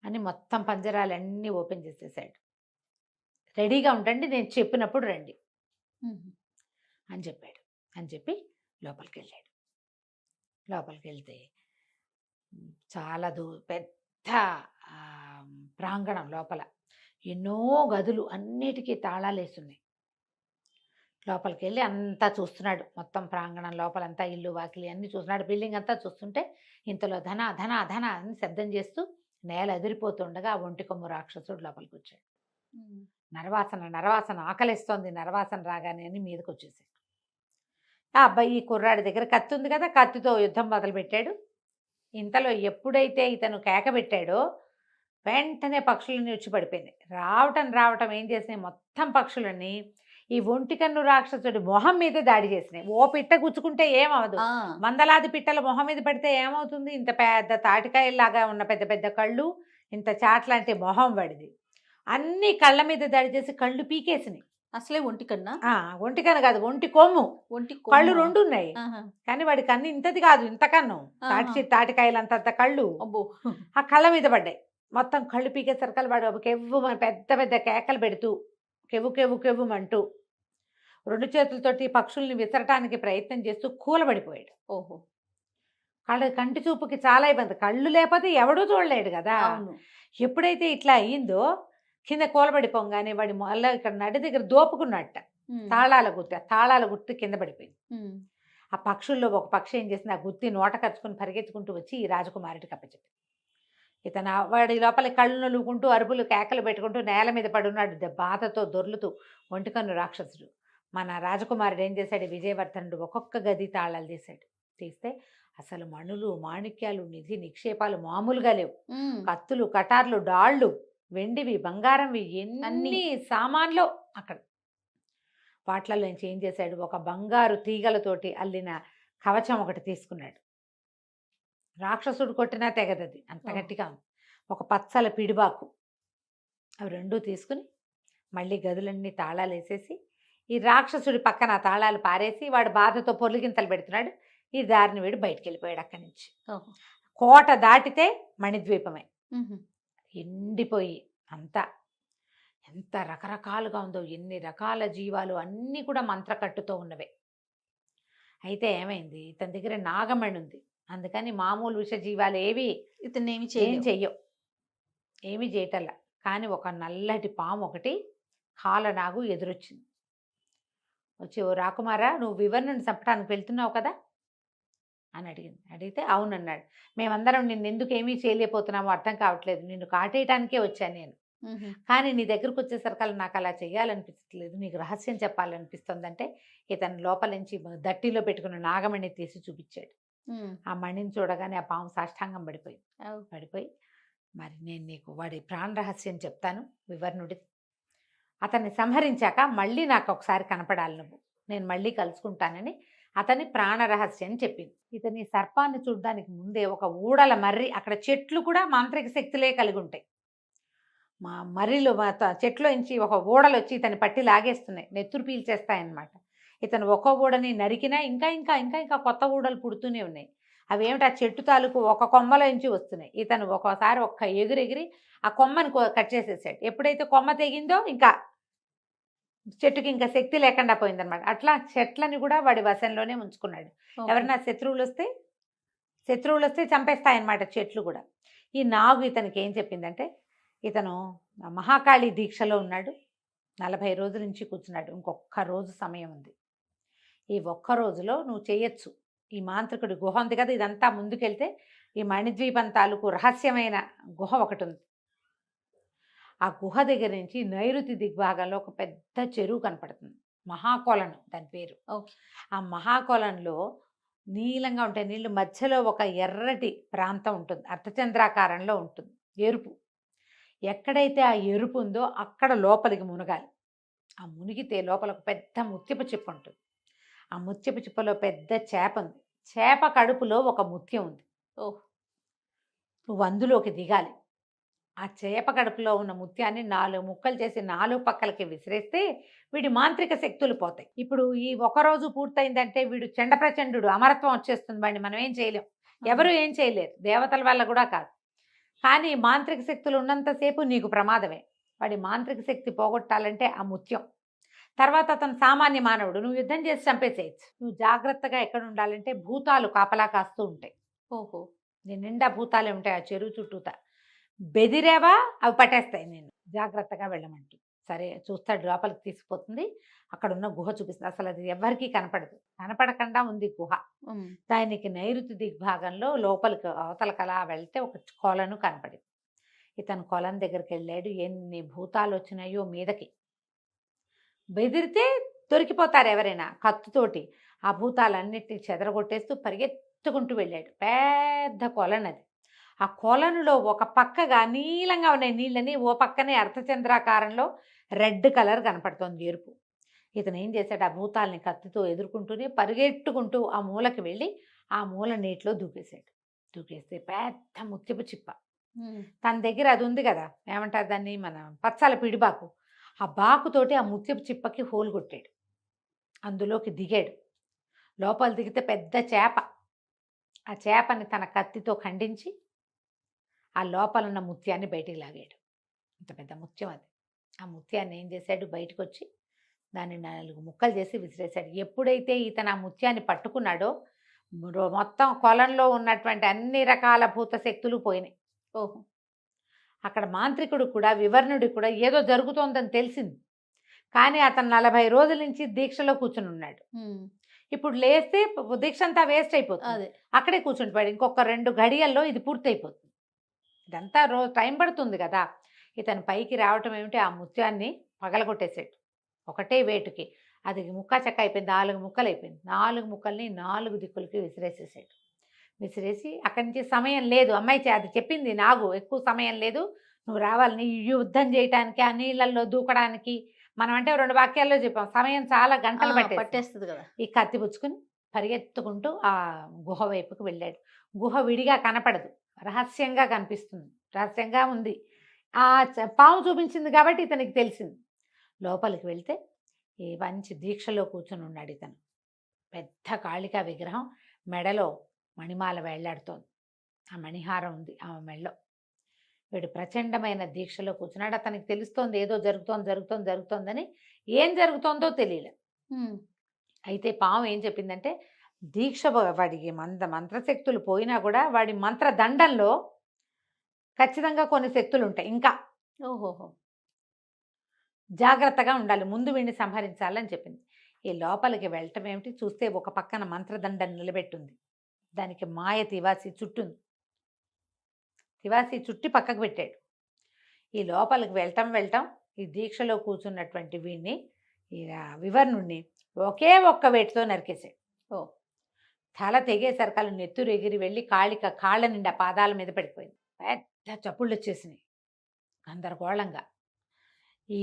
అని మొత్తం పంజరాలన్నీ ఓపెన్ చేసేసాడు. రెడీగా ఉండండి, నేను చెప్పినప్పుడు రండి అని చెప్పాడు. అని చెప్పి లోపలికి వెళ్ళాడు. లోపలికి వెళ్తే చాలా పెద్ద ప్రాంగణం, లోపల ఎన్నో గదులు, అన్నిటికీ తాళాలు వేస్తున్నాయి. లోపలికి వెళ్ళి అంతా చూస్తున్నాడు, మొత్తం ప్రాంగణం లోపలంతా ఇల్లు వాకిలి అన్ని చూస్తున్నాడు, బిల్డింగ్ అంతా చూస్తుంటే ఇంతలో ధన ధన ధన అని శబ్దం చేస్తూ నేల ఎదిరిపోతుండగా ఆ ఒంటి కొమ్ము రాక్షసుడు లోపలికి వచ్చాడు. నరవాసన నరవాసన ఆకలిస్తోంది, నరవాసన రాగానే అని మీదకి వచ్చేసాడు. ఆ అబ్బాయి ఈ కుర్రాడి దగ్గర కత్తి ఉంది కదా, కత్తితో యుద్ధం మొదలుపెట్టాడు. ఇంతలో ఎప్పుడైతే ఇతను కేక పెట్టాడో వెంటనే పక్షులన్నీ వచ్చి పడిపోయినాయి. రావటం ఏం చేసినాయి, మొత్తం పక్షులన్నీ ఈ ఒంటికన్ను రాక్షసుడి మొహం మీద దాడి చేసినాయి. ఓ పిట్ట గుచ్చుకుంటే ఏమవదు, వందలాది పిట్టల మొహం మీద పడితే ఏమవుతుంది, ఇంత పెద్ద తాటికాయలాగా ఉన్న పెద్ద పెద్ద కళ్ళు, ఇంత చాట్లాంటి మొహం పడిది. అన్ని కళ్ళ మీద దాడి చేసి కళ్ళు పీకేసినాయి. అసలే ఒంటికన్నా? ఒంటికన్ను కాదు, ఒంటి కొమ్ము. కళ్ళు 2 ఉన్నాయి, కానీ వాడి కన్ను ఇంతది కాదు, ఇంత కన్ను, తాటికాయలు అంత కళ్ళు ఆ కళ్ళ మీద పడ్డాయి. మొత్తం కళ్ళు పీకేసరికల్ వాడు కెవ్వు పెద్ద పెద్ద కేకలు పెడుతూ కెవ్వు కెవ్వు కెవ్వుమంటూ 2 చేతులతోటి పక్షుల్ని విసరటానికి ప్రయత్నం చేస్తూ కూలబడిపోయాడు. ఓహో, కంటి చూపుకి చాలా ఇబ్బంది, కళ్ళు లేకపోతే ఎవడూ చూడలేడు కదా. ఎప్పుడైతే ఇట్లా అయ్యిందో కింద కూలబడిపోగానే వాడి మళ్ళీ ఇక్కడ నడి దగ్గర దోపుకున్నట్ట తాళాల గుర్తు కింద పడిపోయింది. ఆ పక్షుల్లో ఒక పక్షి ఏం చేసింది, ఆ గుత్తి నోట కరుచుకుని పరిగెత్తుకుంటూ వచ్చి ఈ రాజకుమారుడికి అప్పచెప్పింది. ఇతను వాడి లోపల కళ్ళు నలుగుకుంటూ అరుపులు కేకలు పెట్టుకుంటూ నేల మీద పడున్నాడు, బాధతో దొర్లుతూ ఒంటికన్ను రాక్షసుడు. మన రాజకుమారుడు ఏం చేశాడు, విజయవర్ధనుడు ఒక్కొక్క గది తాళాలు తీస్తే అసలు మణులు మాణిక్యాలు నిధి నిక్షేపాలు మామూలుగా లేవు. కత్తులు కటార్లు డాళ్ళు వెండివి బంగారంవి ఎన్ని సామాన్లు అక్కడ. వాటిలలో నుంచి ఏం చేశాడు, ఒక బంగారు తీగలతోటి అల్లిన కవచం ఒకటి తీసుకున్నాడు. రాక్షసుడు కొట్టినా తెగదది, అంత గట్టిగా ఉంది. ఒక పచ్చల పిడిబాకు, అవి 2 తీసుకుని మళ్ళీ గదులన్నీ తాళాలు వేసేసి ఈ రాక్షసుడి పక్కన తాళాలు పారేసి వాడు బాధతో పొర్లిగింతలు పెడుతున్నాడు. ఈ దారిని వీడు బయటికి వెళ్ళిపోయాడు అక్కడి నుంచి. కోట దాటితే మణిద్వీపమే ఎండిపోయి అంతా ఎంత రకరకాలుగా ఉందో, ఎన్ని రకాల జీవాలు అన్నీ కూడా మంత్రకట్టుతో ఉన్నవే. అయితే ఏమైంది, ఇతని దగ్గర నాగమణి ఉంది, అందుకని మామూలు విష జీవాలు ఏవి ఇతను ఏం చెయ్యవు, ఏమీ చేయటల్లా. కానీ ఒక నల్లటి పాము ఒకటి కాలనాగు ఎదురొచ్చింది. వచ్చి, ఓ రాకుమారా, నువ్వు వివరణను చంపడానికి వెళ్తున్నావు కదా అని అడిగితే అవునన్నాడు. మేమందరం నిన్ను ఎందుకు ఏమీ చేయలేకపోతున్నామో అర్థం కావట్లేదు, నిన్ను కాటేయటానికే వచ్చాను నేను, కానీ నీ దగ్గరకు వచ్చేసరికి నాకు అలా చేయాలనిపించట్లేదు, నీకు రహస్యం చెప్పాలనిపిస్తుందంటే ఇతను లోపల నుంచి దట్టిలో పెట్టుకున్న నాగమణి తీసి చూపించాడు. ఆ మణిని చూడగానే ఆ పాము సాష్టాంగం పడిపోయి మరి నేను నీకు వాడి ప్రాణ రహస్యం చెప్తాను వివర్ణుడి, అతన్ని సంహరించాక మళ్ళీ నాకు ఒకసారి కనపడాలి నువ్వు, నేను మళ్ళీ కలుసుకుంటానని అతని ప్రాణ రహస్యం చెప్పింది. ఇతని సర్పాన్ని చూడడానికి ముందే ఒక ఊడల మర్రి, అక్కడ చెట్లు కూడా మాంత్రిక శక్తులే కలిగి ఉంటాయి. మా మర్రిలో చెట్లో నుంచి ఒక ఊడలు వచ్చి ఇతని పట్టి లాగేస్తున్నాయి, నెత్తురు పీల్చేస్తాయన్నమాట. ఇతను ఒక ఊడని నరికినా ఇంకా ఇంకా ఇంకా ఇంకా కొత్త ఊడలు పుడుతూనే ఉన్నాయి. అవి ఏమిటి, ఆ చెట్టు తాలూకు ఒక కొమ్మల నుంచి వస్తున్నాయి. ఇతను ఒక్కోసారి ఒక్క ఎగిరి ఆ కొమ్మని కట్ చేసేసాడు. ఎప్పుడైతే కొమ్మ తెగిందో ఇంకా చెట్టుకి ఇంకా శక్తి లేకుండా పోయిందనమాట. అట్లా చెట్లని కూడా వాడి వశంలోనే ఉంచుకున్నాడు. ఎవరైనా శత్రువులు వస్తే చంపేస్తాయన్నమాట చెట్లు కూడా. ఈ నాగు ఇతనికి ఏం చెప్పిందంటే, ఇతను మహాకాళి దీక్షలో ఉన్నాడు, 40 రోజుల నుంచి కూర్చున్నాడు, ఇంకొక్క రోజు సమయం ఉంది, ఈ ఒక్క రోజులో నువ్వు చేయొచ్చు. ఈ మాంత్రికుడి గుహ ఉంది కదా, ఇదంతా ముందుకెళ్తే ఈ మణిద్వీపం తాలూకు రహస్యమైన గుహ ఒకటి ఉంది. ఆ గుహ దగ్గర నుంచి నైరుతి దిగ్భాగంలో ఒక పెద్ద చెరువు కనపడుతుంది, మహాకొలను దాని పేరు. ఆ మహాకొలంలో నీలంగా ఉంటాయి నీళ్ళు, మధ్యలో ఒక ఎర్రటి ప్రాంతం ఉంటుంది, అర్ధచంద్రాకారంలో ఉంటుంది, ఎరుపు. ఎక్కడైతే ఆ ఎరుపు ఉందో అక్కడ లోపలికి మునగాలి. ఆ మునిగితే లోపల ఒక పెద్ద ముత్యపు చిప్ప ఉంటుంది. ఆ ముత్యపు చిప్పలో పెద్ద చేప ఉంది, చేప కడుపులో ఒక ముత్యం ఉంది. నువ్వు అందులోకి దిగాలి. ఆ చేప కడుపులో ఉన్న ముత్యాన్ని 4 ముక్కలు చేసి 4 పక్కలకి విసిరేస్తే వీడి మాంత్రిక శక్తులు పోతాయి. ఇప్పుడు ఈ ఒకరోజు పూర్తయిందంటే వీడు చండప్రచండు, అమరత్వం వచ్చేస్తుంది, వాడిని మనం ఏం చేయలేం, ఎవరు ఏం చేయలేరు, దేవతల వల్ల కూడా కాదు. కానీ మాంత్రిక శక్తులు ఉన్నంతసేపు నీకు ప్రమాదమే. వాడి మాంత్రిక శక్తి పోగొట్టాలంటే ఆ ముత్యం. తర్వాత అతను సామాన్య మానవుడు, నువ్వు యుద్ధం చేసి చంపేసేయచ్చు. నువ్వు జాగ్రత్తగా ఎక్కడ ఉండాలంటే భూతాలు కాపలా కాస్తూ ఉంటాయి. నీ నిండా భూతాలే ఉంటాయి ఆ చెరువు చుట్టూతా. బెదిరేవా అవి పట్టేస్తాయి, నేను జాగ్రత్తగా వెళ్ళమంటూ. సరే చూస్తాడు, లోపలికి తీసుకుపోతుంది. అక్కడ ఉన్న గుహ చూపిస్తుంది. అసలు అది ఎవరికీ కనపడదు, కనపడకుండా ఉంది గుహ. దానికి నైరుతి దిగ్భాగంలో లోపలికి అవతలకి అలా వెళ్తే ఒక కొలను కనపడింది. ఇతను కొలం దగ్గరికి వెళ్ళాడు. ఎన్ని భూతాలు వచ్చినాయో మీదకి. బెదిరితే దొరికిపోతారు ఎవరైనా. కత్తుతోటి ఆ భూతాలన్నిటిని చెదరగొట్టేస్తూ పరిగెత్తుకుంటూ వెళ్ళాడు. పెద్ద కొలనది. ఆ కొలనులో ఒక పక్కగా నీలంగా ఉన్నాయి నీళ్ళని, ఓ పక్కనే అర్ధచంద్రాకారంలో రెడ్ కలర్ కనపడుతోంది, ఎరుపు. ఇతను ఏం చేశాడు, ఆ భూతాలని కత్తితో ఎదుర్కొంటూనే పరిగెట్టుకుంటూ ఆ మూలకి వెళ్ళి ఆ మూల నీటిలో దూకేశాడు. దూకేస్తే పెద్ద ముత్యపు చిప్ప తన దగ్గర అది ఉంది కదా, ఏమంటారు దాన్ని, మన పచ్చాల పిడిబాకు. ఆ బాకుతోటి ఆ ముత్యపు చిప్పకి హోల్ కొట్టాడు. అందులోకి దిగాడు. లోపల దిగితే పెద్ద చేప. ఆ చేపని తన కత్తితో ఖండించి ఆ లోపల ఉన్న ముత్యాన్ని బయటికి లాగాడు. ఇంత పెద్ద ముత్యం అది. ఆ ముత్యాన్ని ఏం చేశాడు, బయటకు వచ్చి దాన్ని 4 ముక్కలు చేసి విసిరేశాడు. ఎప్పుడైతే ఇతను ఆ ముత్యాన్ని పట్టుకున్నాడో మొత్తం కొలంలో ఉన్నటువంటి అన్ని రకాల భూత శక్తులు పోయినాయి. ఓహో. అక్కడ మాంత్రికుడు కూడా, వివర్ణుడు కూడా ఏదో జరుగుతోందని తెలిసింది. కానీ అతను 40 రోజుల నుంచి దీక్షలో కూర్చుని ఉన్నాడు. ఇప్పుడు లేస్తే దీక్ష అంతా వేస్ట్ అయిపోతుంది. అదే అక్కడే కూర్చుండిపోయాడు. ఇంకొక 2 గడియల్లో ఇది పూర్తయిపోతుంది. ఇదంతా టైం పడుతుంది కదా. ఇతను పైకి రావటం ఏమిటి, ఆ ముత్యాన్ని పగలగొట్టేసాడు ఒకటే వేటుకి. అది ముక్క చెక్క అయిపోయింది. 4 ముక్కలు అయిపోయింది. 4 ముక్కల్ని 4 దిక్కులకి విసిరేసేసాడు. విసిరేసి అక్కడి నుంచి సమయం లేదు, అమ్మాయి అది చెప్పింది, నాకు ఎక్కువ సమయం లేదు, నువ్వు రావాలి, నీ యుద్ధం చేయటానికి, ఆ నీళ్ళల్లో దూకడానికి. మనం అంటే 2 వాక్యాల్లో చెప్పాం, సమయం చాలా గంటలు పట్టేస్తుంది కదా. ఈ కత్తి పుచ్చుకుని పరిగెత్తుకుంటూ ఆ గుహ వైపుకు వెళ్ళాడు. గుహ విడిగా కనపడదు, రహస్యంగా కనిపిస్తుంది, రహస్యంగా ఉంది. ఆ పాము చూపించింది కాబట్టి ఇతనికి తెలిసింది. లోపలికి వెళ్తే ఈ మంచి దీక్షలో కూర్చుని ఉన్నాడు ఇతను. పెద్ద కాళికా విగ్రహం, మెడలో మణిమాల వేళ్లాడుతోంది. ఆ మణిహారం ఉంది ఆమె మెడలో. వీడు ప్రచండమైన దీక్షలో కూర్చున్నాడు. అతనికి తెలుస్తోంది ఏదో జరుగుతోందని. ఏం జరుగుతోందో తెలియలే. అయితే పాము ఏం చెప్పిందంటే, దీక్ష వాడికి మంత్రశక్తులు పోయినా కూడా వాడి మంత్రదండంలో ఖచ్చితంగా కొన్ని శక్తులు ఉంటాయి ఇంకా. ఓహోహో. జాగ్రత్తగా ఉండాలి, ముందు వీడిని సంహరించాలని చెప్పింది. ఈ లోపలికి వెళ్ళటం ఏమిటి, చూస్తే ఒక పక్కన మంత్రదండం నిలబెట్టుంది. దానికి మాయ తివాసి చుట్టుంది. తివాసి చుట్టి పక్కకు పెట్టాడు. ఈ లోపలికి వెళ్ళటం ఈ దీక్షలో కూర్చున్నటువంటి వీడిని, ఈ వివర్ణుడిని ఒకే ఒక్క వేటితో నరికేశాడు. తల తెగేసరికలు నెత్తురు ఎగిరి వెళ్ళి కాళ్ళ నిండా పాదాల మీద పడిపోయింది. పెద్ద చప్పుళ్ళు వచ్చేసినాయి గందరగోళంగా. ఈ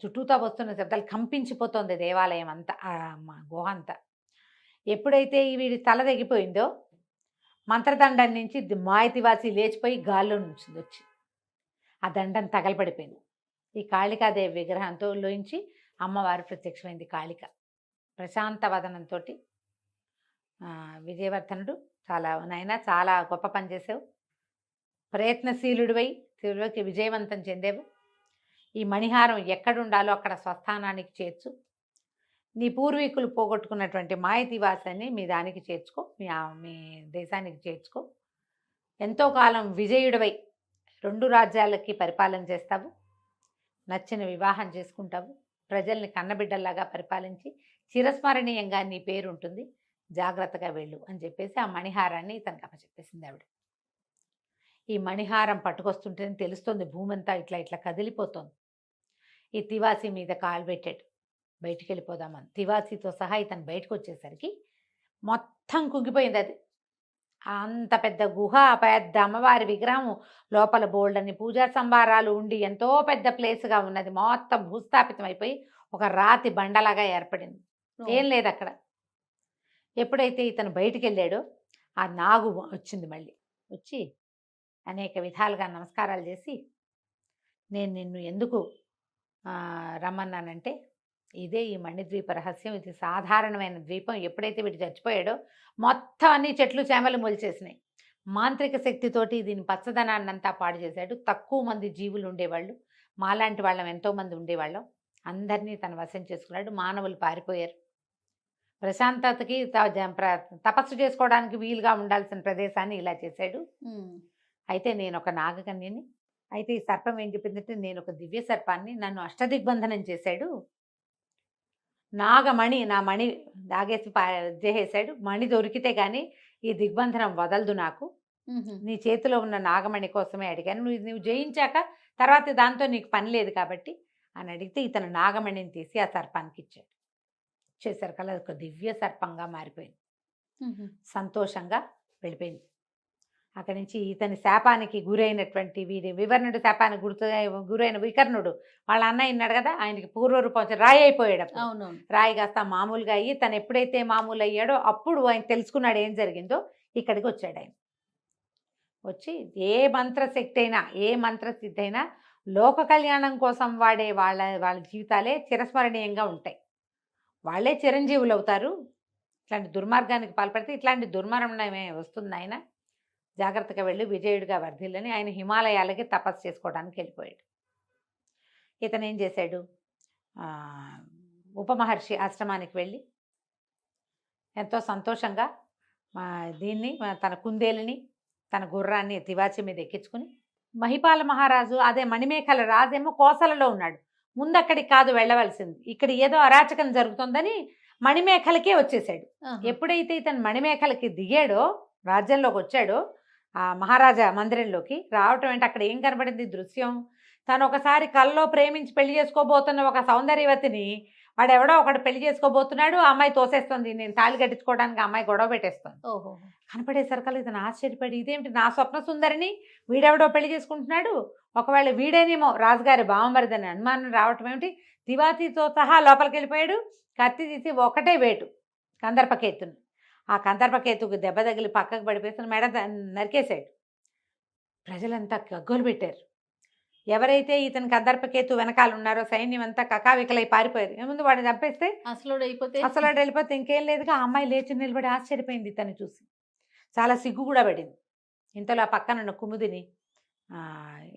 చుట్టూతా వస్తున్న శబ్దాలు కంపించిపోతుంది దేవాలయం అంతా, గుహ అంతా. ఎప్పుడైతే వీడి తల తెగిపోయిందో మంత్రదండం నుంచి మాయతివాసి లేచిపోయి గాల్లో నుంచి వచ్చి ఆ దండం తగలబడిపోయింది. ఈ కాళికాదేవి విగ్రహంతో లోంచి అమ్మవారు ప్రత్యక్షమైంది. కాళిక ప్రశాంత వదనంతో, విజయవర్ధనుడు, చాలా గొప్ప పని చేసావు, ప్రయత్నశీలుడివై తిరులోకి విజయవంతం చెందేవు. ఈ మణిహారం ఎక్కడుండాలో అక్కడ స్వస్థానానికి చేర్చు. నీ పూర్వీకులు పోగొట్టుకున్నటువంటి మాయతివాసాన్ని మీ దానికి చేర్చుకో, మీ దేశానికి చేర్చుకో. ఎంతో కాలం విజయుడివై 2 రాజ్యాలకి పరిపాలన చేస్తావు, నచ్చిన వివాహం చేసుకుంటావు, ప్రజల్ని కన్నబిడ్డల్లాగా పరిపాలించి చిరస్మరణీయంగా నీ పేరు ఉంటుంది, జాగ్రత్తగా వెళ్ళు అని చెప్పేసి ఆ మణిహారాన్ని తనకు అప్పచెప్పేసింది ఆవిడ. ఈ మణిహారం పట్టుకొస్తుంటేనే తెలుస్తుంది భూమి అంతా ఇట్లా కదిలిపోతుంది. ఈ తివాసి మీద కాలు పెట్టాడు, బయటికి వెళ్ళిపోదామని. తివాసితో సహా ఇతను బయటకు వచ్చేసరికి మొత్తం కుంగిపోయింది అది. అంత పెద్ద గుహ, పెద్ద అమ్మవారి విగ్రహం, లోపల బోల్డని పూజా సంభారాలు ఉండి ఎంతో పెద్ద ప్లేస్గా ఉన్నది. మొత్తం భూస్థాపితం అయిపోయి ఒక రాతి బండలాగా ఏర్పడింది. ఏం లేదు అక్కడ. ఎప్పుడైతే ఇతను బయటికి వెళ్ళాడో ఆ నాగు వచ్చింది. మళ్ళీ వచ్చి అనేక విధాలుగా నమస్కారాలు చేసి, నేను నిన్ను ఎందుకు రమ్మన్నానంటే, ఇదే ఈ మణిద్వీప రహస్యం. ఇది సాధారణమైన ద్వీపం. ఎప్పుడైతే వీడు చచ్చిపోయాడో మొత్తం అన్ని చెట్లు చేమలు మొలిచేసినాయి. మాంత్రిక శక్తితోటి దీని పచ్చదనాన్నంతా పాడు చేశాడు. తక్కువ మంది జీవులు ఉండేవాళ్ళు, మాలాంటి వాళ్ళం ఎంతోమంది ఉండేవాళ్ళం. అందరినీ తన వశం చేసుకున్నాడు. మానవులు పారిపోయారు. ప్రశాంతతకి తపస్సు చేసుకోవడానికి వీలుగా ఉండాల్సిన ప్రదేశాన్ని ఇలా చేశాడు. అయితే నేను ఒక నాగకన్యని, అయితే ఈ సర్పం ఏం చెప్పిందంటే, నేను ఒక దివ్య సర్పాన్ని, నన్ను అష్టదిగ్బంధనం చేశాడు, నాగమణి, నా మణి దాగేసి చేసేసాడు, మణి దొరికితే గాని ఈ దిగ్బంధనం వదలదు నాకు, నీ చేతిలో ఉన్న నాగమణి కోసమే అడిగాను, నువ్వు జయించాక తర్వాత దాంతో నీకు పని లేదు కాబట్టి అని అడిగితే, ఇతను నాగమణిని తీసి ఆ సర్పానికి ఇచ్చాడు. ఇచ్చేసరికి అలా ఒక దివ్య సర్పంగా మారిపోయింది. సంతోషంగా వెళ్ళిపోయింది. అక్కడి నుంచి ఇతని శాపానికి గురైనటువంటి వివర్ణుడు శాపానికి గురైన వికర్ణుడు వాళ్ళ అన్నయ్య ఉన్నాడు కదా, ఆయనకి పూర్వరూపం వచ్చి రాయి అయిపోయాడు. అవునవును. రాయి కాస్త మామూలుగా అయ్యి తను ఎప్పుడైతే మామూలు అయ్యాడో అప్పుడు ఆయన తెలుసుకున్నాడు ఏం జరిగిందో. ఇక్కడికి వచ్చాడు ఆయన. వచ్చి ఏ మంత్రశక్తి అయినా, ఏ మంత్రసిద్ధి అయినా లోక కళ్యాణం కోసం వాడే వాళ్ళ జీవితాలే చిరస్మరణీయంగా ఉంటాయి. వాళ్ళే చిరంజీవులు అవుతారు. ఇట్లాంటి దుర్మార్గానికి పాల్పడితే ఇట్లాంటి దుర్మరణమే వస్తుంది. ఆయన జాగ్రత్తగా వెళ్ళి విజయుడిగా వర్ధిల్లని ఆయన హిమాలయాలకి తపస్సు చేసుకోవడానికి వెళ్ళిపోయాడు. ఇతను ఏం చేశాడు, ఉపమహర్షి ఆశ్రమానికి వెళ్ళి ఎంతో సంతోషంగా దీన్ని తన కుందేలుని, తన గుర్రాన్ని తివాచి మీద ఎక్కించుకుని, మహిపాల మహారాజు అదే మణిమేఖల రాజేమో కోసలలో ఉన్నాడు. ముందు అక్కడికి కాదు వెళ్ళవలసింది, ఇక్కడ ఏదో అరాచకం జరుగుతుందని మణిమేఖలకే వచ్చేసాడు. ఎప్పుడైతే ఇతను మణిమేఖలకి దిగాడో, రాజ్యంలోకి వచ్చాడో, ఆ మహారాజా మందిరంలోకి రావటం ఏంటి, అక్కడ ఏం కనబడింది దృశ్యం, తను ఒకసారి కల్లో ప్రేమించి పెళ్లి చేసుకోబోతున్న ఒక సౌందర్యవతిని వాడెవడో ఒకడు పెళ్లి చేసుకోబోతున్నాడు, ఆ అమ్మాయి తోసేస్తుంది, నేను తాళి కట్టించుకోవడానికి ఆ అమ్మాయి గొడవ పెట్టేస్తుంది. కనపడేసరికల్లా ఇతను ఆశ్చర్యపడి, ఇదేమిటి నా స్వప్న సుందరిని వీడెవడో పెళ్లి చేసుకుంటున్నాడు, ఒకవేళ వీడేనేమో రాజుగారి బావమరిదని అనుమానం రావటం ఏమిటి, తివాతితో సహా లోపలికి వెళ్ళిపోయాడు. కత్తి తీసి ఒకటే వేటు కందర్పకేతుని, ఆ కందర్పకేతుకు దెబ్బ తగిలి పక్కకు పడిపోయి మెడ నరికేశాడు. ప్రజలంతా గగ్గోలు పెట్టారు. ఎవరైతే ఇతని కందర్పకేతు వెనకాల ఉన్నారో సైన్యం అంతా కకావికలై పారిపోయారు. ఏముంది వాడిని చంపేస్తే అసలు వెళ్ళిపోతే ఇంకేం లేదుగా. ఆ అమ్మాయి లేచి నిలబడి ఆశ్చర్యపోయింది ఇతన్ని చూసి, చాలా సిగ్గు కూడా పడింది. ఇంతలో ఆ పక్కన కుముదిని,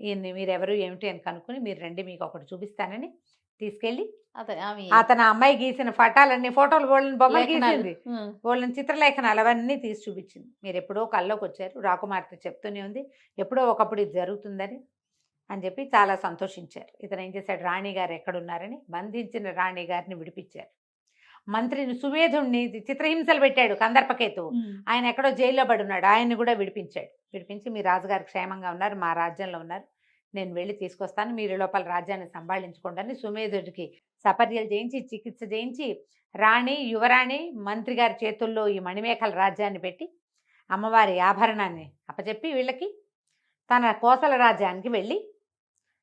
ఈయన్ని మీరెవరు ఏమిటి అని కనుక్కుని, మీరు రండి మీకు ఒకటి చూపిస్తానని తీసుకెళ్ళి అతను అమ్మాయి గీసిన ఫోటోలు వాళ్ళని బొమ్మలు గీసింది, వాళ్ళని చిత్రలేఖనాలు అవన్నీ తీసి చూపించింది. మీరు ఎప్పుడో కల్లోకి వచ్చారు, రాకుమార్తె చెప్తూనే ఉంది ఎప్పుడో ఒకప్పుడు ఇది జరుగుతుందని అని చెప్పి చాలా సంతోషించారు. ఇతను ఏం చేశాడు, రాణిగారు ఎక్కడున్నారని బంధించిన రాణిగారిని విడిపించారు. మంత్రిని సుమేధుణ్ణి చిత్రహింసలు పెట్టాడు కందర్పకేతు, ఆయన ఎక్కడో జైల్లో పడి ఉన్నాడు, ఆయన్ని కూడా విడిపించాడు. విడిపించి మీ రాజుగారు క్షేమంగా ఉన్నారు, మా రాజ్యంలో ఉన్నారు, నేను వెళ్ళి తీసుకొస్తాను, మీరు లోపల రాజ్యాన్ని సంభాళించుకోండి అని సుమేధుడికి సపర్యలు చేయించి చికిత్స చేయించి రాణి, యువరాణి, మంత్రి గారి చేతుల్లో ఈ మణిమేఖల రాజ్యాన్ని పెట్టి అమ్మవారి ఆభరణాన్ని అప్పచెప్పి వీళ్ళకి తన కోసల రాజ్యానికి వెళ్ళి,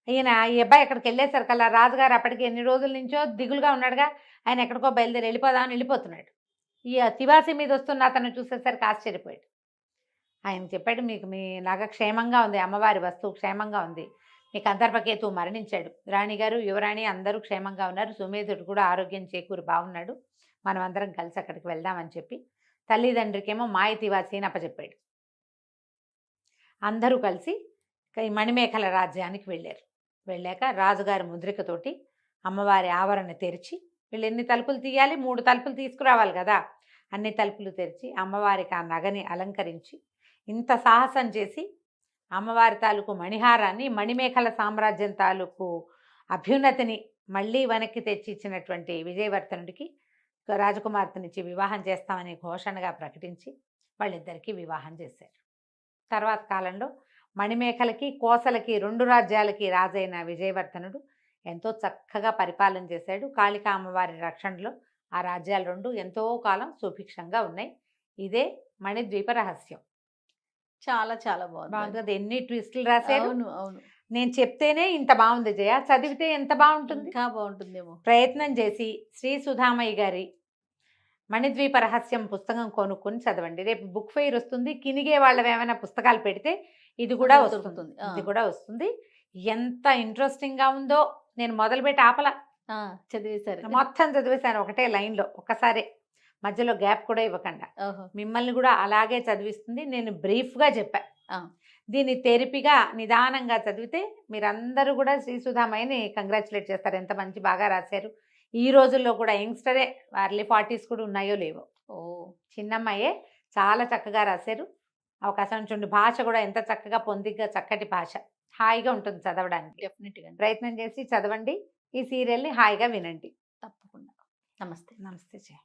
ఈయన ఈ అబ్బాయి ఎక్కడికి వెళ్ళేసరికల్లా రాజుగారు అప్పటికి ఎన్ని రోజుల నుంచో దిగులుగా ఉన్నాడుగా, ఆయన ఎక్కడికో బయలుదేరి వెళ్ళిపోదామని వెళ్ళిపోతున్నాడు. ఈ తివాసి మీద వస్తున్న అతను చూసేసరికి ఆశ్చర్యపోయాడు. ఆయన చెప్పాడు, మీకు మీ నగ క్షేమంగా ఉంది, అమ్మవారి వస్తువు క్షేమంగా ఉంది, మీ కందర్పకేతు మరణించాడు, రాణిగారు, యువరాణి అందరూ క్షేమంగా ఉన్నారు, సుమేధుడు కూడా ఆరోగ్యం చేకూరి బాగున్నాడు, మనం అందరం కలిసి అక్కడికి వెళ్దామని చెప్పి తల్లిదండ్రికేమో మాయ తివాసి అని అప్పచెప్పాడు. అందరూ కలిసి ఈ మణిమేఖల రాజ్యానికి వెళ్ళారు. వెళ్ళాక రాజుగారి ముద్రికతోటి అమ్మవారి ఆవరణ తెరిచి, వీళ్ళు ఎన్ని తలుపులు తీయాలి, 3 తలుపులు తీసుకురావాలి కదా, అన్ని తలుపులు తెరిచి అమ్మవారికి ఆ నగని అలంకరించి ఇంత సాహసం చేసి అమ్మవారి తాలూకు మణిహారాన్ని, మణిమేఖల సామ్రాజ్యం తాలూకు అభ్యున్నతిని మళ్ళీ వెనక్కి తెచ్చి ఇచ్చినటువంటి విజయవర్ధనుడికి రాజకుమార్తెనిచ్చి వివాహం చేస్తామని ఘోషణగా ప్రకటించి వాళ్ళిద్దరికీ వివాహం చేశారు. తర్వాత కాలంలో మణిమేఖలకి, కోసలకి 2 రాజ్యాలకి రాజైన విజయవర్ధనుడు ఎంతో చక్కగా పరిపాలన చేశాడు. కాళికా అమ్మవారి రక్షణలో ఆ రాజ్యాలు 2 ఎంతో కాలం సుభిక్షంగా ఉన్నాయి. ఇదే మణిద్వీప రహస్యం. చాలా చాలా బాగుంది. కదా, ఎన్ని ట్విస్టులు రాశారు. అవును. నేను చెప్తేనే ఇంత బాగుంది జయ, చదివితే ఎంత బాగుంటుంది. ఇంకా బాగుంటుందేమో. ప్రయత్నం చేసి శ్రీ సుధామయ్య గారి మణిద్వీప రహస్యం పుస్తకం కొనుక్కొని చదవండి. రేపు బుక్ ఫెయిర్ వస్తుంది, కినిగే వాళ్ళవి ఏమైనా పుస్తకాలు పెడితే ఇది కూడా వస్తుంది. ఎంత ఇంట్రెస్టింగ్ గా ఉందో, నేను మొదలుపెట్టి ఆపల, చదివేశారు, మొత్తం చదివేశాను ఒకటే లైన్లో, ఒక్కసారే, మధ్యలో గ్యాప్ కూడా ఇవ్వకుండా. మిమ్మల్ని కూడా అలాగే చదివిస్తుంది. నేను బ్రీఫ్గా చెప్పా, దీన్ని తెరిపిగా నిదానంగా చదివితే మీరందరూ కూడా శ్రీ సుధామయ్యని కంగ్రాచులేట్ చేస్తారు, ఎంత మంచి బాగా రాశారు. ఈ రోజుల్లో కూడా యంగ్స్టరే, అర్లీ 40s కూడా ఉన్నాయో లేవో, చిన్నమ్మాయే చాలా చక్కగా రాశారు. అవకాశం చూడండి, భాష కూడా ఎంత చక్కగా పొందిగ్గా చక్కటి భాష, హాయిగా ఉంటుంది చదవడానికి. డెఫినెట్ గా ప్రయత్నం చేసి చదవండి. ఈ సీరియల్ని హాయిగా వినండి. తప్పకుండా. నమస్తే. నమస్తే జయ.